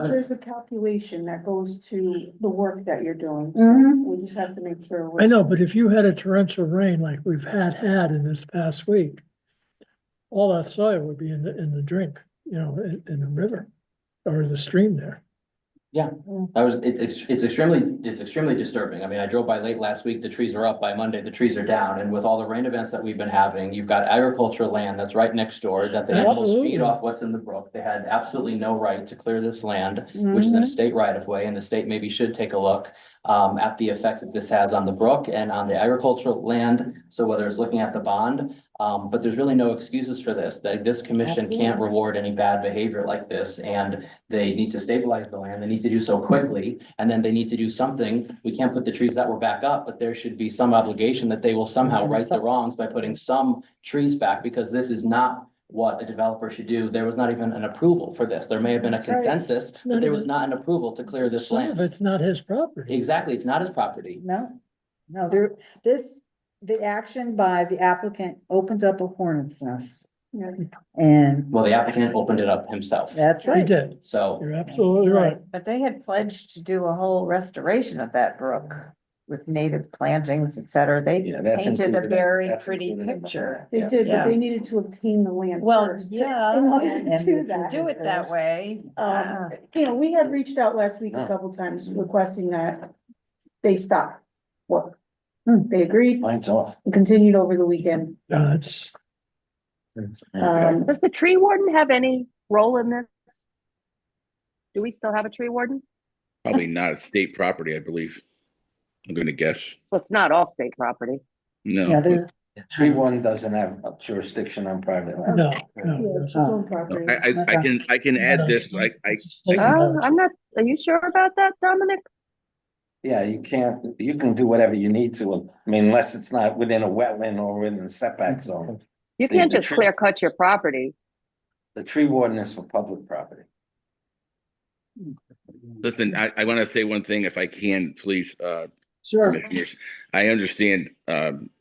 Speaker 6: There's a calculation that goes to the work that you're doing.
Speaker 1: Mhm.
Speaker 6: We just have to make sure.
Speaker 2: I know, but if you had a torrential rain like we've had in this past week, all that soil would be in the drink, in the river or the stream there.
Speaker 4: Yeah, it's extremely disturbing. I mean, I drove by late last week, the trees are up. By Monday, the trees are down. And with all the rain events that we've been having, you've got agricultural land that's right next door that the animals
Speaker 2: Absolutely.
Speaker 4: feed off what's in the brook. They had absolutely no right to clear this land, which is in a state right of way, and the state maybe should take a look at the effects that this has on the brook and on the agricultural land. So whether it's looking at the bond, but there's really no excuses for this. This commission can't reward any bad behavior like this, and they need to stabilize the land. They need to do so quickly, and then they need to do something. We can't put the trees that were back up, but there should be some obligation that they will somehow right the wrongs by putting some trees back, because this is not what a developer should do. There was not even an approval for this. There may have been a
Speaker 1: That's right.
Speaker 4: consensus, but there was not an approval to clear this
Speaker 2: Some of
Speaker 4: land.
Speaker 2: it's not his property.
Speaker 4: Exactly, it's not his property.
Speaker 1: No, the action by the applicant opens up a hornet's nest. And
Speaker 4: Well, the applicant opened it up himself,
Speaker 1: that's
Speaker 2: He
Speaker 1: right.
Speaker 2: did.
Speaker 4: so.
Speaker 2: You're absolutely right.
Speaker 5: But they had pledged to do a whole restoration of that brook with native plantings, et cetera. They
Speaker 17: Yeah, that's
Speaker 5: painted a
Speaker 17: included.
Speaker 5: very
Speaker 17: That's
Speaker 5: pretty
Speaker 17: included in the
Speaker 5: picture.
Speaker 6: They did, but
Speaker 5: Yeah.
Speaker 6: they needed to obtain the land
Speaker 5: Well,
Speaker 6: first.
Speaker 5: yeah,
Speaker 6: In order to
Speaker 1: and
Speaker 6: do that.
Speaker 5: Do it that way.
Speaker 6: We had reached out last week a couple times requesting that they stop work. They agreed
Speaker 17: Mine's off.
Speaker 6: and continued over the weekend.
Speaker 2: It's
Speaker 3: Does the tree warden have any role in this? Do we still have a tree warden?
Speaker 16: Probably not a state property, I believe. I'm gonna guess.
Speaker 3: Well, it's not all state property.
Speaker 1: Yeah,
Speaker 16: No,
Speaker 1: there,
Speaker 17: Tree one doesn't have jurisdiction on private land.
Speaker 2: No,
Speaker 6: Yeah,
Speaker 2: no.
Speaker 6: it's its own property.
Speaker 16: I can add this.
Speaker 2: It's a state
Speaker 3: Oh,
Speaker 2: law.
Speaker 3: I'm not, are you sure about that, Dominic?
Speaker 17: Yeah, you can do whatever you need to, I mean, unless it's not within a wetland or within a setback zone.
Speaker 3: You can't
Speaker 17: The
Speaker 3: just
Speaker 17: tree-
Speaker 3: clear cut your property.
Speaker 17: The tree warden is for public property.
Speaker 16: Listen, I want to say one thing if I can, please,
Speaker 1: sure.
Speaker 16: Commissioners. I understand,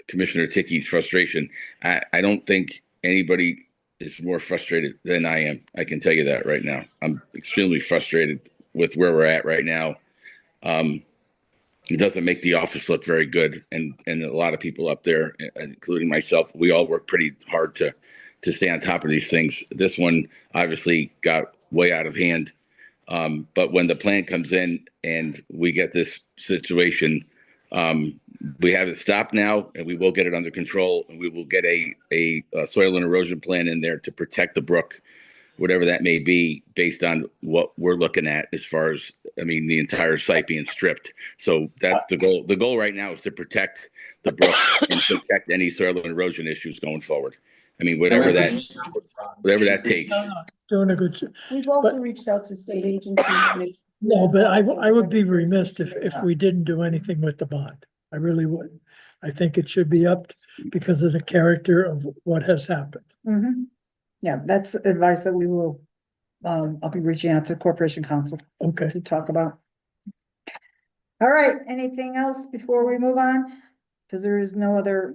Speaker 16: Commissioner Tickey's frustration. I don't think anybody is more frustrated than I am. I can tell you that right now. I'm extremely frustrated with where we're at right now. It doesn't make the office look very good, and a lot of people up there, including myself, we all work pretty hard to stay on top of these things. This one obviously got way out of hand. But when the plan comes in and we get this situation, we have it stopped now, and we will get it under control, and we will get a soil and erosion plan in there to protect the brook, whatever that may be, based on what we're looking at as far as, I mean, the entire site being stripped. So that's the goal. The goal right now is to protect the brook and protect any soil and erosion issues going forward. I mean, whatever that takes.
Speaker 2: Doing a good,
Speaker 6: We've also
Speaker 2: But-
Speaker 6: reached out to state agencies. to make-
Speaker 2: no, but I would be remiss if we didn't do anything with the bond. I really would. I think it should be upped because of the character of what has happened.
Speaker 1: Mhm. Yeah, that's advice that we will, I'll be reaching out to Corporation Council
Speaker 2: Okay.
Speaker 1: to talk about. All right, anything else before we move on? Because there is no other,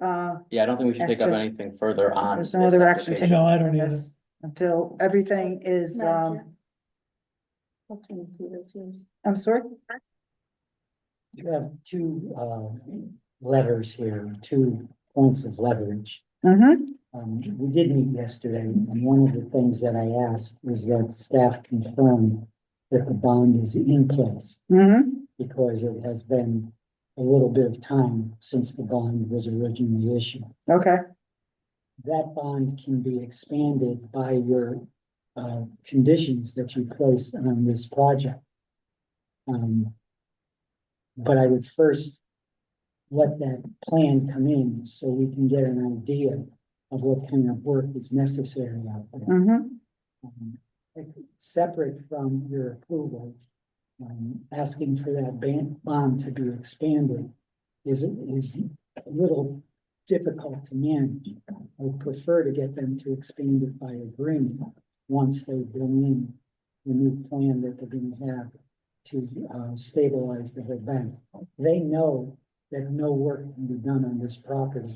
Speaker 4: Yeah, I don't think we should take up
Speaker 1: Action.
Speaker 4: anything further on.
Speaker 1: there's no
Speaker 4: this
Speaker 1: other action
Speaker 4: application.
Speaker 1: taken
Speaker 2: No, I don't
Speaker 1: on
Speaker 2: either.
Speaker 1: this until everything is, I'm sorry?
Speaker 8: You have two, levers here, 2 points of leverage.
Speaker 1: Mm-hmm,
Speaker 8: We did meet yesterday, and one of the things that I asked is that staff confirm that the bond is in place,
Speaker 1: mm-hmm,
Speaker 8: because it has been a little bit of time since the bond was originally issued.
Speaker 1: okay,
Speaker 8: That bond can be expanded by your, conditions that you place on this project. But I would first let that plan come in so we can get an idea of what kind of work is necessary out there.
Speaker 1: mm-hmm,
Speaker 8: Separate from your approval, asking for that bond to be expanded is a little difficult to manage. I would prefer to get them to expand it by agreement once they bring in the new plan that they're gonna have to stabilize the whole bank. They know that no work can be done on this property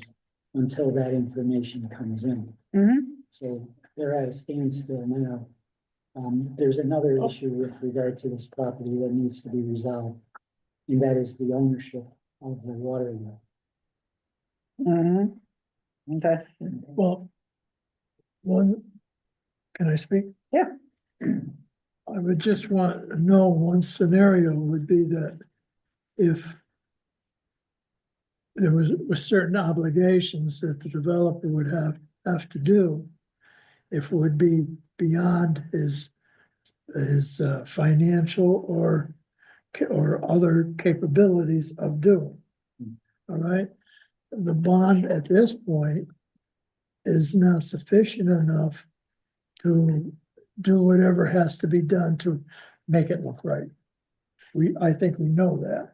Speaker 8: until that information comes in.
Speaker 1: mm-hmm.
Speaker 8: So they're at a standstill now. There's another issue with regard to this property that needs to be resolved, and that is the ownership of the waterway.
Speaker 1: Mm-hmm. Okay,
Speaker 2: Well, can I speak?
Speaker 1: Yeah.
Speaker 2: I would just want to know, one scenario would be that if there was certain obligations that the developer would have to do, if it would be beyond his financial or other capabilities of doing. All right, the bond at this point is not sufficient enough to do whatever has to be done to make it look right. I think we know that.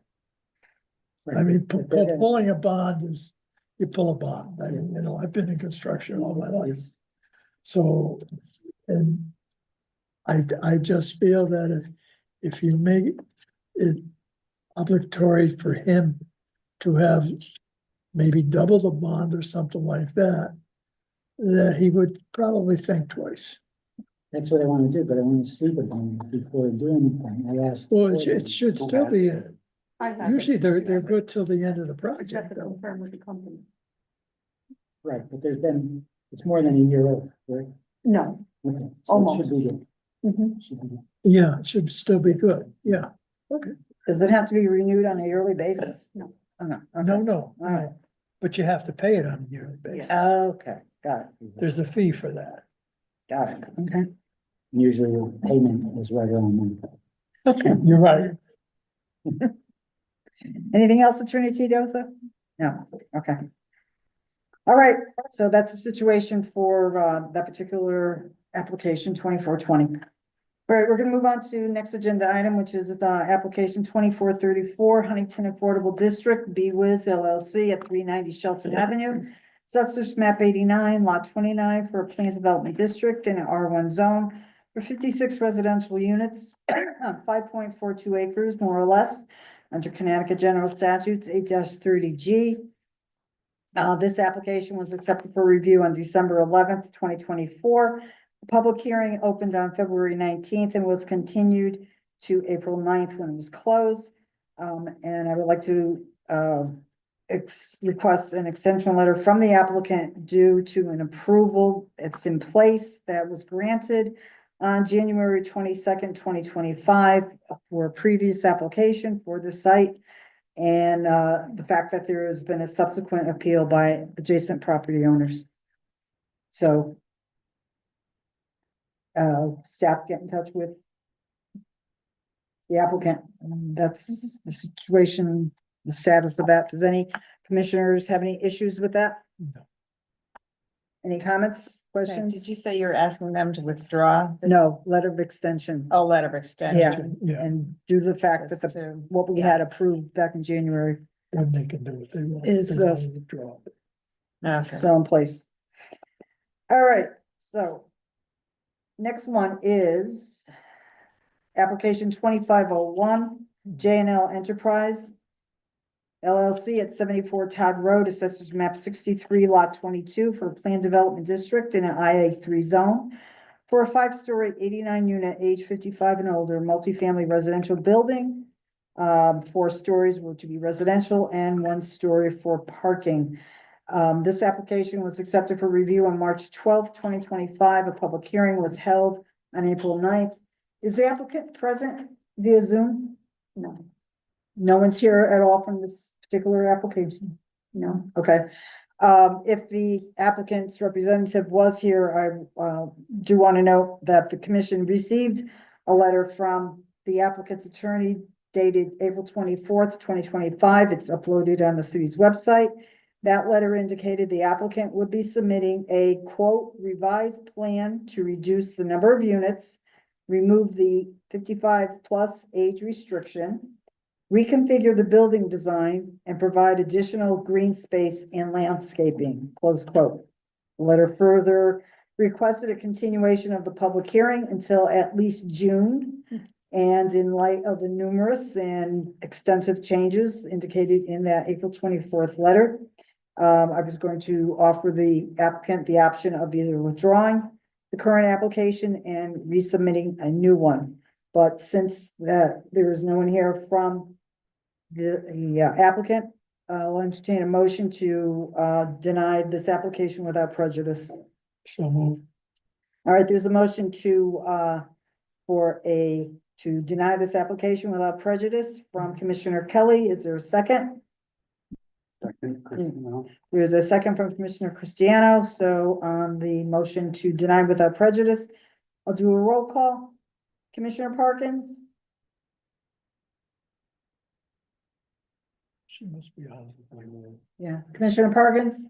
Speaker 2: I mean, pulling a bond is, you pull a bond. I mean, I've been in construction all my life. So, and I just feel that if you make it obligatory for him to have maybe double the bond or something like that, that he would probably think twice.
Speaker 8: That's what I want to do, but I want to see the bond before doing anything. I asked.
Speaker 2: Well, it should still be,
Speaker 6: I have
Speaker 2: usually
Speaker 6: it.
Speaker 2: they're good till the end of the
Speaker 6: I have
Speaker 2: project
Speaker 6: to
Speaker 2: though.
Speaker 6: confirm with the company.
Speaker 8: Right, but it's more than a year old, right?
Speaker 6: No.
Speaker 8: Okay, so it
Speaker 6: Almost.
Speaker 8: should be good.
Speaker 6: Mhm.
Speaker 8: Should be good.
Speaker 2: Yeah, it should still be good, yeah.
Speaker 1: does it have to be renewed on a yearly basis?
Speaker 6: No.
Speaker 1: Oh, no, okay.
Speaker 2: No,
Speaker 1: All right.
Speaker 2: but you have to pay it on a yearly basis.
Speaker 1: Okay, got it,
Speaker 2: There's a fee for that.
Speaker 1: got it, okay.
Speaker 8: Usually the payment is right on.
Speaker 2: You're right.
Speaker 1: Anything else, Attorney Tedioso? No, okay. All right, so that's the situation for that particular application 2420. All right, we're gonna move on to next agenda item, which is application 2434 Huntington Affordable District, BWiz LLC at 390 Shelton Avenue. Assessors map 89, lot 29 for a planned development district in an R1 zone for 56 residential units, 5.42 acres, more or less, under Connecticut General Statutes 8-30G. This application was accepted for review on December 11th, 2024. The public hearing opened on February 19th and was continued to April 9th when it was closed. And I would like to request an extension letter from the applicant due to an approval that's in place that was granted on January 22nd, 2025 for a previous application for the site. And the fact that there has been a subsequent appeal by adjacent property owners. So staff get in touch with the applicant. That's the situation, the status of that. Does any commissioners have any issues with that?
Speaker 2: No.
Speaker 1: Any comments, questions?
Speaker 5: Did you say you're asking them to withdraw? this?
Speaker 1: No, letter of extension.
Speaker 5: Oh, letter of
Speaker 1: Yeah,
Speaker 5: extension.
Speaker 2: Yeah,
Speaker 1: and due to the fact that
Speaker 5: Just
Speaker 1: the,
Speaker 5: to-
Speaker 1: what we had approved back in January
Speaker 2: and they can do what they want.
Speaker 1: Is,
Speaker 2: They want to withdraw it.
Speaker 5: Okay.
Speaker 1: still in place. All right, so next one is application 2501 J&L Enterprise LLC at 74 Todd Road, assessors map 63 lot 22 for a planned development district in an IA3 zone for a 5-story 89 unit age 55 and older multifamily residential building. 4 stories were to be residential and 1 story for parking. This application was accepted for review on March 12th, 2025. A public hearing was held on April 9th. Is the applicant present via Zoom? No. No one's here at all from this particular application? No, okay. If the applicant's representative was here, I do want to note that the commission received a letter from the applicant's attorney dated April 24th, 2025. It's uploaded on the city's website. That letter indicated the applicant would be submitting a quote revised plan to reduce the number of units, remove the 55+ age restriction, reconfigure the building design, and provide additional green space and landscaping, close quote. The letter further requested a continuation of the public hearing until at least June. And in light of the numerous and extensive changes indicated in that April 24th letter, I was going to offer the applicant the option of either withdrawing the current application and resubmitting a new one. But since there is no one here from the applicant, I'll entertain a motion to deny this application without prejudice.
Speaker 2: So move.
Speaker 1: All right, there's a motion to deny this application without prejudice from Commissioner Kelly. Is there a second?
Speaker 15: Second, Christina.
Speaker 1: There's a second from Commissioner Cristiano. So on the motion to deny without prejudice, I'll do a roll call. Commissioner Parkins?
Speaker 2: She must be out of the way.
Speaker 1: Yeah. Commissioner Parkins?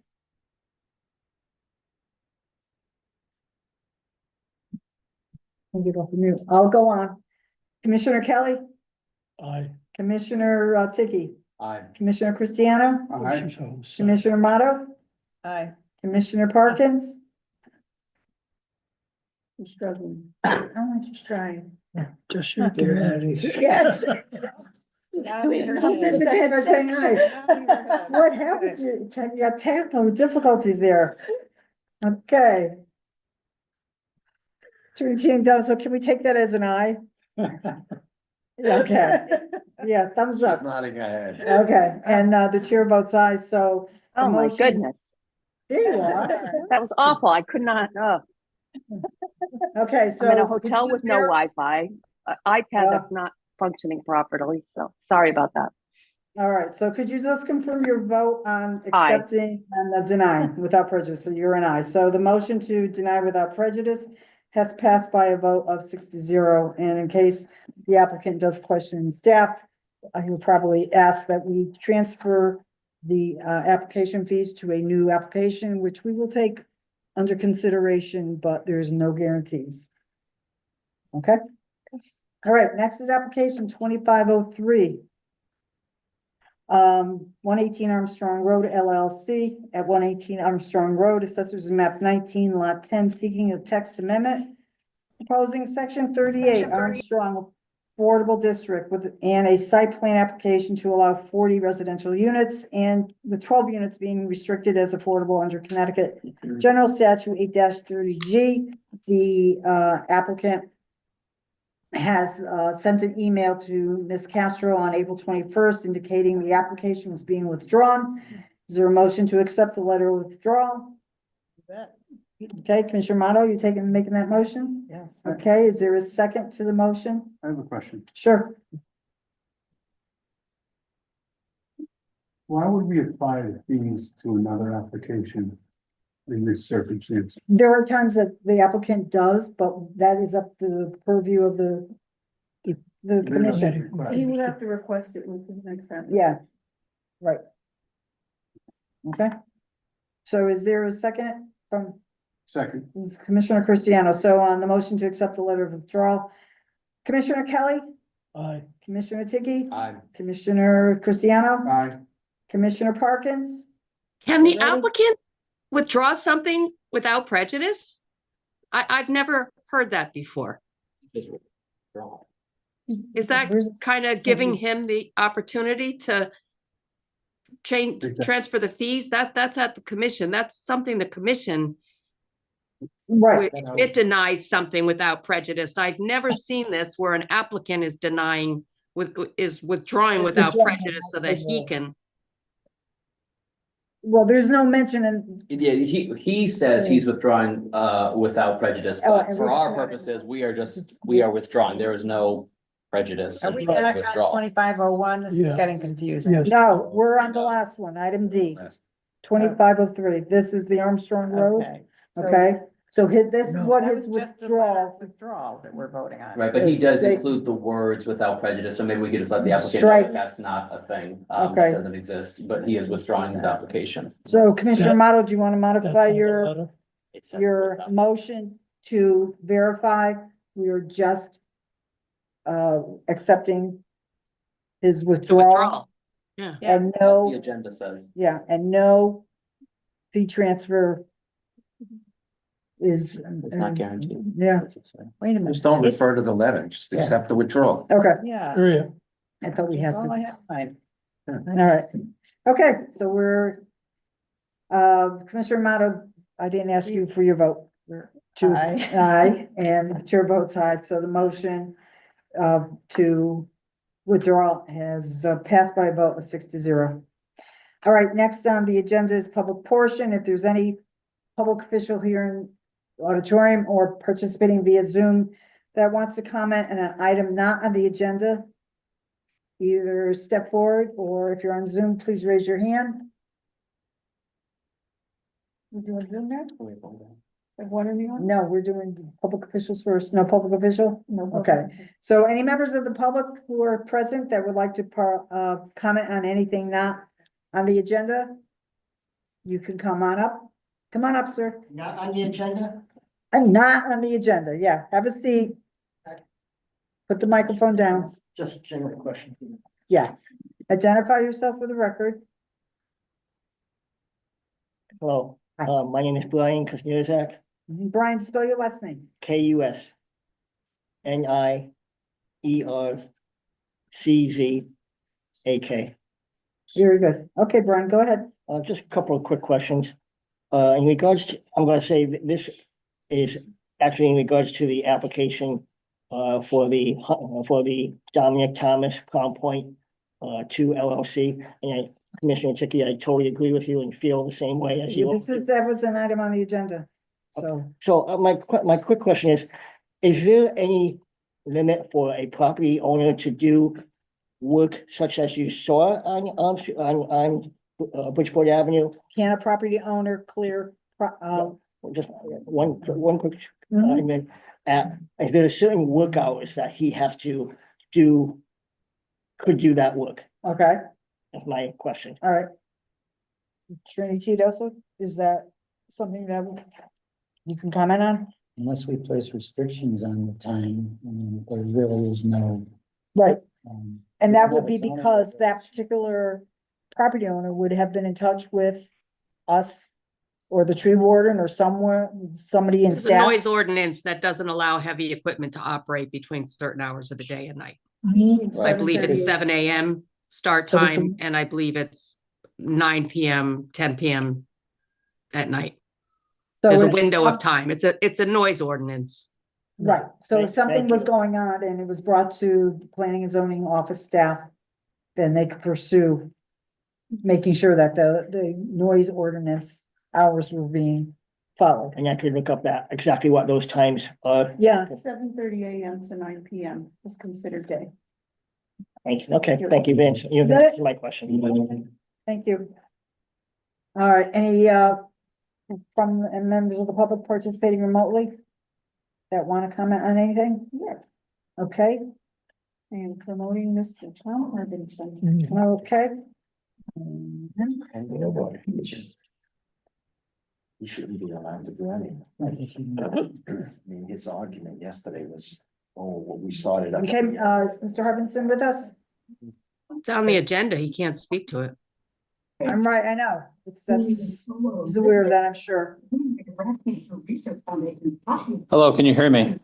Speaker 1: I'll get off the mute. I'll go on. Commissioner Kelly?
Speaker 2: Aye.
Speaker 1: Commissioner Tiki?
Speaker 4: Aye.
Speaker 1: Commissioner Cristiano?
Speaker 15: Aye.
Speaker 1: Commissioner Motto?
Speaker 5: Aye.
Speaker 1: Commissioner Parkins?
Speaker 6: I'm struggling. I'm just trying.
Speaker 2: Just shake your head.
Speaker 1: Yes.
Speaker 5: Now we heard
Speaker 1: She said
Speaker 5: it.
Speaker 1: the day by saying aye.
Speaker 5: Now we heard it.
Speaker 1: What happened to you? You got technical difficulties there. Okay. So can we take that as an aye? Okay, yeah, thumbs up.
Speaker 17: nodding her head.
Speaker 1: Okay, and the chair votes aye, so. the
Speaker 3: Oh, my
Speaker 1: motion-
Speaker 3: goodness.
Speaker 1: There you are.
Speaker 3: That was awful. I could not,
Speaker 1: Okay, so.
Speaker 3: I'm in a
Speaker 1: could you
Speaker 3: hotel
Speaker 1: just
Speaker 3: with no
Speaker 1: bear-
Speaker 3: Wi-Fi, iPad that's not functioning properly, so sorry about that.
Speaker 1: All right, so could you just confirm your vote on
Speaker 3: Aye.
Speaker 1: accepting and the denying without prejudice? So you're an aye. So the motion to deny without prejudice has passed by a vote of 6-0. And in case the applicant does question staff, I will probably ask that we transfer the application fees to a new application, which we will take under consideration, but there's no guarantees. Okay? All right, next is application 2503. 118 Armstrong Road LLC at 118 Armstrong Road, assessors map 19 lot 10, seeking a text amendment. Proposing section 38 Armstrong Affordable District and a site plan application to allow 40 residential units, and with 12 units being restricted as affordable under Connecticut General Statute 8-30G. The applicant has sent an email to Ms. Castro on April 21st indicating the application is being withdrawn. Is there a motion to accept the letter of withdrawal? Okay, Commissioner Motto, you making that motion?
Speaker 5: Yes.
Speaker 1: Okay, is there a second to the motion?
Speaker 15: I have a question.
Speaker 1: Sure.
Speaker 15: Why would we apply the fees to another application in this circumstance?
Speaker 1: There are times that the applicant does, but that is up to the purview of the commission.
Speaker 6: He would have to request it with his next time.
Speaker 1: Yeah, right. Okay. So is there a second from
Speaker 15: Second,
Speaker 1: Commissioner Cristiano? So on the motion to accept the letter of withdrawal, Commissioner Kelly,
Speaker 2: Aye.
Speaker 1: Commissioner Tiki,
Speaker 4: Aye.
Speaker 1: Commissioner Cristiano,
Speaker 15: aye.
Speaker 1: Commissioner Parkins.
Speaker 18: Can the
Speaker 1: You ready?
Speaker 18: applicant withdraw something without prejudice? I've never heard that before.
Speaker 4: Just withdraw.
Speaker 18: Is that
Speaker 1: There's-
Speaker 18: kind of giving him the opportunity to change, transfer the fees? That's at the commission. That's something the commission,
Speaker 1: Right,
Speaker 18: it denies something without prejudice. I've never seen this where an applicant is denying is withdrawing without
Speaker 1: Withdrawing
Speaker 18: prejudice so
Speaker 1: without
Speaker 18: that he
Speaker 1: prejudice.
Speaker 18: can.
Speaker 1: well, there's no mention in,
Speaker 4: Yeah, he says he's withdrawing without prejudice,
Speaker 1: Oh,
Speaker 4: but
Speaker 1: and
Speaker 4: for
Speaker 1: we-
Speaker 4: our purposes, we are withdrawing. There is no prejudice.
Speaker 5: Are we
Speaker 4: in
Speaker 5: back on
Speaker 4: withdrawal.
Speaker 5: 2501? This is
Speaker 2: Yeah.
Speaker 5: getting confusing.
Speaker 2: Yes.
Speaker 1: no, we're on the last one, item D, 2503. This is the Armstrong Road,
Speaker 5: Okay. So
Speaker 1: okay? So this is
Speaker 2: No.
Speaker 1: what
Speaker 5: that
Speaker 1: his
Speaker 5: was just the letter of
Speaker 1: withdrawal,
Speaker 5: withdrawal that we're voting on.
Speaker 4: Right, but he
Speaker 1: Yes,
Speaker 4: does
Speaker 1: they-
Speaker 4: include the words without prejudice, so maybe we could just let the applicant know
Speaker 1: Strike.
Speaker 4: that that's not a thing.
Speaker 1: Okay.
Speaker 4: That doesn't exist, but he is withdrawing his application.
Speaker 1: so Commissioner
Speaker 2: That-
Speaker 1: Motto, do you want to
Speaker 2: That's
Speaker 1: modify
Speaker 2: on the
Speaker 1: your
Speaker 2: letter.
Speaker 4: It says
Speaker 1: your
Speaker 4: without-
Speaker 1: motion to verify we are just accepting his
Speaker 18: The
Speaker 1: withdrawal
Speaker 18: withdrawal. Yeah.
Speaker 1: and
Speaker 4: That's
Speaker 1: no,
Speaker 4: the agenda says.
Speaker 1: yeah, and no fee transfer is.
Speaker 4: It's not guaranteed.
Speaker 1: Yeah,
Speaker 4: That's what it's saying.
Speaker 1: wait a minute.
Speaker 17: Just don't
Speaker 1: It's-
Speaker 17: refer to the letter, just
Speaker 1: Yeah.
Speaker 17: accept the withdrawal.
Speaker 1: Okay,
Speaker 5: Yeah.
Speaker 2: Yeah.
Speaker 1: I thought we had.
Speaker 5: That's all
Speaker 1: to-
Speaker 5: I have. Fine.
Speaker 1: All right, okay, so we're, Commissioner Motto, I didn't ask you for your vote. To
Speaker 5: Aye.
Speaker 1: aye, and chair votes aye, so the motion to withdraw has passed by a vote of 6-0. All right, next on the agenda is public portion. If there's any public official here in the auditorium or participating via Zoom that wants to comment on an item not on the agenda, either step forward, or if you're on Zoom, please raise your hand. We're doing Zoom now?
Speaker 6: What are we on?
Speaker 1: No, we're doing public officials first. No public official? No. Okay. So any members of the public who are present that would like to comment on anything not on the agenda? You can come on up. Come on up, sir.
Speaker 19: Not on the agenda?
Speaker 1: And not on the agenda. Yeah, have a seat. Put the microphone down.
Speaker 19: Just a general question.
Speaker 1: Yeah. Identify yourself for the record.
Speaker 19: Hello, my name is Brian Kuzniak,
Speaker 1: Brian, spell your last name.
Speaker 19: KUS. NIERCZAK.
Speaker 1: Very good. Okay, Brian, go ahead.
Speaker 19: Just a couple of quick questions. In regards to, I'm gonna say that this is actually in regards to the application for the Dominic Thomas Crown Point 2 LLC. And Commissioner Ticky, I totally agree with you and feel the same way as you.
Speaker 1: That was an item on the agenda. So,
Speaker 19: So my quick question is there any limit for a property owner to do work such as you saw on Bridgeport Avenue?
Speaker 1: Can a property owner clear,
Speaker 19: Just one quick,
Speaker 1: Mhm.
Speaker 19: I mean, if there's certain work hours that he has to do, could do that work?
Speaker 1: okay,
Speaker 19: That's my question.
Speaker 1: all right. Trinity Teedosa, is that something that you can comment on?
Speaker 8: Unless we place restrictions on the time, I mean, there really is no.
Speaker 1: Right. And that would be
Speaker 8: Another zoning
Speaker 1: because that
Speaker 8: regulation.
Speaker 1: particular property owner would have been in touch with us or the tree warden or somebody in
Speaker 18: There's a
Speaker 1: staff.
Speaker 18: noise ordinance that doesn't allow heavy equipment to operate between certain hours of the day and night. So I believe it's 7 AM start time, and I believe it's 9 PM, 10 PM at night.
Speaker 1: So
Speaker 18: There's a
Speaker 1: if
Speaker 18: window of
Speaker 1: some-
Speaker 18: time. It's a noise ordinance.
Speaker 1: Right, so if
Speaker 19: Thank
Speaker 1: something was
Speaker 19: you.
Speaker 1: going on and it was brought to the planning and zoning office staff, then they could pursue making sure that the noise ordinance hours were being followed.
Speaker 19: And I could look up that, exactly what those times are.
Speaker 1: Yeah,
Speaker 6: 7:30 AM to 9 PM is considered day.
Speaker 19: Thank you. Okay, thank you, Vince. You've
Speaker 1: Is that it?
Speaker 19: answered my question.
Speaker 1: thank you. All right, any, from members of the public participating remotely that want to comment on anything?
Speaker 6: Yes.
Speaker 1: Okay,
Speaker 6: And promoting Mr. Tom Harbinson.
Speaker 1: okay.
Speaker 17: And you know what? He shouldn't be allowed to do anything. I mean, his argument yesterday was, oh, well, we started. up-
Speaker 1: Okay, is Mr. Harbinson with us?
Speaker 18: It's on the agenda. He can't speak to it.
Speaker 1: I'm right, I know. He's aware of that, I'm sure.
Speaker 20: Hello, can you hear me?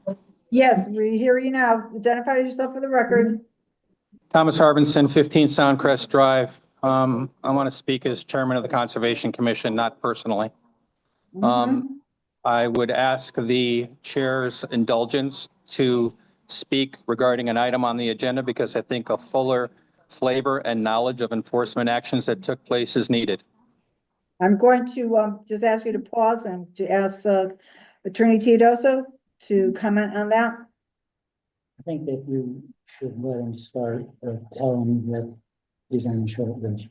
Speaker 1: Yes, we hear you now. Identify yourself for the record.
Speaker 20: Thomas Harbinson, 15 Soundcrest Drive. I want to speak as chairman of the Conservation Commission, not personally. I would ask the chair's indulgence to speak regarding an item on the agenda because I think a fuller flavor and knowledge of enforcement actions that took place is needed.
Speaker 1: I'm going to just ask you to pause and to ask Attorney Teodoso to comment on that.
Speaker 8: I think that you should let him start or tell him that he's on short list.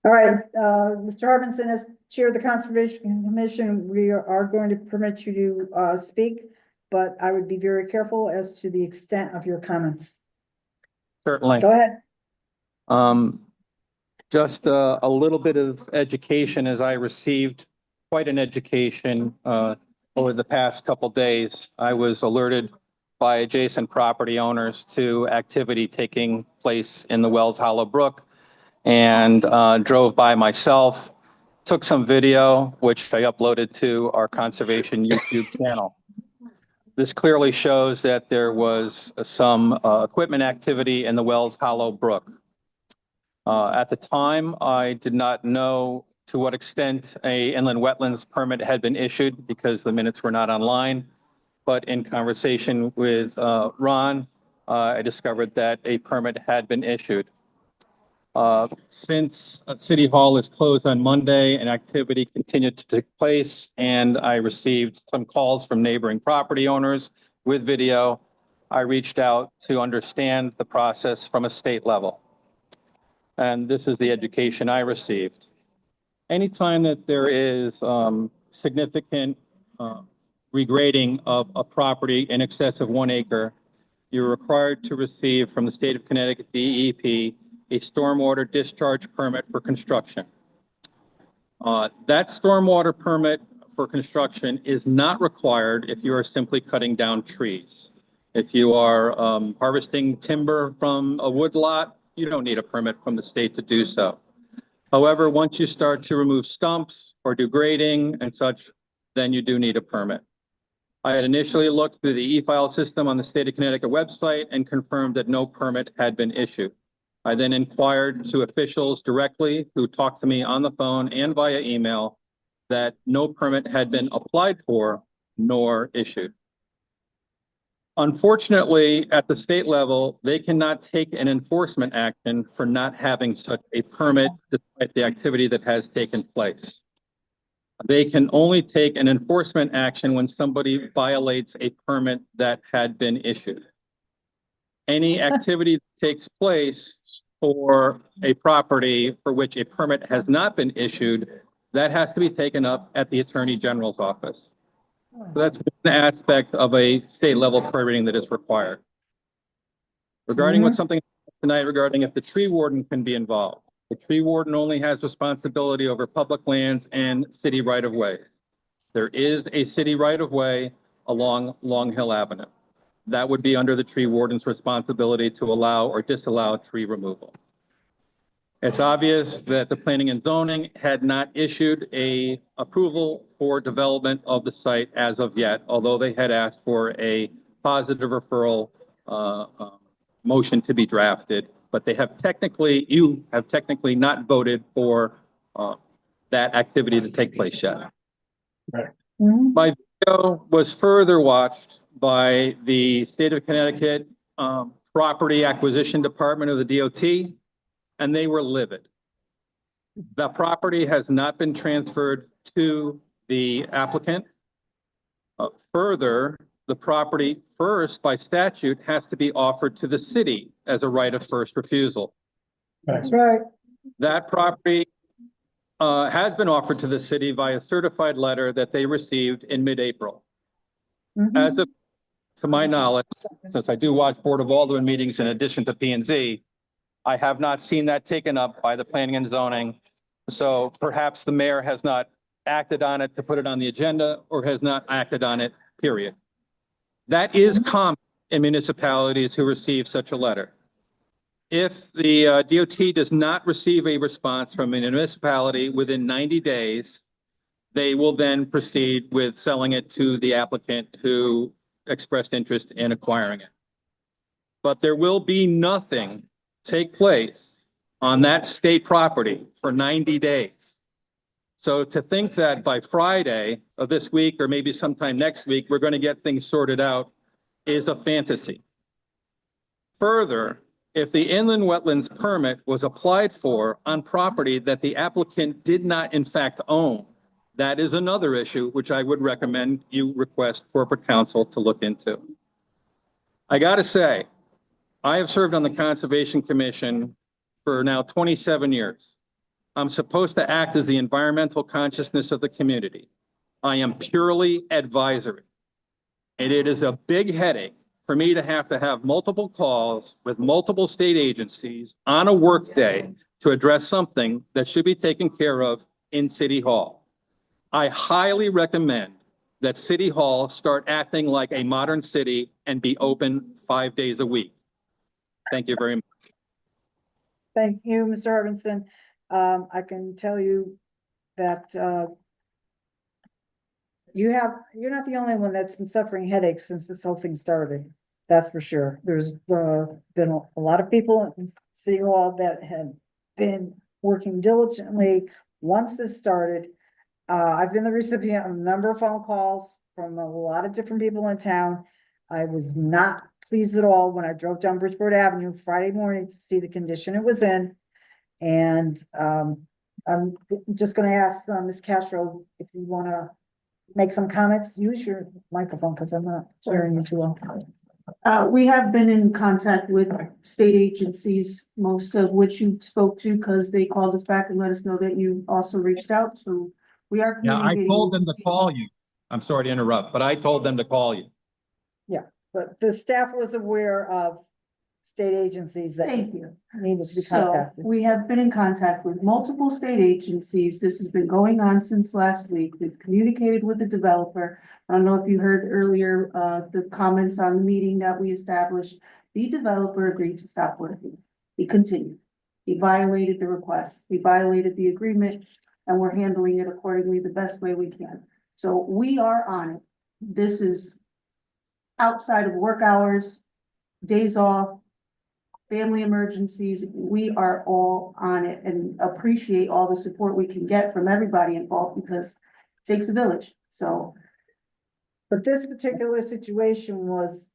Speaker 1: All right, Mr. Harbinson, as Chair of the Conservation Commission, we are going to permit you to speak, but I would be very careful as to the extent of your comments.
Speaker 20: Certainly.
Speaker 1: Go ahead.
Speaker 20: Just a little bit of education as I received quite an education over the past couple days. I was alerted by adjacent property owners to activity taking place in the Wells Hollow Brook and drove by myself, took some video, which I uploaded to our conservation YouTube channel. This clearly shows that there was some equipment activity in the Wells Hollow Brook. At the time, I did not know to what extent a inland wetlands permit had been issued because the minutes were not online. But in conversation with Ron, I discovered that a permit had been issued. Since City Hall is closed on Monday and activity continued to take place, and I received some calls from neighboring property owners with video, I reached out to understand the process from a state level. And this is the education I received. Anytime that there is significant regrading of a property in excess of 1 acre, you're required to receive from the state of Connecticut DEP a stormwater discharge permit for construction. That stormwater permit for construction is not required if you are simply cutting down trees. If you are harvesting timber from a woodlot, you don't need a permit from the state to do so. However, once you start to remove stumps or do grading and such, then you do need a permit. I had initially looked through the e-file system on the state of Connecticut website and confirmed that no permit had been issued. I then inquired to officials directly who talked to me on the phone and via email that no permit had been applied for nor issued. Unfortunately, at the state level, they cannot take an enforcement action for not having such a permit despite the activity that has taken place. They can only take an enforcement action when somebody violates a permit that had been issued. Any activity that takes place for a property for which a permit has not been issued, that has to be taken up at the Attorney General's office. So that's one aspect of a state level permitting that is required. Regarding what something tonight regarding if the tree warden can be involved. The tree warden only has responsibility over public lands and city right of way. There is a city right of way along Long Hill Avenue. That would be under the tree warden's responsibility to allow or disallow tree removal. It's obvious that the planning and zoning had not issued a approval for development of the site as of yet, although they had asked for a positive referral motion to be drafted, but they have you have technically not voted for that activity to take place yet.
Speaker 7: Right.
Speaker 20: My video was further watched by the state of Connecticut Property Acquisition Department of the DOT, and they were livid. The property has not been transferred to the applicant. Further, the property first by statute has to be offered to the city as a right of first refusal.
Speaker 1: That's right.
Speaker 20: That property has been offered to the city via certified letter that they received in mid-April. As of, to my knowledge, since I do watch Board of Alderman meetings in addition to P&Z, I have not seen that taken up by the planning and zoning. So perhaps the mayor has not acted on it to put it on the agenda or has not acted on it, period. That is common in municipalities who receive such a letter. If the DOT does not receive a response from a municipality within 90 days, they will then proceed with selling it to the applicant who expressed interest in acquiring it. But there will be nothing take place on that state property for 90 days. So to think that by Friday of this week or maybe sometime next week, we're going to get things sorted out is a fantasy. Further, if the inland wetlands permit was applied for on property that the applicant did not in fact own, that is another issue which I would recommend you request corporate counsel to look into. I got to say, I have served on the Conservation Commission for now 27 years. I'm supposed to act as the environmental consciousness of the community. I am purely advisory. And it is a big headache for me to have multiple calls with multiple state agencies on a work day to address something that should be taken care of in City Hall. I highly recommend that City Hall start acting like a modern city and be open 5 days a week. Thank you very much.
Speaker 1: Thank you, Mr. Harbinson. I can tell you that you're not the only one that's been suffering headaches since this whole thing started. That's for sure. There's been a lot of people in City Hall that have been working diligently once this started. I've been the recipient of a number of phone calls from a lot of different people in town. I was not pleased at all when I drove down Bridgeport Avenue Friday morning to see the condition it was in. And I'm just gonna ask Ms. Castro if you wanna make some comments. Use your microphone because I'm not hearing you too well.
Speaker 6: We have been in contact with state agencies, most of which you spoke to, because they called us back and let us know that you also reached out, so we are.
Speaker 20: Yeah, I told them to call you. I'm sorry to interrupt, but I told them to call you.
Speaker 1: Yeah, but the staff was aware of state agencies that
Speaker 6: Thank you.
Speaker 1: needed to be
Speaker 6: So
Speaker 1: contacted.
Speaker 6: we have been in contact with multiple state agencies. This has been going on since last week. We've communicated with the developer. I don't know if you heard earlier, the comments on the meeting that we established. The developer agreed to stop working. He continued. He violated the request. He violated the agreement, and we're handling it accordingly the best way we can. So we are on it. This is outside of work hours, days off, family emergencies. We are all on it and appreciate all the support we can get from everybody involved because it takes a village. So.
Speaker 1: But this particular situation was,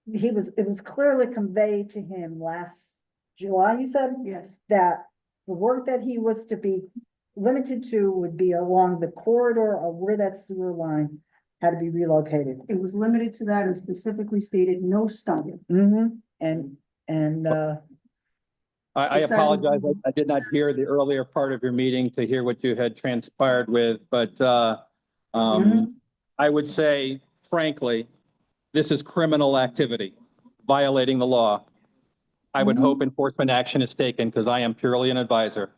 Speaker 1: it was clearly conveyed to him last July, you said?
Speaker 6: Yes.
Speaker 1: That the work that he was to be limited to would be along the corridor or where that sewer line had to be relocated.
Speaker 6: It was limited to that and specifically stated no stumping.
Speaker 1: and,
Speaker 20: I apologize. I did not hear the earlier part of your meeting to hear what you had transpired with, but I would say frankly, this is criminal activity, violating the law. I would hope enforcement action is taken because I am purely an advisor.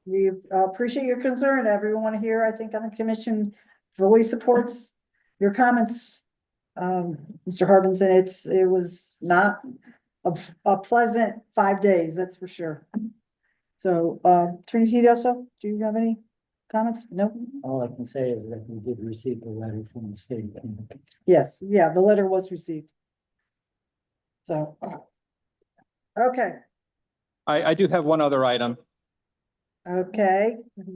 Speaker 1: we appreciate your concern. Everyone here, I think on the commission fully supports your comments. Mr. Harbinson, it was not a pleasant 5 days, that's for sure. So, Attorney Tedioso, do you have any comments? No?
Speaker 8: All I can say is that we did receive the letter from the state.
Speaker 1: Yes, yeah, the letter was received. So, okay,
Speaker 20: I do have one other item.
Speaker 1: okay. Go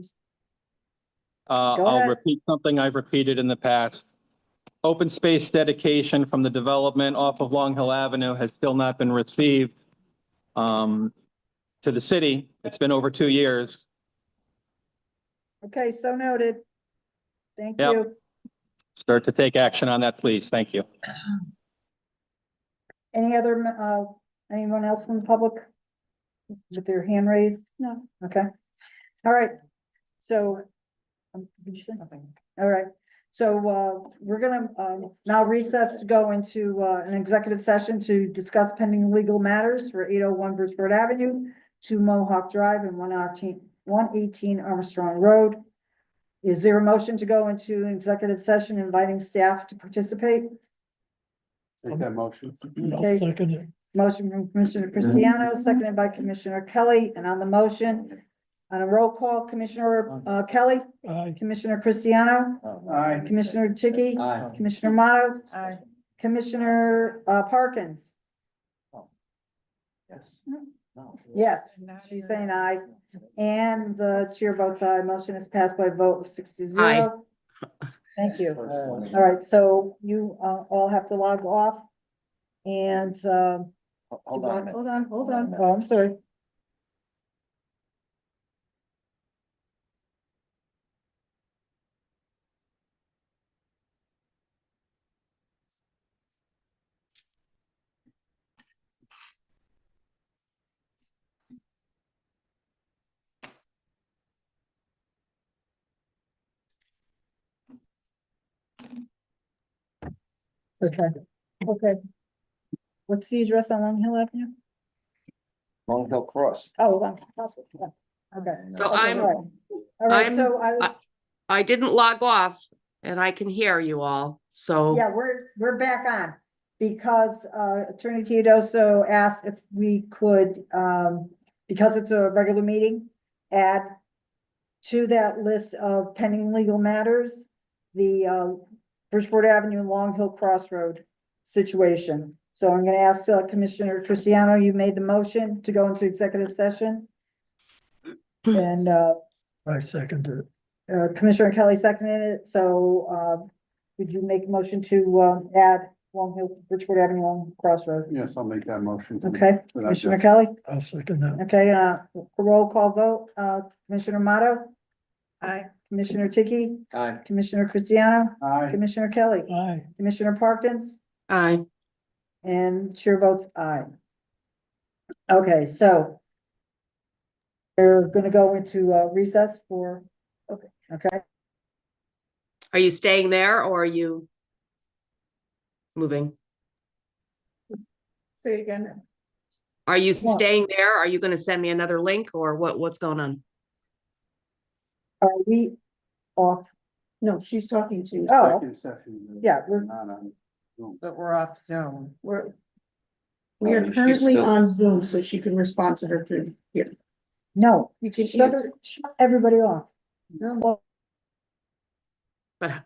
Speaker 20: I'll
Speaker 1: ahead.
Speaker 20: repeat something I've repeated in the past. Open space dedication from the development off of Long Hill Avenue has still not been received to the city. It's been over 2 years.
Speaker 1: Okay, so noted. Thank
Speaker 20: Yep.
Speaker 1: you.
Speaker 20: Start to take action on that, please. Thank you.
Speaker 1: Any other, anyone else from the public with their hand raised? No. Okay. All right. So, did you say nothing? All right. So, we're gonna, now recess to go into, an executive session to discuss pending legal matters for 801 Bridgeport Avenue, 2 Mohawk Drive and 118 Armstrong Road. Is there a motion to go into an executive session inviting staff to participate?
Speaker 15: Make that motion.
Speaker 2: I'll
Speaker 1: Okay.
Speaker 2: second it.
Speaker 1: Motion from Commissioner Cristiano, seconded by Commissioner Kelly, and on the motion, on a roll call, Commissioner Kelly,
Speaker 2: Aye.
Speaker 1: Commissioner Cristiano,
Speaker 15: Aye.
Speaker 1: Commissioner Chickie,
Speaker 8: Aye.
Speaker 1: Commissioner Motto, Commissioner Parkins.
Speaker 15: Yes.
Speaker 1: Yes, she's saying aye, and the chair votes aye. Motion is passed by a vote of 6-0. Thank you. All right, so you all have to log off, and
Speaker 17: Hold on a minute.
Speaker 1: hold on. Oh, I'm sorry. Okay, okay. What's the address on Long Hill Avenue?
Speaker 17: Long Hill Cross.
Speaker 1: Oh, Long Hill. Okay.
Speaker 18: So
Speaker 1: Okay,
Speaker 18: I'm-
Speaker 1: all right. All right,
Speaker 18: I'm-
Speaker 1: so I was,
Speaker 18: I didn't log off and I can hear you all, so.
Speaker 1: yeah, we're back on. Because Attorney Teodoso asked if we could, because it's a regular meeting, add to that list of pending legal matters, the Bridgeport Avenue, Long Hill Crossroad situation. So I'm gonna ask Commissioner Cristiano, you made the motion to go into executive session. And
Speaker 2: I second it.
Speaker 1: Commissioner Kelly seconded it, so would you make a motion to add Long Hill, Bridgeport Avenue, Long Crossroad?
Speaker 15: Yes, I'll make that motion.
Speaker 1: Okay,
Speaker 15: But I
Speaker 1: Commissioner
Speaker 15: just-
Speaker 1: Kelly?
Speaker 2: I'll second that.
Speaker 1: Okay, roll call vote, Commissioner Motto? Aye. Commissioner Tiki?
Speaker 8: Aye.
Speaker 1: Commissioner Cristiano?
Speaker 15: Aye.
Speaker 1: Commissioner Kelly?
Speaker 2: Aye.
Speaker 1: Commissioner Parkins?
Speaker 18: Aye.
Speaker 1: And chair votes aye. Okay, so we're gonna go into recess for, okay,
Speaker 18: Are you staying there or are you moving?
Speaker 6: Say again.
Speaker 18: Are you
Speaker 1: What?
Speaker 18: staying there? Are you gonna send me another link or what's going on?
Speaker 1: are we off?
Speaker 6: No, she's talking to you.
Speaker 1: Oh,
Speaker 15: Second session.
Speaker 1: yeah, we're,
Speaker 15: Not on Zoom.
Speaker 5: But we're off Zoom.
Speaker 6: We
Speaker 17: Oh,
Speaker 6: are
Speaker 17: she's
Speaker 6: currently
Speaker 17: still-
Speaker 6: on Zoom, so she can respond to her through here.
Speaker 1: no,
Speaker 6: You can
Speaker 1: shut
Speaker 6: answer.
Speaker 1: everybody off.
Speaker 6: Zoom.
Speaker 18: But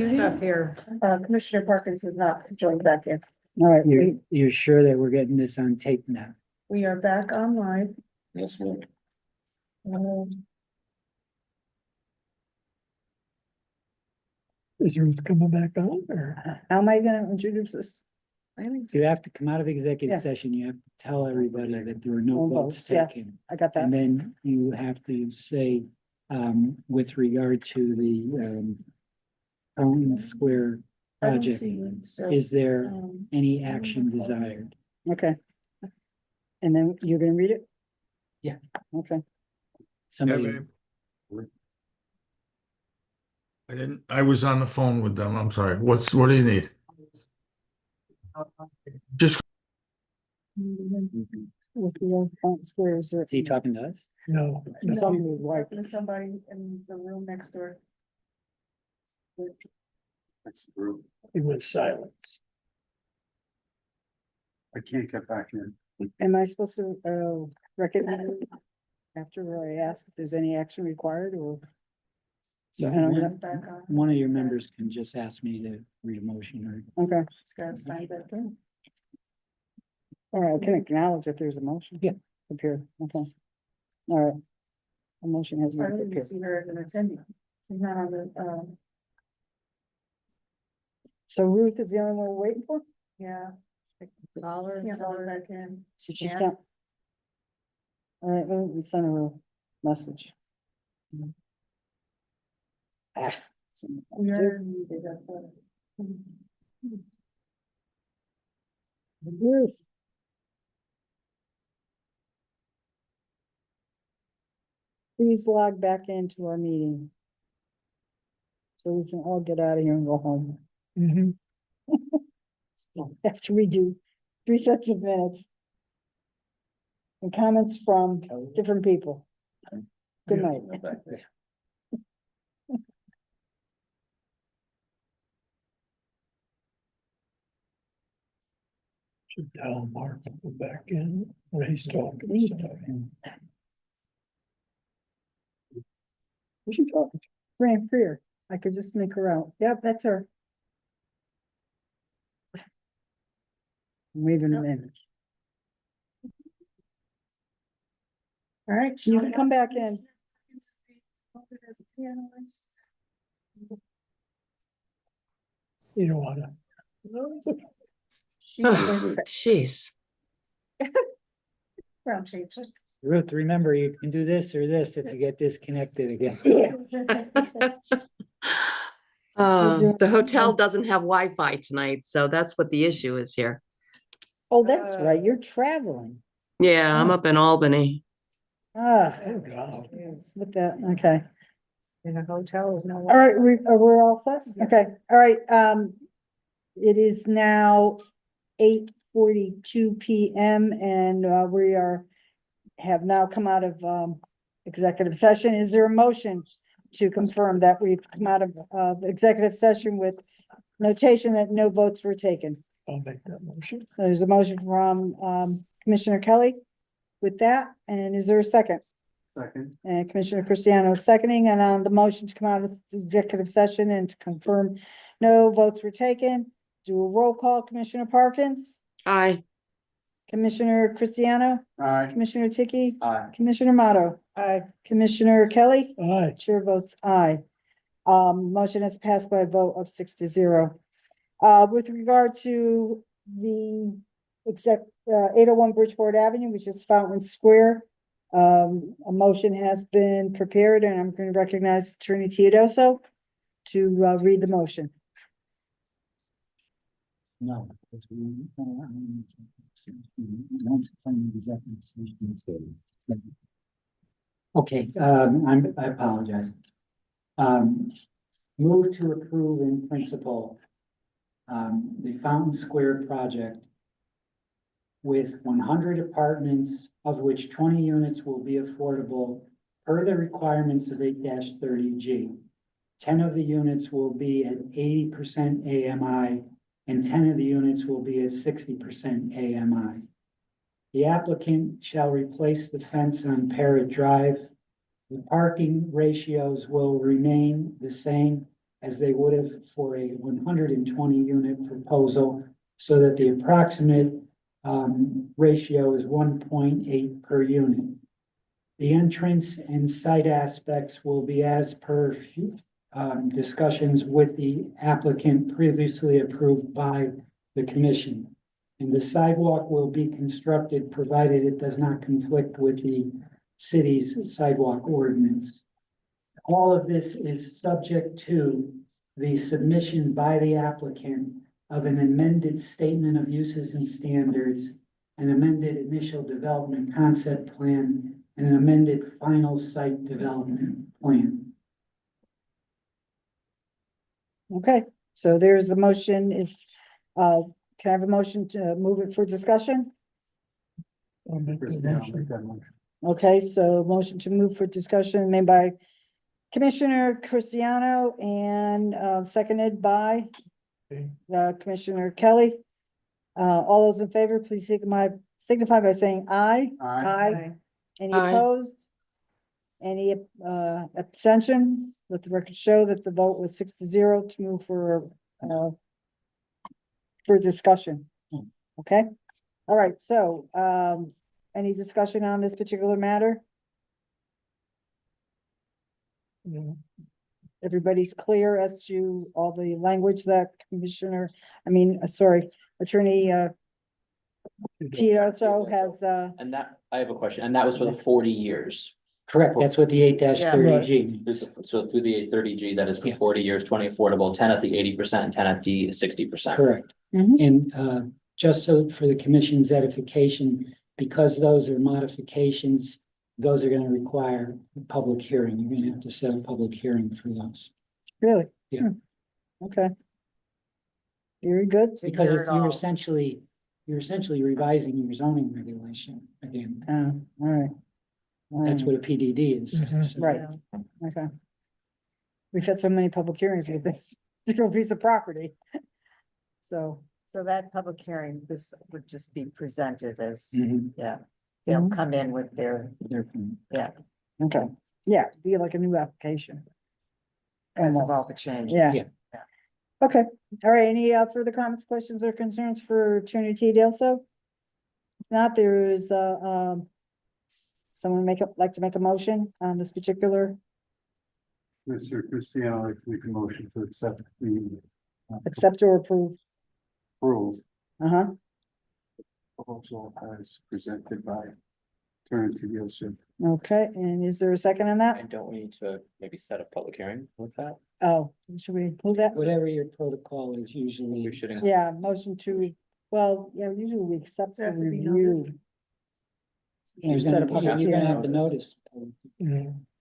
Speaker 5: Stuff here.
Speaker 6: Commissioner Parkins is not joined back in.
Speaker 1: All right,
Speaker 8: You're sure that we're getting this on tape now?
Speaker 6: We are back online.
Speaker 13: Yes, ma'am.
Speaker 2: Is Ruth coming back on or?
Speaker 1: how am I gonna introduce this?
Speaker 8: You have to come out of
Speaker 1: Yeah.
Speaker 8: executive session, you have to tell everybody that there were no
Speaker 1: No
Speaker 8: votes
Speaker 1: votes, yeah.
Speaker 8: taken.
Speaker 1: I got that.
Speaker 8: And then you have to say, with regard to the, Fountain Square project, is there any action desired?
Speaker 1: Okay. And then you're gonna read it?
Speaker 8: Yeah.
Speaker 1: Okay.
Speaker 8: Somebody,
Speaker 7: I was on the phone with them. I'm sorry. What do you need? Just
Speaker 1: Square is
Speaker 8: is he talking to us?
Speaker 2: No.
Speaker 6: There's somebody in the room next door.
Speaker 2: It was silence.
Speaker 15: I can't get back in.
Speaker 1: Am I supposed to, recognize after I ask if there's any action required or? So, and I'm gonna,
Speaker 6: Back on.
Speaker 8: One of your members can just ask me to read a motion or.
Speaker 1: okay,
Speaker 6: Just gotta sign back in.
Speaker 1: all right, I can acknowledge that there's a motion.
Speaker 8: Yeah.
Speaker 1: Appeared, okay. All right. A motion has
Speaker 6: I
Speaker 1: been
Speaker 6: don't even
Speaker 1: prepared.
Speaker 6: see her as an attendee. She's not on the,
Speaker 1: So Ruth is the only one we're waiting for?
Speaker 6: yeah.
Speaker 5: Call her and
Speaker 6: Can't
Speaker 5: tell
Speaker 6: log
Speaker 5: her.
Speaker 6: back in.
Speaker 1: She
Speaker 5: can't?
Speaker 1: can't. All right, let me send her a message. Ah.
Speaker 6: We are muted up there.
Speaker 1: Ruth. Please log back into our meeting. So we can all get out of here and go home.
Speaker 2: Mhm.
Speaker 1: After we do 3 sets of minutes. And comments from different people. Good
Speaker 2: Yeah.
Speaker 1: night.
Speaker 2: Should tell Mark to go back in when he's talking.
Speaker 1: He's
Speaker 2: so.
Speaker 1: talking. Who's she talking to? Fran Freer. I could just make her out. Yep, that's her. I'm waving them in.
Speaker 6: All right.
Speaker 1: You can come back in.
Speaker 2: You don't wanna.
Speaker 18: Jeez.
Speaker 6: Brown change.
Speaker 8: Ruth, remember, you can do this or this if you get disconnected again.
Speaker 18: The hotel doesn't have Wi-Fi tonight, so that's what the issue is here.
Speaker 1: Oh, that's right. You're traveling.
Speaker 18: Yeah, I'm up in Albany.
Speaker 1: Ah,
Speaker 2: Oh, God.
Speaker 1: with that, okay.
Speaker 5: In a hotel with no.
Speaker 1: All right, we're all set? Okay, all right, it is now 8:42 PM and we have now come out of executive session. Is there a motion to confirm that we've come out of executive session with notation that no votes were taken?
Speaker 2: I'll make that motion.
Speaker 1: There's a motion from Commissioner Kelly with that, and is there a second?
Speaker 15: Second.
Speaker 1: And Commissioner Cristiano is seconding, and on the motion to come out of executive session and to confirm no votes were taken, do a roll call. Commissioner Parkins,
Speaker 18: Aye.
Speaker 1: Commissioner Cristiano,
Speaker 15: Aye.
Speaker 1: Commissioner Tiki,
Speaker 15: Aye.
Speaker 1: Commissioner Motto,
Speaker 5: Aye.
Speaker 1: Commissioner Kelly,
Speaker 2: Aye.
Speaker 1: chair votes aye. Motion has passed by a vote of 6-0. With regard to the 801 Bridgeport Avenue, which is Fountain Square, a motion has been prepared, and I'm going to recognize Attorney Teodoso to read the motion.
Speaker 8: No. because we- once it's in executive session, it's good. Okay, I apologize. Move to approve in principle the Fountain Square project with 100 apartments, of which 20 units will be affordable per the requirements of 8-30G. 10 of the units will be at 80% AMI, and 10 of the units will be at 60% AMI. The applicant shall replace the fence on Parrot Drive. The parking ratios will remain the same as they would have for a 120 unit proposal, so that the approximate ratio is 1.8 per unit. The entrance and site aspects will be as per discussions with the applicant previously approved by the commission. And the sidewalk will be constructed provided it does not conflict with the city's sidewalk ordinance. All of this is subject to the submission by the applicant of an amended statement of uses and standards, an amended initial development concept plan, and an amended final site development plan.
Speaker 1: Okay, so there's a motion is, can I have a motion to move it for discussion?
Speaker 2: I'll make the motion.
Speaker 1: Okay, so motion to move for discussion made by Commissioner Cristiano and seconded by Commissioner Kelly. All those in favor, please signify by saying aye.
Speaker 12: Aye.
Speaker 1: Any
Speaker 18: Aye.
Speaker 1: opposed? Any abstentions? Let the record show that the vote was 6-0 to move for discussion. Okay, all right, so any discussion on this particular matter? Everybody's clear as to all the language that Attorney Tioso has,
Speaker 4: And that, I have a question, and that was for the 40 years.
Speaker 8: Correct, that's what the 8-30G.
Speaker 4: So through the 830G, that is for 40 years, 20 affordable, 10 at the 80% and 10 at the 60%.
Speaker 8: Correct. And just so for the commission's edification, because those are modifications, those are gonna require a public hearing. You're gonna have to set a public hearing for those.
Speaker 1: really?
Speaker 8: Yeah.
Speaker 1: Okay. Very good.
Speaker 8: Because
Speaker 5: hear
Speaker 8: if
Speaker 5: it all.
Speaker 8: you're essentially revising your zoning regulation again.
Speaker 1: All right.
Speaker 8: That's what a PDD is. So-
Speaker 1: Right, okay. We've had so many public hearings with this particular piece of property. So,
Speaker 5: So that public hearing, this would just be presented as,
Speaker 8: Mhm.
Speaker 5: yeah, they'll come in with their, yeah,
Speaker 1: okay, yeah, be like a new application.
Speaker 5: as of all
Speaker 1: Almost.
Speaker 5: the changes.
Speaker 1: Yeah.
Speaker 8: Yeah.
Speaker 1: Okay, all right, any further comments, questions, or concerns for Attorney Tedioso? If not, there is someone like to make a motion on this particular,
Speaker 15: Mr. Cristiano, I'd like to make a motion to accept the
Speaker 1: accept or approve?
Speaker 15: approve
Speaker 1: Uh-huh,
Speaker 15: proposal as presented by Attorney Tedioso.
Speaker 1: okay, and is there a second on that?
Speaker 4: And don't we need to maybe set a public hearing with that?
Speaker 1: Oh, should we pull that?
Speaker 8: Whatever your protocol is usually.
Speaker 4: We should.
Speaker 1: Yeah, motion to, well, yeah, usually we accept the
Speaker 6: Does it have to be
Speaker 1: review.
Speaker 6: noticed?
Speaker 1: And
Speaker 8: You're
Speaker 1: set a
Speaker 8: gonna,
Speaker 1: public
Speaker 8: you're gonna
Speaker 1: hearing.
Speaker 8: have to notice.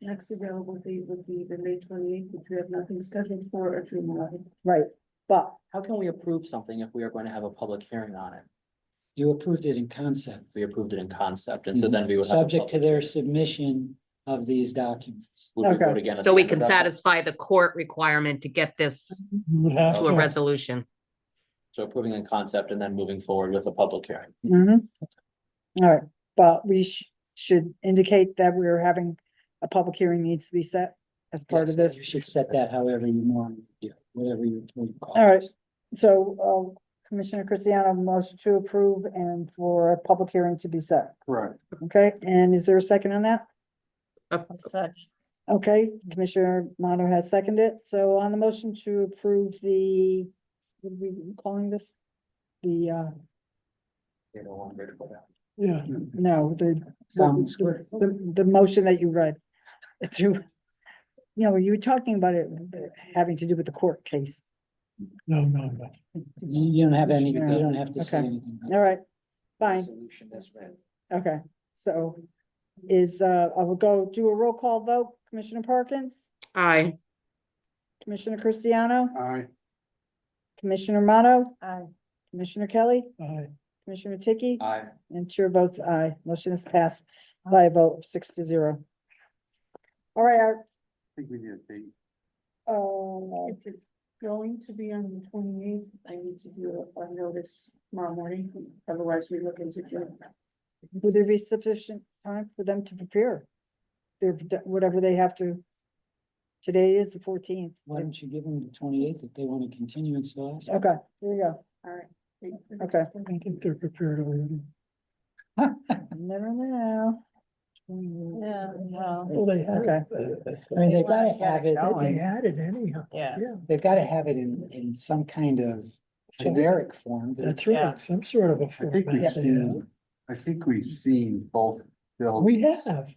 Speaker 6: Next available date would be the May 28th, which we have nothing scheduled for, or June 11th.
Speaker 1: Right, but,
Speaker 4: How can we approve something if we are going to have a public hearing on it?
Speaker 8: You approved it in concept,
Speaker 4: We approved it in concept, and so then we would have. a
Speaker 8: subject to
Speaker 4: public
Speaker 8: their
Speaker 4: hearing.
Speaker 8: submission of these documents.
Speaker 4: Would we vote
Speaker 1: Okay.
Speaker 4: again at
Speaker 18: So
Speaker 4: the
Speaker 18: we
Speaker 4: end of
Speaker 18: can
Speaker 4: that?
Speaker 18: satisfy the court requirement to get this to a resolution.
Speaker 4: So approving in concept and then moving forward with a public hearing.
Speaker 1: all right, but we should indicate that we're having a public hearing needs to be set as part of
Speaker 8: Yes,
Speaker 1: this.
Speaker 8: You should set that however you want, whatever your protocol.
Speaker 1: All right.
Speaker 8: is.
Speaker 1: So, Commissioner Cristiano, motion to approve and for a public hearing to be set,
Speaker 15: Correct.
Speaker 1: okay? And is there a second on that?
Speaker 5: Such,
Speaker 1: Okay, Commissioner Mono has seconded, so on the motion to approve the, what are we calling this? The,
Speaker 2: Yeah.
Speaker 1: no,
Speaker 8: Square.
Speaker 1: the motion that you read. To, you were talking about it having to do with the court case.
Speaker 2: No.
Speaker 8: You don't have any, you don't have to say
Speaker 1: Okay.
Speaker 8: anything.
Speaker 1: All right, fine,
Speaker 8: Resolution as read.
Speaker 1: okay, so I will go do a roll call vote. Commissioner Perkins,
Speaker 18: Aye.
Speaker 1: Commissioner Cristiano,
Speaker 15: Aye.
Speaker 1: Commissioner Moto,
Speaker 5: aye.
Speaker 1: Commissioner Kelly,
Speaker 2: Aye.
Speaker 1: Commissioner Tiki,
Speaker 4: Aye.
Speaker 1: and chair votes aye. Motion is passed by a vote of 6-0. All right,
Speaker 15: I think we need a date.
Speaker 6: If it's going to be on the 28th, I need to do a notice tomorrow morning, otherwise we look into June.
Speaker 1: would there be sufficient time for them to prepare? Their, whatever they have to, Today is the 14th.
Speaker 8: Why don't you give them the 28th if they want to continue and so on?
Speaker 1: Okay, here you go.
Speaker 6: All right.
Speaker 1: Okay.
Speaker 2: I think they're prepared already.
Speaker 1: Never know.
Speaker 5: Yeah, well,
Speaker 2: Well, they had
Speaker 1: Okay.
Speaker 2: it.
Speaker 8: I mean, they've got to
Speaker 5: Get
Speaker 8: have
Speaker 5: it
Speaker 8: it,
Speaker 2: They
Speaker 5: going.
Speaker 2: had it anyhow.
Speaker 5: Yeah.
Speaker 2: Yeah,
Speaker 8: they've got to have it in some kind of generic form.
Speaker 2: that's
Speaker 5: Yeah.
Speaker 2: right. Some sort of a
Speaker 15: I think
Speaker 2: format.
Speaker 15: we've
Speaker 2: they
Speaker 15: seen, I think we've seen both bills.
Speaker 2: We have.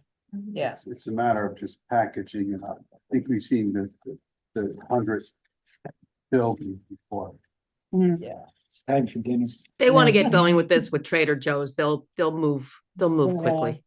Speaker 5: Yeah.
Speaker 15: It's a matter of just packaging, and I think we've seen the 100 buildings before.
Speaker 5: Yeah.
Speaker 8: It's time for dinner.
Speaker 18: They want to
Speaker 1: Yeah.
Speaker 18: get going with this with Trader Joe's. They'll move
Speaker 1: Yeah.
Speaker 18: quickly.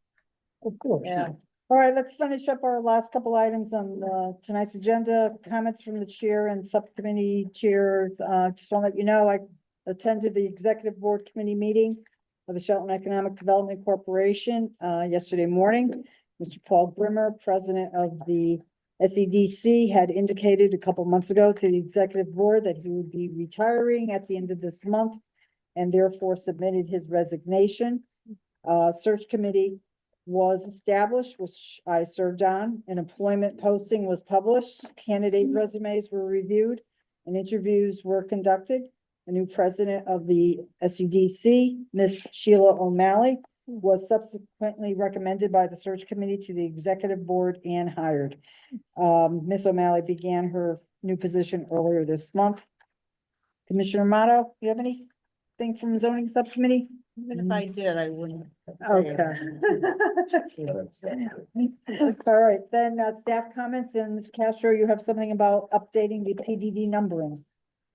Speaker 2: Of course.
Speaker 5: Yeah.
Speaker 1: All right, let's finish up our last couple items on tonight's agenda. Comments from the chair and subcommittee chairs. Just want to let you know, I attended the executive board committee meeting of the Shelton Economic Development Corporation yesterday morning. Mr. Paul Brimmer, president of the SEDC, had indicated a couple months ago to the executive board that he would be retiring at the end of this month and therefore submitted his resignation. Search committee was established, which I served on. An employment posting was published, candidate resumes were reviewed, and interviews were conducted. The new president of the SEDC, Ms. Sheila O'Malley, was subsequently recommended by the search committee to the executive board and hired. Ms. O'Malley began her new position earlier this month. Commissioner Amato, you have anything from zoning subcommittee?
Speaker 5: Even if I did, I wouldn't.
Speaker 1: Okay. All right, then, staff comments, and Ms. Castro, you have something about updating the PDD numbering.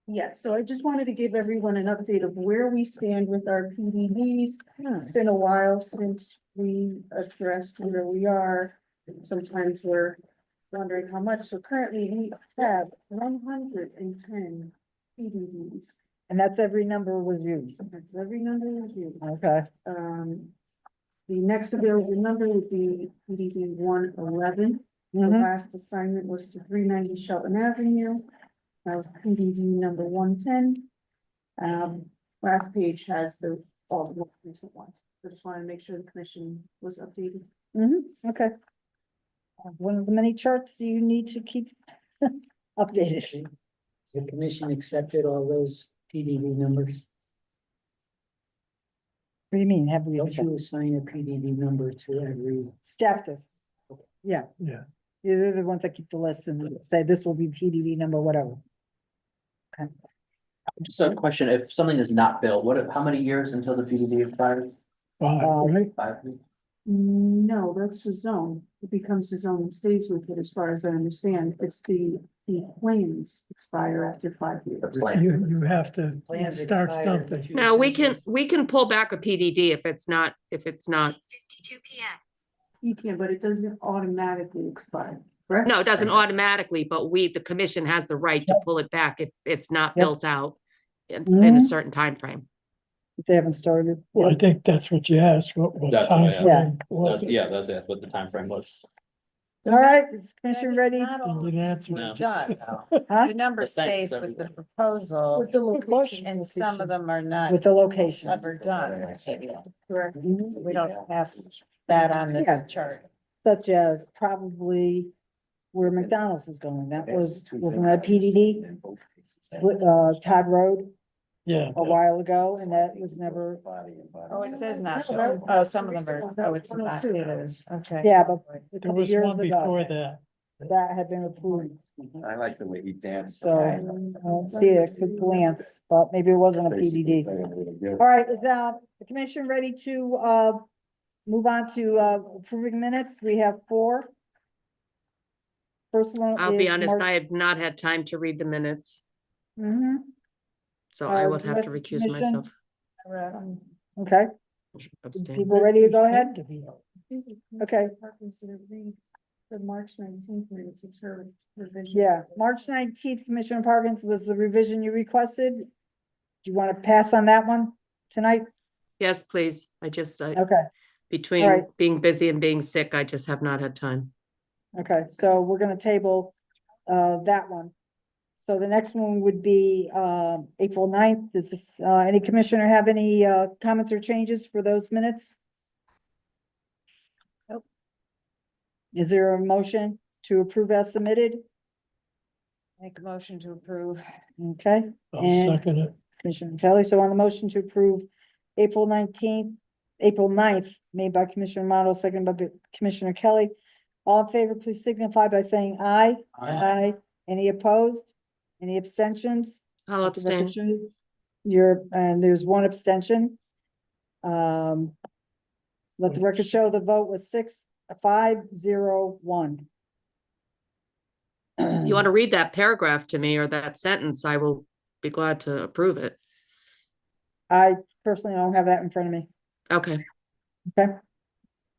Speaker 6: Yes, so I just wanted to give everyone an update of where we stand with our PDDs. It's been a while since we addressed where we are. Sometimes we're wondering how much. So currently we have 110 PDDs.
Speaker 1: And that's every number was used.
Speaker 6: That's every number was used.
Speaker 1: Okay.
Speaker 6: The next available number would be PDD 111. The
Speaker 1: Mhm.
Speaker 6: last assignment was to 390 Shelton Avenue. That was PDD number 110. Last page has all the most recent ones. I just wanted to make sure the commission was updated.
Speaker 1: Okay. One of the many charts you need to keep updated.
Speaker 8: Has the commission accepted all those PDD numbers?
Speaker 1: What do you mean? Have we?
Speaker 8: Don't you assign a PDD number to every?
Speaker 1: Staff does. Yeah.
Speaker 2: Yeah.
Speaker 1: Yeah, they're the ones that keep the list and say this will be PDD number, whatever. Okay.
Speaker 4: Just a question, if something is not built, how many years until the PDD expires?
Speaker 2: Right?
Speaker 4: 5?
Speaker 6: No, that's the zone. It becomes the zone and stays with it, as far as I understand. It's the plans expire after 5 years.
Speaker 2: You have to
Speaker 5: Plans
Speaker 2: start
Speaker 5: expire,
Speaker 2: something.
Speaker 5: but you-
Speaker 18: No, we can pull back a PDD if it's not.
Speaker 6: 52 PM. You can, but it doesn't automatically expire, correct?
Speaker 18: No, it doesn't automatically, but the commission has the right to pull it back if it's not
Speaker 1: Yep.
Speaker 18: built out in a certain time frame.
Speaker 1: If they haven't started.
Speaker 2: Well, I think that's what you asked, what
Speaker 4: That's what I
Speaker 2: time
Speaker 4: asked.
Speaker 2: frame was it?
Speaker 4: Yeah, that's what the time frame was.
Speaker 1: All right, is commission ready?
Speaker 5: Not all
Speaker 2: Didn't answer.
Speaker 4: No.
Speaker 5: done, though.
Speaker 1: Huh?
Speaker 5: The number
Speaker 4: But thanks,
Speaker 5: stays with the
Speaker 4: everybody.
Speaker 5: proposal,
Speaker 6: With the location,
Speaker 5: and some of them are not
Speaker 1: With the location.
Speaker 5: ever done.
Speaker 6: correct?
Speaker 5: We don't have that on
Speaker 1: Yeah.
Speaker 5: this chart.
Speaker 1: Such as probably where McDonald's is going. That wasn't that PDD? With, Todd Road
Speaker 2: Yeah.
Speaker 1: a while ago, and that was never,
Speaker 5: Oh, it says not, shown. Oh, some of them are, oh, it's not, it is, okay.
Speaker 1: yeah, but a
Speaker 2: There
Speaker 1: couple
Speaker 2: was
Speaker 1: years
Speaker 2: one
Speaker 1: ago,
Speaker 2: before that.
Speaker 1: that had been approved.
Speaker 17: I like the way he danced.
Speaker 1: So I don't see it at a quick glance, but maybe it wasn't a PDD. All right, is the commission ready to move on to approving minutes? We have 4. First one
Speaker 18: I'll be
Speaker 1: is
Speaker 18: honest,
Speaker 1: March-
Speaker 18: I have not had time to read the minutes,
Speaker 1: Mhm.
Speaker 18: so I will
Speaker 1: the
Speaker 18: have
Speaker 1: rest
Speaker 18: to
Speaker 1: of the
Speaker 18: recuse
Speaker 1: commission?
Speaker 18: myself.
Speaker 5: I read 'em.
Speaker 1: Okay,
Speaker 18: Abstain.
Speaker 1: people ready to go ahead? Okay.
Speaker 6: The March 19th minutes, it's her revision.
Speaker 1: Yeah, March 19th, Commissioner Parkins was the revision you requested. Do you want to pass on that one tonight?
Speaker 18: Yes, please.
Speaker 1: Okay,
Speaker 18: Between
Speaker 1: Alright.
Speaker 18: being busy and being sick, I just have not had time.
Speaker 1: okay, so we're gonna table that one. So the next one would be April 9th. Does this, any commissioner have any comments or changes for those minutes?
Speaker 5: Nope.
Speaker 1: Is there a motion to approve as submitted?
Speaker 5: Make a motion to approve.
Speaker 1: Okay,
Speaker 2: I'll
Speaker 1: and
Speaker 2: second it.
Speaker 1: Commissioner Kelly, so on the motion to approve April 9th, made by Commissioner Model, seconded by Commissioner Kelly. All in favor, please signify by saying aye. Aye. Any opposed? Any abstentions?
Speaker 18: I'll
Speaker 1: Let the record
Speaker 18: abstain.
Speaker 1: show and there's one abstention. Let the record show the vote was 5-0-1.
Speaker 18: If you want to read that paragraph to me or that sentence, I will be glad to approve it.
Speaker 1: I personally don't have that in front of me.
Speaker 18: Okay.
Speaker 1: Okay.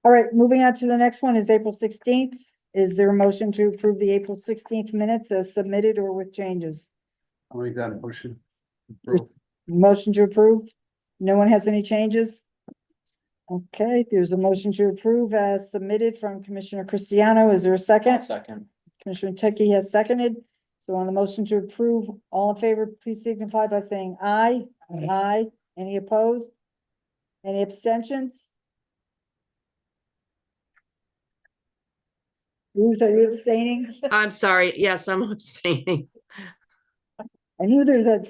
Speaker 1: All right, moving on to the next one is April 16th. Is there a motion to approve the April 16th minutes as submitted or with changes?
Speaker 15: I'll make that a motion.
Speaker 1: Motion to approve? No one has any changes? Okay, there's a motion to approve as submitted from Commissioner Cristiano. Is there a second?
Speaker 4: Second.
Speaker 1: Commissioner Tuckey has seconded. So on the motion to approve, all in favor, please signify by saying aye. Aye. Any opposed? Any abstentions? Ruth, are you abstaining?
Speaker 18: I'm sorry. Yes, I'm abstaining.
Speaker 1: I knew there's a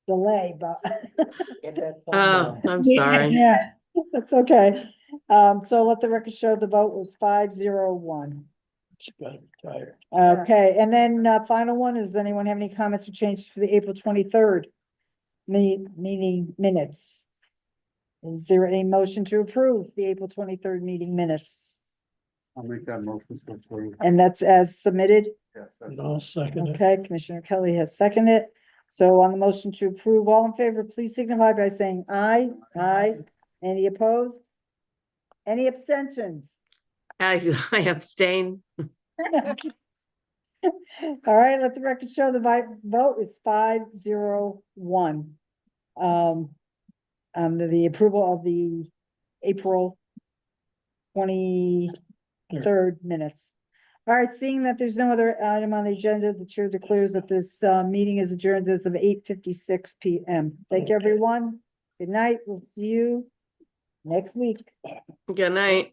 Speaker 1: delay, but.
Speaker 18: Oh, I'm sorry.
Speaker 1: Yeah, that's okay. So let the record show the vote was 5-0-1. Okay, and then final one, does anyone have any comments or changes for the April 23rd meeting minutes? Is there a motion to approve the April 23rd meeting minutes?
Speaker 15: I'll make that motion to approve.
Speaker 1: And that's as submitted?
Speaker 15: Yes,
Speaker 2: I'll second it.
Speaker 1: Okay, Commissioner Kelly has seconded. So on the motion to approve, all in favor, please signify by saying aye. Aye. Any opposed? Any abstentions?
Speaker 18: I abstain.
Speaker 1: All right, let the record show the vote is 5-0-1. The approval of the April 23rd minutes. All right, seeing that there's no other item on the agenda, the chair declares that this meeting is adjourned as of 8:56 p.m. Thank you, everyone. Good night. We'll see you next week.
Speaker 18: Good night.